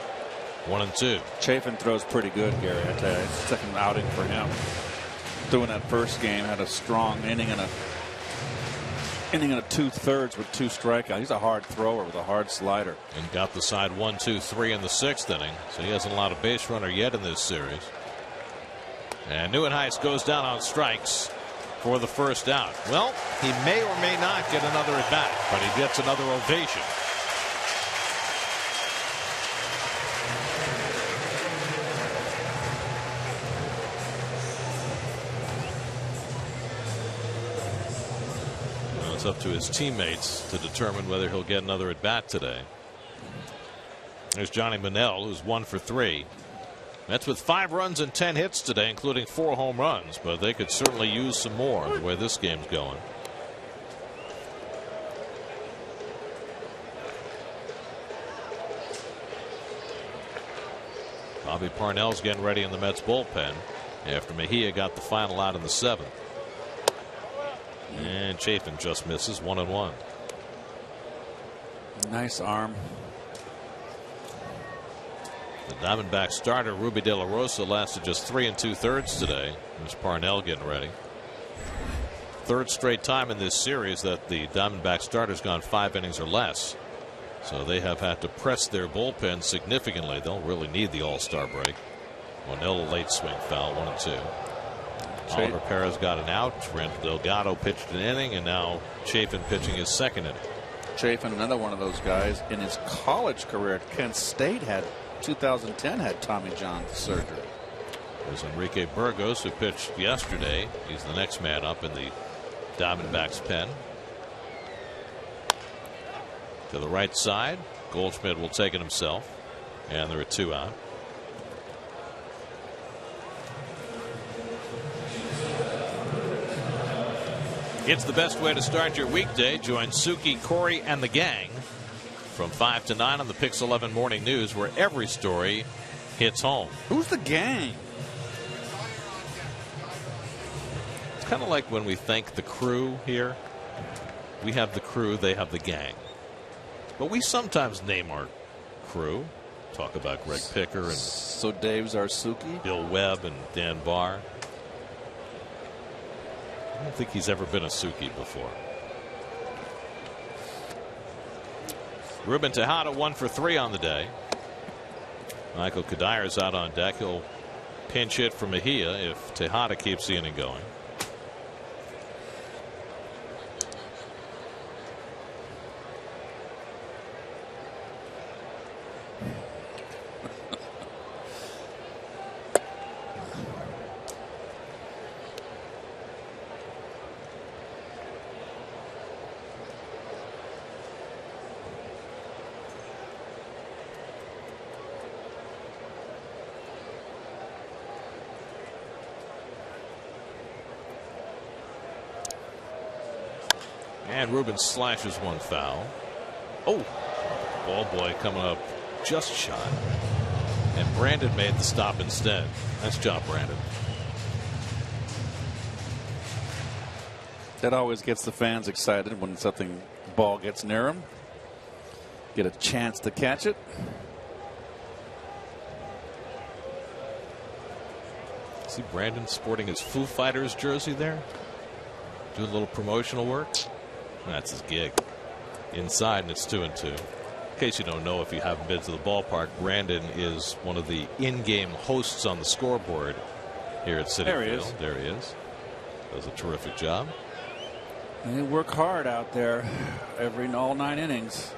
Speaker 5: 1-2.
Speaker 2: Chafin throws pretty good, Gary. I tell you, it's the second outing for him. Doing that first game, had a strong inning and a 2/3 with 2 strikeouts. He's a hard thrower with a hard slider.
Speaker 5: And got the side 1-2-3 in the 6th inning. So he hasn't allowed a base runner yet in this series. And Nieuwenhuis goes down on strikes.
Speaker 1: for the first out. Well, he may or may not get another at bat, but he gets another ovation. Well, it's up to his teammates to determine whether he'll get another at bat today. There's Johnny Manel, who's 1 for 3. Mets with 5 runs and 10 hits today, including 4 home runs, but they could certainly use some more the way this game's going. Bobby Parnell's getting ready in the Mets bullpen after Mejia got the final out in the 7th. And Chafin just misses, 1-1.
Speaker 2: Nice arm.
Speaker 1: The Diamondbacks starter Ruby De La Rosa lasted just 3 2/3 today. There's Parnell getting ready. Third straight time in this series that the Diamondback starter's gone 5 innings or less. So they have had to press their bullpen significantly. They'll really need the All-Star break. O'Neill, a late swing foul, 1-2. Oliver Perez got an out. Randall Delgado pitched an inning, and now Chafin pitching his second inning.
Speaker 2: Chafin, another one of those guys in his college career at Kent State, 2010 had Tommy John surgery.
Speaker 1: There's Enrique Burgos, who pitched yesterday. He's the next man up in the Diamondbacks pen. To the right side, Goldshmidt will take it himself, and there are 2 out. It's the best way to start your weekday. Join Suki, Corey, and the gang from 5 to 9 on the Pix 11 Morning News, where every story hits home.
Speaker 2: Who's the gang?
Speaker 1: It's kind of like when we thank the crew here. We have the crew, they have the gang. But we sometimes name our crew. Talk about Greg Picker and
Speaker 2: So Dave's our Suki?
Speaker 1: Bill Webb and Dan Barr. I don't think he's ever been a Suki before. Ruben Tejada 1 for 3 on the day. Michael Kadyr's out on deck. He'll pinch hit for Mejia if Tejada keeps the inning going. And Ruben slashes one foul. Oh, ball boy coming up just shot. And Brandon made the stop instead. Nice job, Brandon.
Speaker 2: That always gets the fans excited when something ball gets near them. Get a chance to catch it.
Speaker 1: See Brandon sporting his Foo Fighters jersey there. Doing a little promotional work. That's his gig. Inside, and it's 2-2. In case you don't know, if you haven't been to the ballpark, Brandon is one of the in-game hosts on the scoreboard here at Citi Field. There he is. Does a terrific job.
Speaker 2: They work hard out there all 9 innings.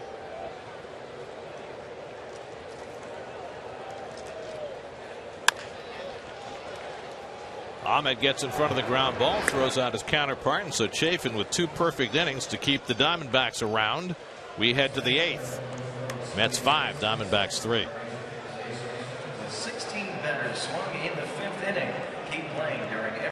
Speaker 1: Ahmed gets in front of the ground ball, throws out his counterpart, and so Chafin with 2 perfect innings to keep the Diamondbacks around. We head to the 8th. Mets 5, Diamondbacks 3.
Speaker 6: 16 batters swung in the 5th inning. Keep playing during every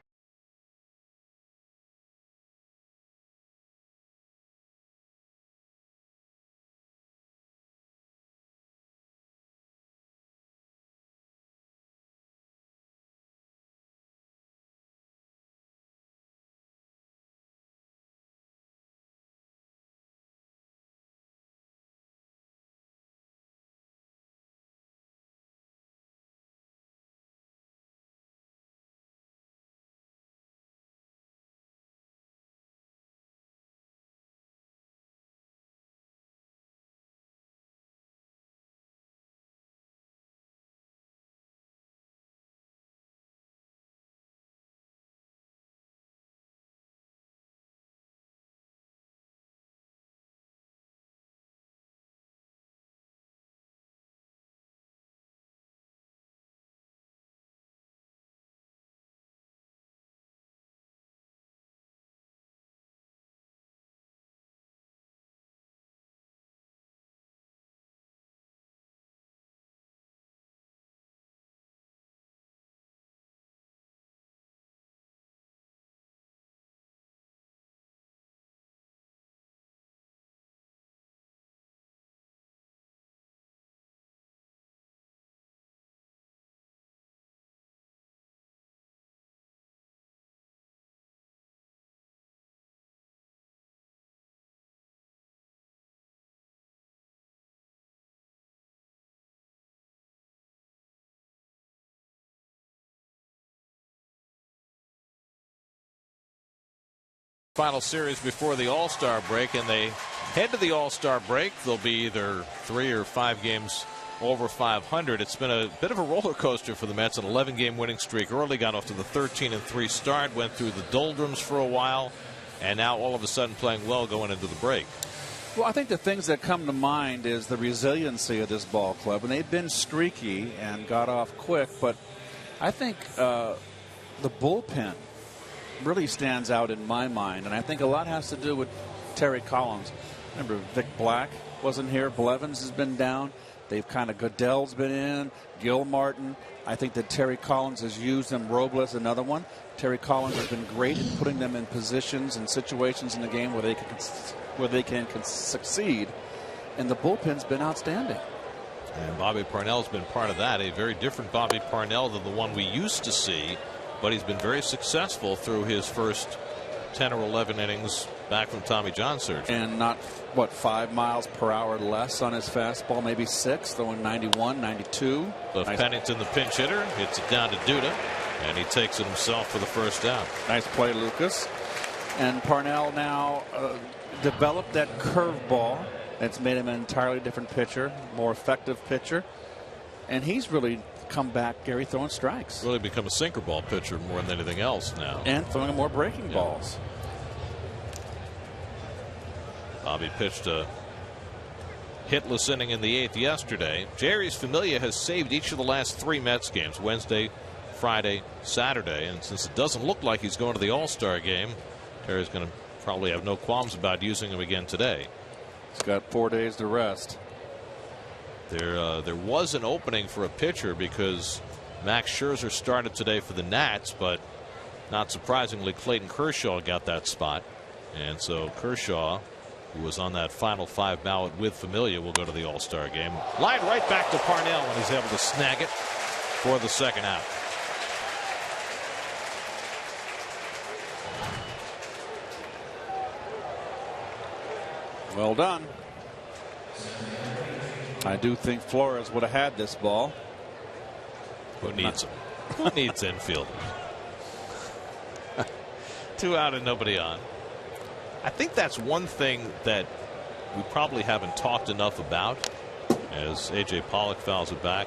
Speaker 1: Final series before the All-Star break, and they head to the All-Star break. They'll be either 3 or 5 games over 500. It's been a bit of a roller coaster for the Mets. An 11-game winning streak early, got off to the 13-3 start, went through the doldrums for a while, and now all of a sudden playing well going into the break.
Speaker 2: Well, I think the things that come to mind is the resiliency of this ball club, and they've been streaky and got off quick, but I think the bullpen really stands out in my mind, and I think a lot has to do with Terry Collins. Remember, Vic Black wasn't here. Blevins has been down. They've kind of, Goodell's been in, Gil Martin. I think that Terry Collins has used them. Robles, another one. Terry Collins has been great in putting them in positions and situations in the game where they can succeed, and the bullpen's been outstanding.
Speaker 1: And Bobby Parnell's been part of that. A very different Bobby Parnell than the one we used to see, but he's been very successful through his first 10 or 11 innings back from Tommy John surgery.
Speaker 2: And not, 5 miles per hour less on his fastball, maybe 6, throwing 91, 92.
Speaker 1: But nice. Pennington, the pinch hitter, hits it down to Duda, and he takes it himself for the first out.
Speaker 2: Nice play, Lucas. And Parnell now developed that curveball. That's made him an entirely different pitcher, more effective pitcher. And he's really come back, Gary, throwing strikes.
Speaker 1: Really become a sinker ball pitcher more than anything else now.
Speaker 2: And throwing more breaking balls.
Speaker 1: Bobby pitched a hitless inning in the 8th yesterday. Jerry's Familia has saved each of the last 3 Mets games, Wednesday, Friday, Saturday. And since it doesn't look like he's going to the All-Star game, Jerry's going to probably have no qualms about using him again today.
Speaker 2: He's got 4 days to rest.
Speaker 1: There was an opening for a pitcher because Max Scherzer started today for the Nats, but not surprisingly, Clayton Kershaw got that spot. And so Kershaw, who was on that final 5 ballot with Familia, will go to the All-Star game. Line right back to Parnell when he's able to snag it for the second out.
Speaker 2: Well done. I do think Flores would have had this ball.
Speaker 1: Who needs him? Who needs infield? 2 out and nobody on. I think that's one thing that we probably haven't talked enough about as A.J. Pollock fouls it back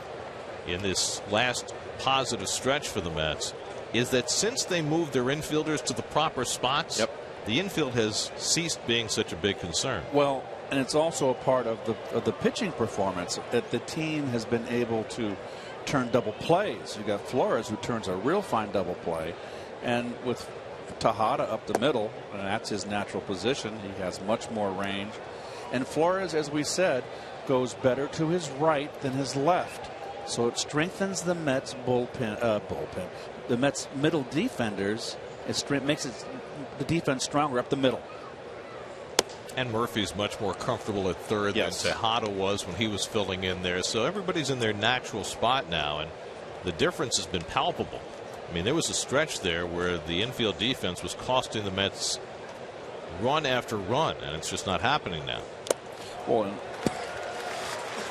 Speaker 1: in this last positive stretch for the Mets, is that since they moved their infielders to the proper spots, the infield has ceased being such a big concern.
Speaker 2: Well, and it's also a part of the pitching performance that the team has been able to turn double plays. You got Flores, who turns a real fine double play, and with Tejada up the middle, and that's his natural position. He has much more range. And Flores, as we said, goes better to his right than his left. So it strengthens the Mets bullpen. The Mets middle defenders. It makes the defense stronger up the middle.
Speaker 1: And Murphy's much more comfortable at third than Tejada was when he was filling in there. So everybody's in their natural spot now, and the difference has been palpable. I mean, there was a stretch there where the infield defense was costing the Mets run after run, and it's just not happening now.
Speaker 2: Well,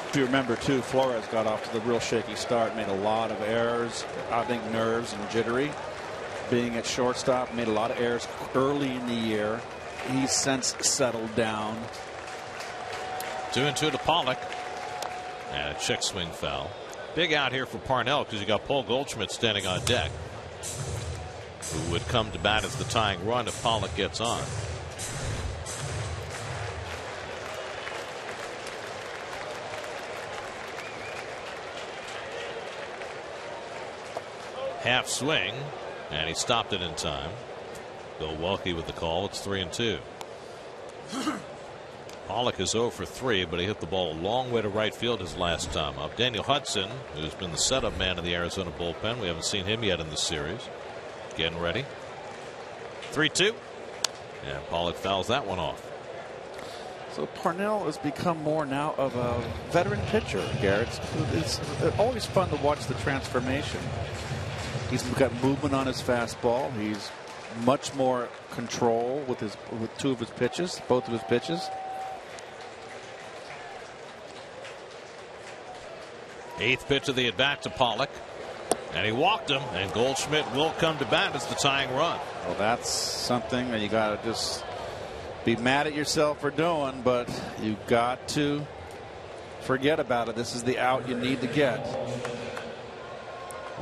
Speaker 2: if you remember, too, Flores got off to the real shaky start, made a lot of errors, I think nerves and jittery. Being at shortstop, made a lot of errors early in the year. He's since settled down.
Speaker 1: 2-2 to Pollock. And a check swing foul. Big out here for Parnell because you got Paul Goldschmidt standing on deck, who would come to bat as the tying run if Pollock gets on. Half swing, and he stopped it in time. Bill Welke with the call. It's 3-2. Pollock is 0 for 3, but he hit the ball a long way to right field his last time up. Daniel Hudson, who's been the setup man in the Arizona bullpen, we haven't seen him yet in the series. Getting ready. 3-2, and Pollock fouls that one off.
Speaker 2: So Parnell has become more now of a veteran pitcher, Garrett. It's always fun to watch the transformation. He's got movement on his fastball. He's much more control with 2 of his pitches, both of his pitches.
Speaker 1: 8th pitch of the at bat to Pollock. And he walked him, and Goldschmidt will come to bat as the tying run.
Speaker 2: Well, that's something that you got to just be mad at yourself for doing, but you got to forget about it. This is the out you need to get.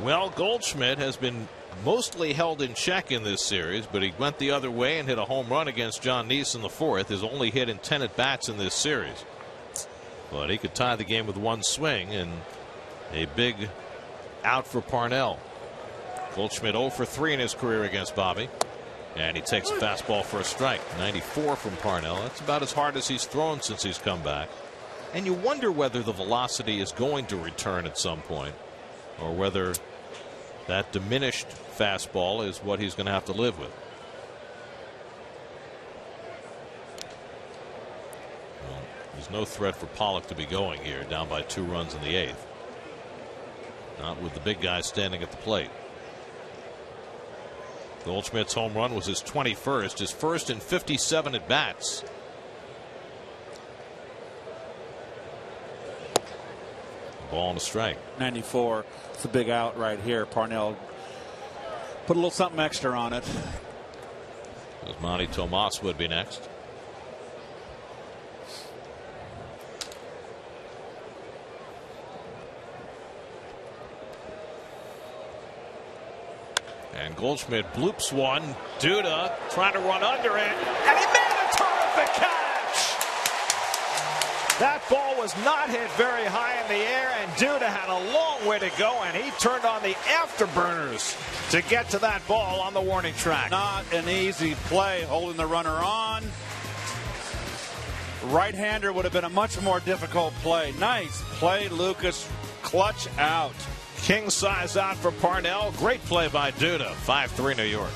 Speaker 1: Well, Goldschmidt has been mostly held in check in this series, but he went the other way and hit a home run against John Neese in the fourth. His only hit in 10 at bats in this series. But he could tie the game with one swing, and a big out for Parnell. Goldschmidt 0 for 3 in his career against Bobby. And he takes a fastball for a strike. 94 from Parnell. That's about as hard as he's thrown since he's come back. And you wonder whether the velocity is going to return at some point, or whether that diminished fastball is what he's going to have to live with. Well, there's no threat for Pollock to be going here, down by 2 runs in the 8th. Not with the big guy standing at the plate. Goldschmidt's home run was his 21st, his first in 57 at bats. Ball and a strike.
Speaker 2: 94. It's a big out right here. Parnell put a little something extra on it.
Speaker 1: Monty Tomas would be next. And Goldschmidt bloops one. Duda trying to run under it, and he made a terrific catch. That ball was not hit very high in the air, and Duda had a long way to go, and he turned on the afterburners to get to that ball on the warning track.
Speaker 2: Not an easy play, holding the runner on. Right-hander would have been a much more difficult play. Nice play, Lucas. Clutch out.
Speaker 1: King size out for Parnell. Great play by Duda. 5-3 New York.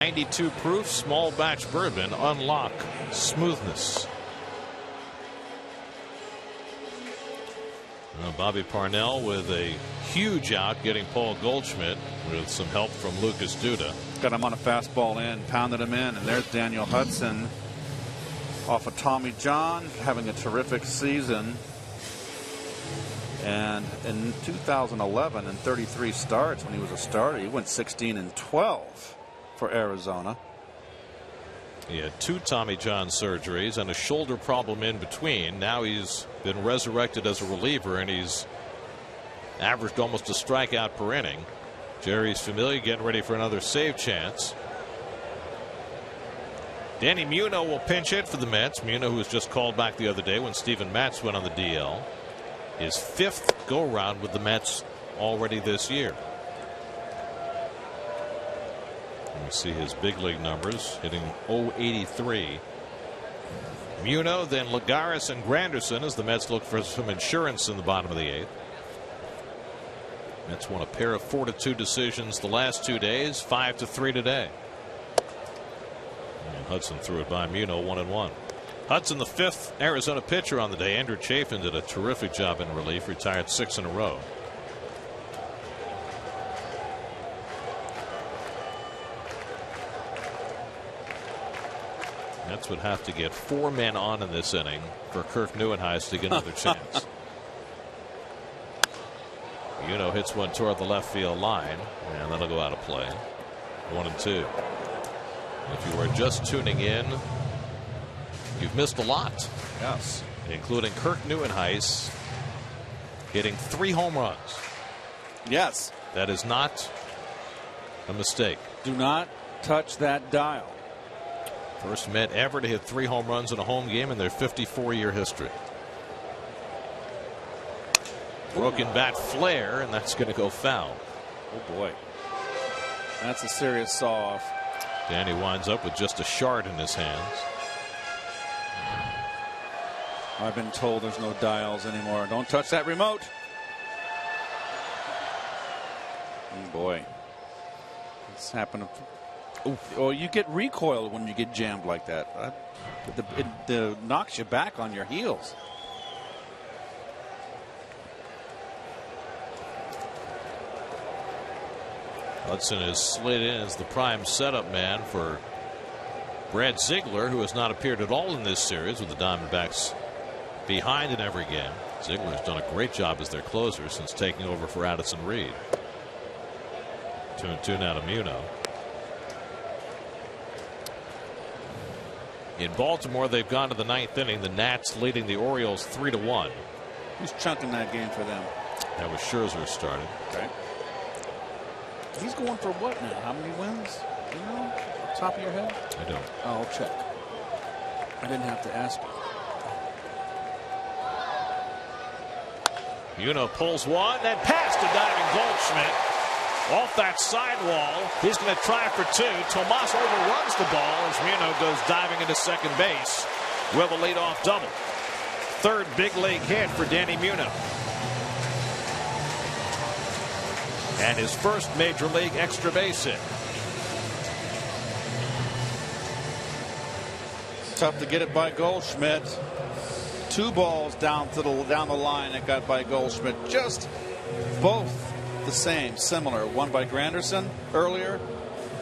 Speaker 1: .92 proof small batch bourbon. Unlock smoothness. Bobby Parnell with a huge out, getting Paul Goldschmidt with some help from Lucas Duda.
Speaker 2: Got him on a fastball in, pounded him in, and there's Daniel Hudson off of Tommy John, having a terrific season. And in 2011, in 33 starts when he was a starter, he went 16-12 for Arizona.
Speaker 1: He had 2 Tommy John surgeries and a shoulder problem in between. Now he's been resurrected as a reliever, and he's averaged almost a strikeout per inning. Jerry's Familia getting ready for another save chance. Danny Muno will pinch hit for the Mets. Muno, who was just called back the other day when Steven Matz went on the DL. His 5th go-around with the Mets already this year. You see his big league numbers, hitting .083 Muno, then Lagares and Granderson as the Mets look for some insurance in the bottom of the 8th. Mets won a pair of 4-2 decisions the last 2 days, 5-3 today. And Hudson threw it by Muno, 1-1. Hudson, the 5th Arizona pitcher on the day. Andrew Chafin did a terrific job in relief, retired 6 in a row. Mets would have to get 4 men on in this inning for Kirk Nieuwenhuis to get another chance. Muno hits one toward the left field line, and that'll go out of play. 1-2. If you were just tuning in, you've missed a lot.
Speaker 2: Yes.
Speaker 1: Including Kirk Nieuwenhuis hitting 3 home runs.
Speaker 2: Yes.
Speaker 1: That is not a mistake.
Speaker 2: Do not touch that dial.
Speaker 1: First Met ever to hit 3 home runs in a home game in their 54-year history. Broken bat flare, and that's going to go foul.
Speaker 2: Oh boy. That's a serious saw-off.
Speaker 1: Danny winds up with just a shard in his hands.
Speaker 2: I've been told there's no dials anymore. Don't touch that remote. Oh boy. It's happened. Oh, you get recoiled when you get jammed like that. It knocks you back on your heels.
Speaker 1: Hudson is slid in as the prime setup man for Brad Ziegler, who has not appeared at all in this series with the Diamondbacks behind in every game. Ziegler has done a great job as their closer since taking over for Addison Reed. 2-2 now to Muno. In Baltimore, they've gone to the 9th inning. The Nats leading the Orioles 3-1.
Speaker 2: Who's chunking that game for them?
Speaker 1: That was Scherzer starting.
Speaker 2: Okay. He's going for what now? How many wins? Do you know? Top of your head?
Speaker 1: I don't.
Speaker 2: I'll check. I didn't have to ask you.
Speaker 1: Muno pulls one and past a diving Goldschmidt. Off that sidewall. He's going to try for 2. Tomas overruns the ball as Muno goes diving into second base with a leadoff double. 3rd big league hit for Danny Muno. And his first major league extra base hit.
Speaker 2: Tough to get it by Goldschmidt. 2 balls down the line that got by Goldschmidt. Just both the same, similar. One by Granderson earlier,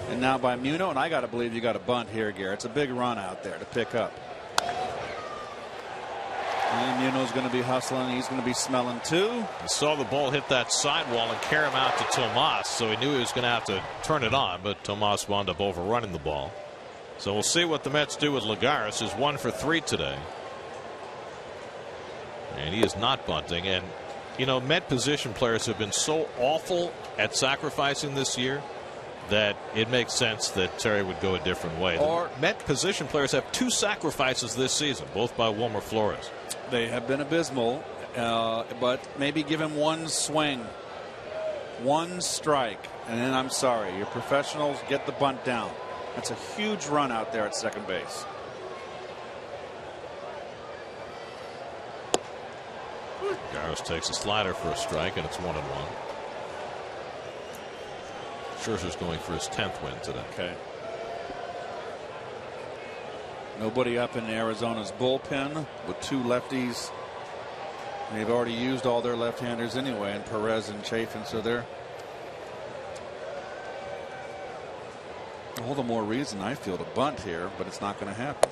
Speaker 2: and now by Muno. And I got to believe you got a bunt here, Garrett. It's a big run out there to pick up. And Muno's going to be hustling. He's going to be smelling too.
Speaker 1: He saw the ball hit that sidewall and carry him out to Tomas, so he knew he was going to have to turn it on, but Tomas wound up overrunning the ball. So we'll see what the Mets do with Lagares, who's 1 for 3 today. And he is not bunting. And, you know, Met position players have been so awful at sacrificing this year that it makes sense that Terry would go a different way. Or Met position players have 2 sacrifices this season, both by Wilmer Flores.
Speaker 2: They have been abysmal, but maybe give him 1 swing, 1 strike, and then I'm sorry. Your professionals get the bunt down. That's a huge run out there at second base.
Speaker 1: Garros takes a slider for a strike, and it's 1-1. Scherzer's going for his 10th win today.
Speaker 2: Okay. Nobody up in Arizona's bullpen with 2 lefties. They've already used all their left-handers anyway, and Perez and Chafin, so they're all the more reason I feel to bunt here, but it's not going to happen.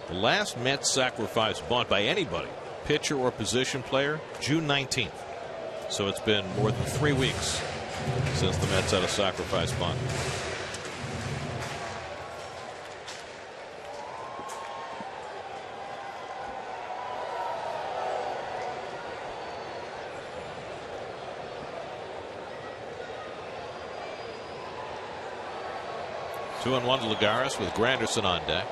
Speaker 1: The last Mets sacrifice bunt by anybody, pitcher or position player, June 19th. So it's been more than 3 weeks since the Mets had a sacrifice bunt. Two and 1 to Lagares with Granderson on deck.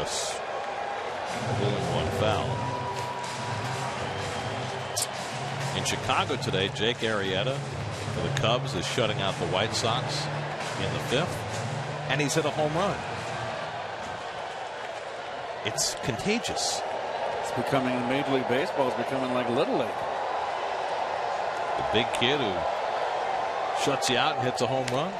Speaker 1: Lagares pulling one foul. In Chicago today, Jake Arrieta for the Cubs is shutting out the White Sox in the 5th, and he's hit a home run. It's contagious.
Speaker 2: It's becoming, Major League Baseball is becoming like Little League.
Speaker 1: The big kid who shuts you out and hits a home run.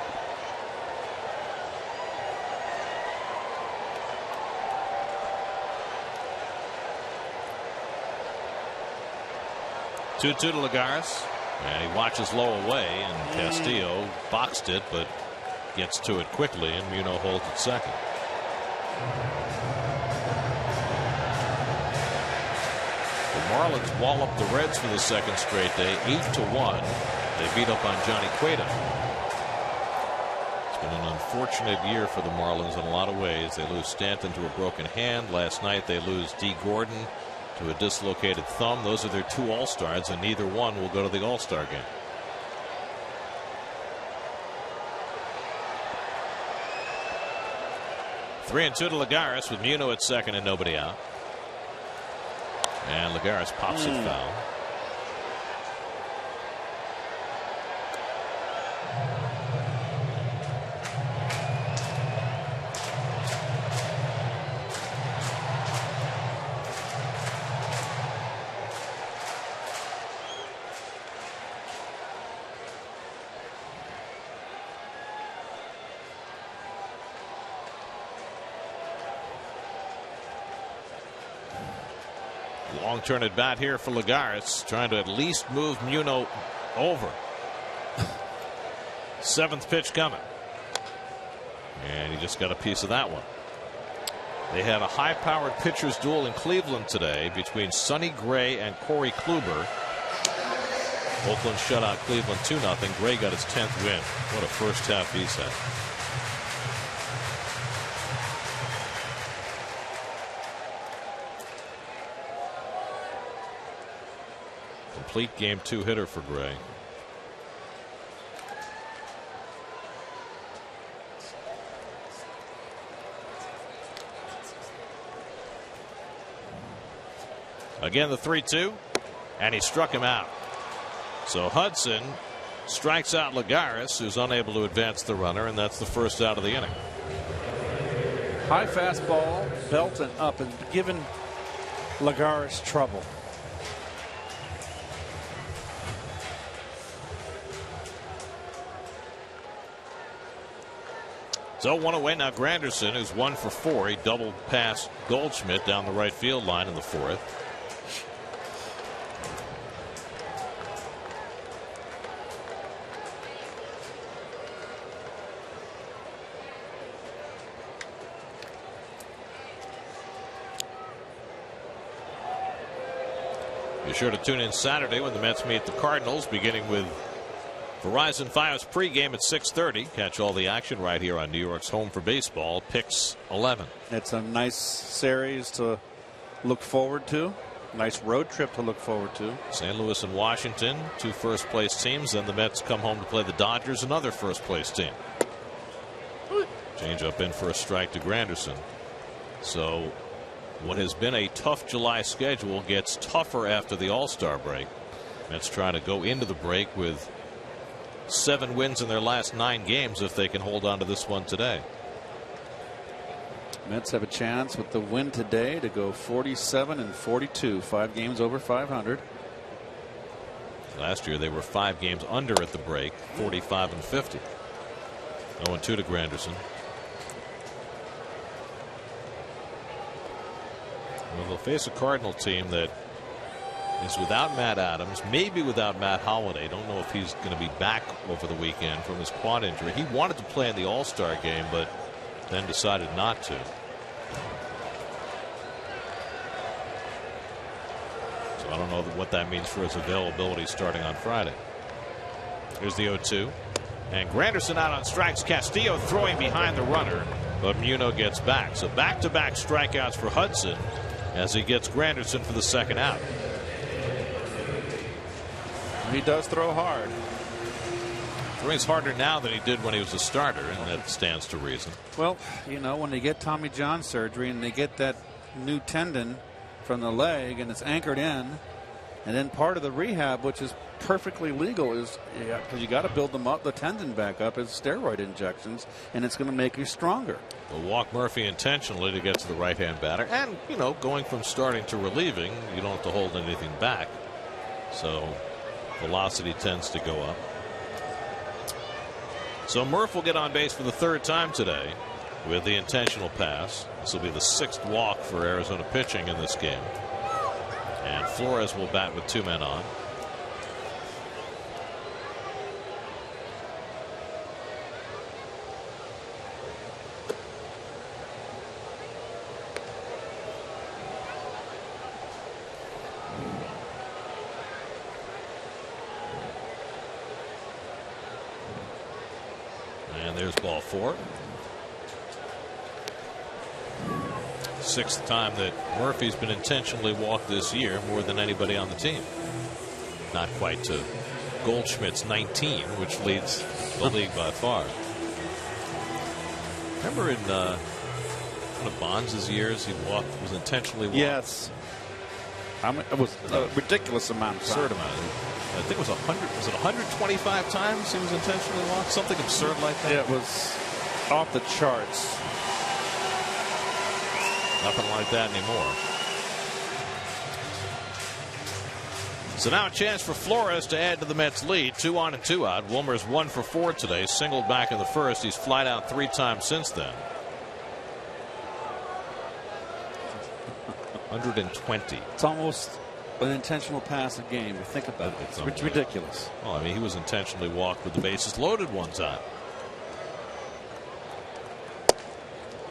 Speaker 1: Two to Lagares, and he watches low away, and Castillo boxed it, but gets to it quickly, and Muno holds it second. The Marlins wallop the Reds for the second straight day, 8-1. They beat up on Johnny Cueto. It's been an unfortunate year for the Marlins in a lot of ways. They lose Stanton to a broken hand. Last night they lose D. Gordon to a dislocated thumb. Those are their 2 All-Stars, and neither one will go to the All-Star game. Three and 2 to Lagares with Muno at second and nobody out. And Lagares pops it foul. Long turn at bat here for Lagares, trying to at least move Muno over. 7th pitch coming. And he just got a piece of that one. They had a high-powered pitcher's duel in Cleveland today between Sonny Gray and Corey Kluber. Oakland shut out Cleveland 2-0. Gray got his 10th win. What a first half he's had. Complete game 2 hitter for Gray. Again the 3-2, and he struck him out. So Hudson strikes out Lagares, who's unable to advance the runner, and that's the first out of the inning.
Speaker 2: High fastball, belting up and giving Lagares trouble.
Speaker 1: So 1 away now. Granderson, who's 1 for 4. He doubled past Goldschmidt down the right field line in the 4th. Be sure to tune in Saturday when the Mets meet the Cardinals, beginning with Verizon Fios pregame at 6:30. Catch all the action right here on New York's home for baseball, Pix 11.
Speaker 2: It's a nice series to look forward to. Nice road trip to look forward to.
Speaker 1: St. Louis and Washington, 2 first-place teams. Then the Mets come home to play the Dodgers, another first-place team. Change up in for a strike to Granderson. So what has been a tough July schedule gets tougher after the All-Star break. Mets trying to go into the break with 7 wins in their last 9 games if they can hold on to this one today.
Speaker 2: Mets have a chance with the win today to go 47-42, 5 games over 500.
Speaker 1: Last year they were 5 games under at the break, 45-50. 0-2 to Granderson. Well, they'll face a Cardinal team that is without Matt Adams, maybe without Matt Holliday. Don't know if he's going to be back over the weekend from his quad injury. He wanted to play in the All-Star game, but then decided not to. So I don't know what that means for his availability starting on Friday. Here's the 0-2. And Granderson out on strikes. Castillo throwing behind the runner, but Muno gets back. So back-to-back strikeouts for Hudson as he gets Granderson for the second out.
Speaker 2: He does throw hard.
Speaker 1: Swings harder now than he did when he was a starter, and that stands to reason.
Speaker 2: Well, you know, when they get Tommy John surgery and they get that new tendon from the leg and it's anchored in, and then part of the rehab, which is perfectly legal, is because you got to build the tendon back up, is steroid injections, and it's going to make you stronger.
Speaker 1: They'll walk Murphy intentionally to get to the right-hand batter, and you know, going from starting to relieving, you don't have to hold anything back, so velocity tends to go up. So Murph will get on base for the third time today with the intentional pass. This will be the 6th walk for Arizona pitching in this game. And Flores will bat with 2 men on. And there's ball 4. 6th time that Murphy's been intentionally walked this year, more than anybody on the team. Not quite to Goldschmidt's 19, which leads the league by far. Remember in one of Bonds' years, he was intentionally walked?
Speaker 2: Yes. It was a ridiculous amount of time.
Speaker 1: Absurd amount. I think it was 100. Was it 125 times he was intentionally walked? Something absurd like that.
Speaker 2: Yeah, it was off the charts.
Speaker 1: Nothing like that anymore. So now a chance for Flores to add to the Mets' lead. 2 on and 2 out. Wilmer's 1 for 4 today. Singled back in the first. He's flied out 3 times since then. 120.
Speaker 2: It's almost an intentional pass a game. Think about it. It's ridiculous.
Speaker 1: Well, I mean, he was intentionally walked with the bases loaded one time.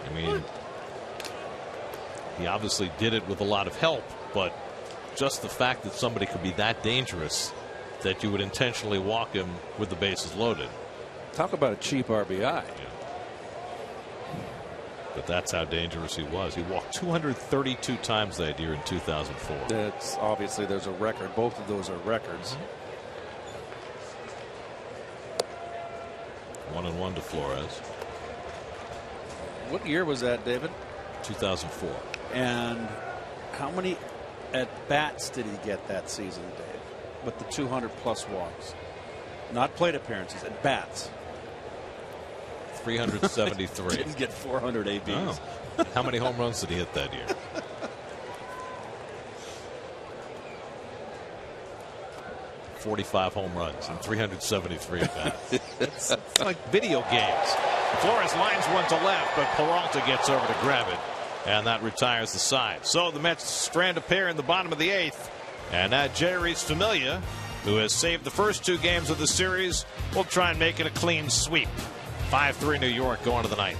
Speaker 1: I mean, he obviously did it with a lot of help, but just the fact that somebody could be that dangerous that you would intentionally walk him with the bases loaded.
Speaker 2: Talk about a cheap RBI.
Speaker 1: Yeah. But that's how dangerous he was. He walked 232 times that year in 2004.
Speaker 2: That's obviously, there's a record. Both of those are records.
Speaker 1: 1-1 to Flores.
Speaker 2: What year was that, David?
Speaker 1: 2004.
Speaker 2: And how many at bats did he get that season, Dave? With the 200+ walks, not plate appearances, at bats.
Speaker 1: 373.
Speaker 2: Didn't get 400 ABs.
Speaker 1: Oh. How many home runs did he hit that year? 45 home runs and 373 at bats. It's like video games. Flores lines one to left, but Peralta gets over to grab it, and that retires the side. So the Mets strand a pair in the bottom of the 8th, and now Jeurys Familia, who has saved the first 2 games of the series, will try and make it a clean sweep. 5-3 New York going to the 9th.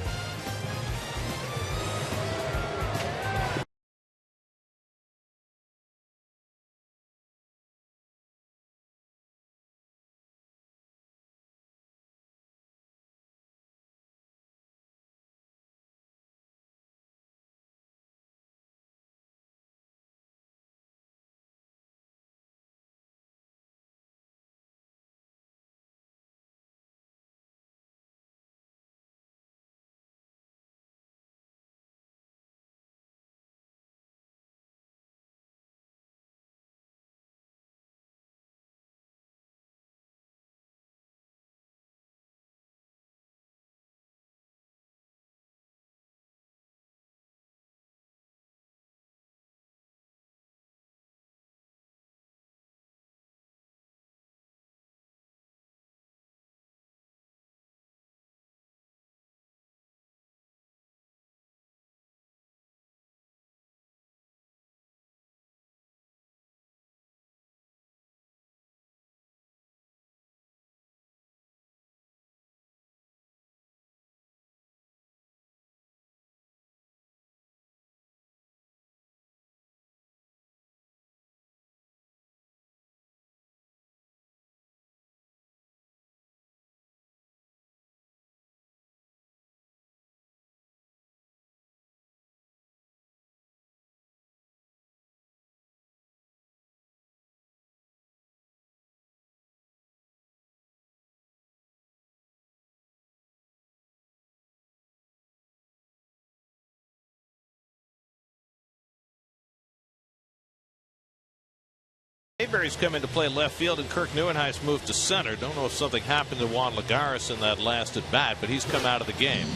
Speaker 1: Mayberry's come in to play left field, and Kirk Nieuwenhuis moved to center. Don't know if something happened to Juan Lagares in that last at bat, but he's come out of the game.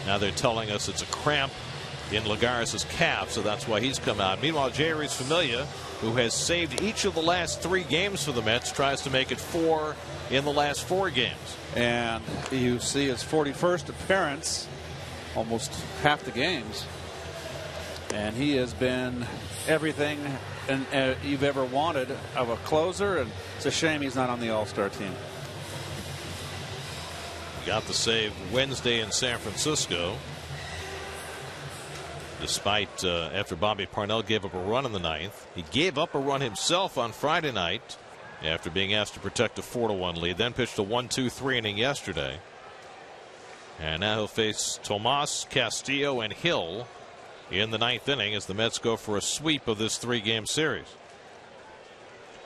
Speaker 1: Now they're telling us it's a cramp in Lagares' calf, so that's why he's come out. Meanwhile, Jeurys Familia, who has saved each of the last 3 games for the Mets, tries to make it 4 in the last 4 games.
Speaker 2: And you see his 41st appearance, almost half the games. And he has been everything you've ever wanted of a closer, and it's a shame he's not on the All-Star team.
Speaker 1: Got the save Wednesday in San Francisco. Despite after Bobby Parnell gave up a run in the 9th. He gave up a run himself on Friday night after being asked to protect a 4-1 lead. Then pitched a 1-2-3 inning yesterday. And now he'll face Tomas, Castillo, and Hill in the 9th inning as the Mets go for a sweep of this 3-game series.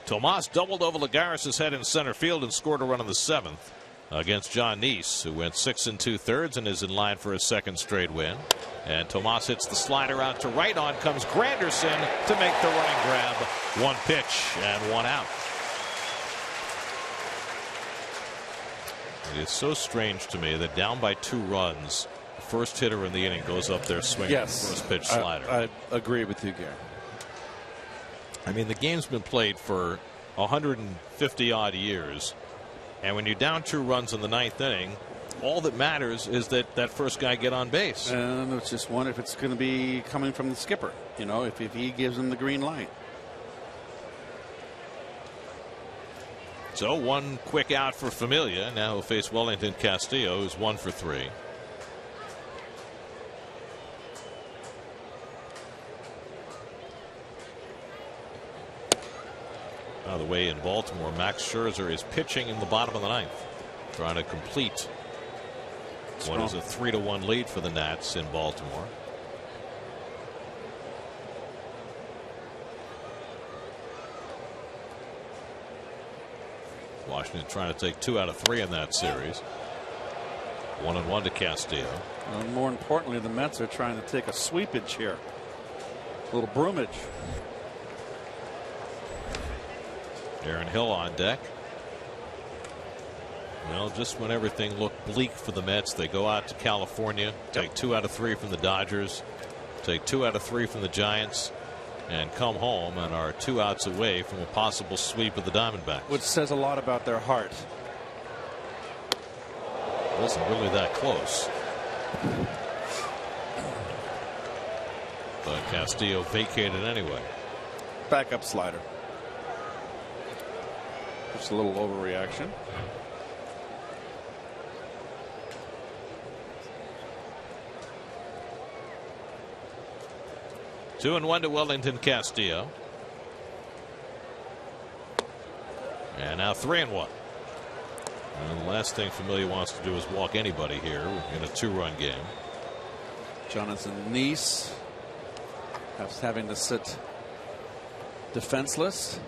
Speaker 1: Tomas doubled over Lagares' head in center field and scored a run in the 7th against John Neese, who went 6 2/3 and is in line for his 2nd straight win. And Tomas hits the slider out to right. On comes Granderson to make the running grab. 1 pitch and 1 out. It is so strange to me that down by 2 runs, the first hitter in the inning goes up there swinging the first pitch slider.
Speaker 2: I agree with you, Gary.
Speaker 1: I mean, the game's been played for 150 odd years, and when you're down 2 runs in the 9th inning, all that matters is that that first guy get on base.
Speaker 2: And it's just one if it's going to be coming from the skipper, you know, if he gives him the green light.
Speaker 1: So 1 quick out for Familia. Now he'll face Wellington Castillo, who's 1 for 3. By the way, in Baltimore, Max Scherzer is pitching in the bottom of the 9th, trying to complete what is a 3-1 lead for the Nats in Baltimore. Washington trying to take 2 out of 3 in that series. 1-1 to Castillo.
Speaker 2: And more importantly, the Mets are trying to take a sweepage here. A little broomage.
Speaker 1: Aaron Hill on deck. Well, just when everything looked bleak for the Mets, they go out to California, take 2 out of 3 from the Dodgers, take 2 out of 3 from the Giants, and come home and are 2 outs away from a possible sweep of the Diamondbacks.
Speaker 2: Which says a lot about their heart.
Speaker 1: It wasn't really that close. But Castillo vacated anyway.
Speaker 2: Backup slider. Just a little overreaction.
Speaker 1: Two and 1 to Wellington Castillo. And now 3-1. And the last thing Familia wants to do is walk anybody here in a 2-run game.
Speaker 2: Jonathan Neese having to sit defenseless,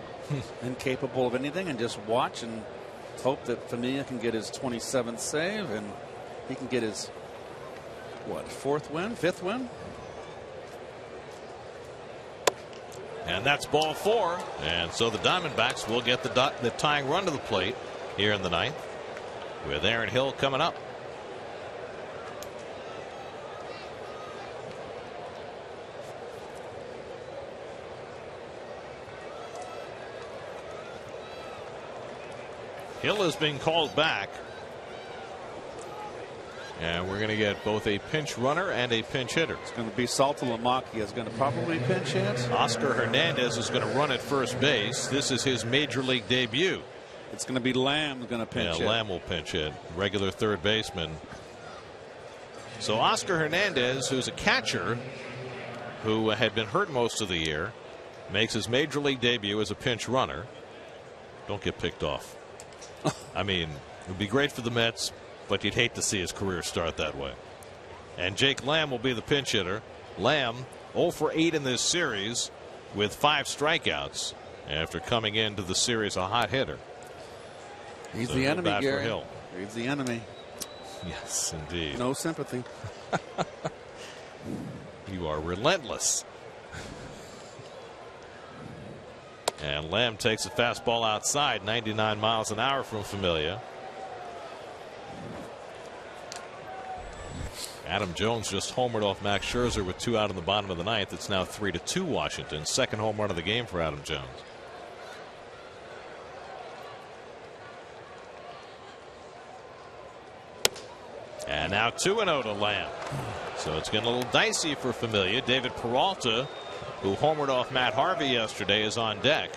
Speaker 2: incapable of anything, and just watch and hope that Familia can get his 27th save and he can get his, what, 4th win, 5th win?
Speaker 1: And that's ball 4. And so the Diamondbacks will get the tying run to the plate here in the 9th with Aaron Hill coming up. Hill is being called back. And we're going to get both a pinch runner and a pinch hitter.
Speaker 2: It's going to be Saltalamacchia is going to probably pinch hit.
Speaker 1: Oscar Hernandez is going to run at first base. This is his major league debut.
Speaker 2: It's going to be Lamb going to pinch hit.
Speaker 1: Lamb will pinch hit. Regular third baseman. So Oscar Hernandez, who's a catcher who had been hurt most of the year, makes his major league debut as a pinch runner. Don't get picked off. I mean, it would be great for the Mets, but you'd hate to see his career start that way. And Jake Lamb will be the pinch hitter. Lamb 0 for 8 in this series with 5 strikeouts after coming into the series a hot hitter.
Speaker 2: He's the enemy, Gary. He's the enemy.
Speaker 1: Yes, indeed.
Speaker 2: No sympathy.
Speaker 1: You are relentless. And Lamb takes a fastball outside, 99 miles an hour from Familia. Adam Jones just homered off Max Scherzer with 2 out in the bottom of the ninth. It's now 3-2 Washington. Second home run of the game for Adam Jones. And now 2-0 to Lamb. So it's getting a little dicey for Familia. David Peralta, who homered off Matt Harvey yesterday, is on deck.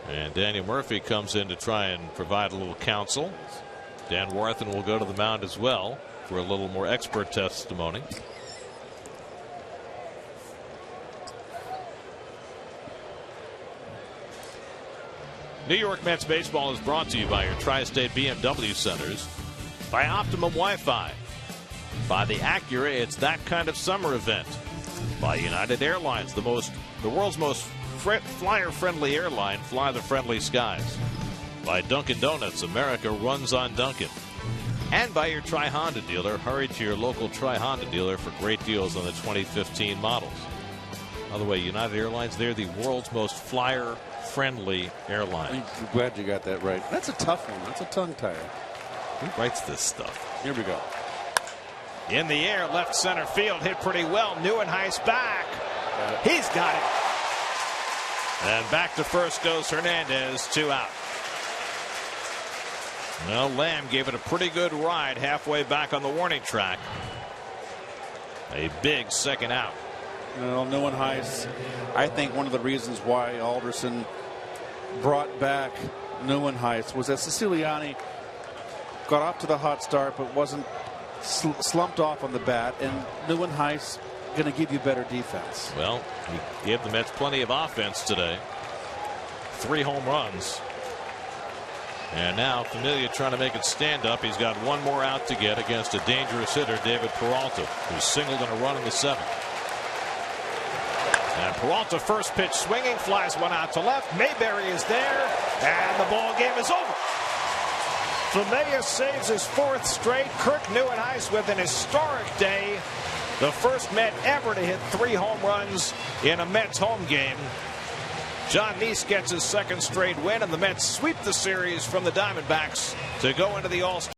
Speaker 1: And Daniel Murphy comes in to try and provide a little counsel. Dan Warthen will go to the mound as well for a little more expert testimony. New York Mets baseball is brought to you by your Tri-State BMW centers, by Optimum Wi-Fi, by the Acura It's That Kind of Summer event, by United Airlines, the world's most flyer-friendly airline. Fly the friendly skies. By Dunkin' Donuts, America runs on Dunkin'. And by your Tri-Honda dealer. Hurry to your local Tri-Honda dealer for great deals on the 2015 models. By the way, United Airlines, they're the world's most flyer-friendly airline.
Speaker 2: I'm glad you got that right. That's a tough one. That's a tongue tire.
Speaker 1: Who writes this stuff?
Speaker 2: Here we go.
Speaker 5: In the air, left center field, hit pretty well. Nieuwenhuis back. He's got it. And back to first goes Hernandez, 2 out. Well, Lamb gave it a pretty good ride halfway back on the warning track. A big second out.
Speaker 2: Nieuwenhuis, I think one of the reasons why Alderson brought back Nieuwenhuis was that Siciliani got off to the hot start but wasn't slumped off on the bat, and Nieuwenhuis going to give you better defense.
Speaker 1: Well, he gave the Mets plenty of offense today. 3 home runs. And now Familia trying to make it stand up. He's got 1 more out to get against a dangerous hitter, David Peralta, who singled in a run in the 7th. And Peralta, first pitch swinging, flies 1 out to left. Mayberry is there, and the ball game is over. Familia saves his 4th straight. Kirk Nieuwenhuis with an historic day. The first Met ever to hit 3 home runs in a Mets home game. John Neese gets his 2nd straight win, and the Mets sweep the series from the Diamondbacks to go into the All-Star.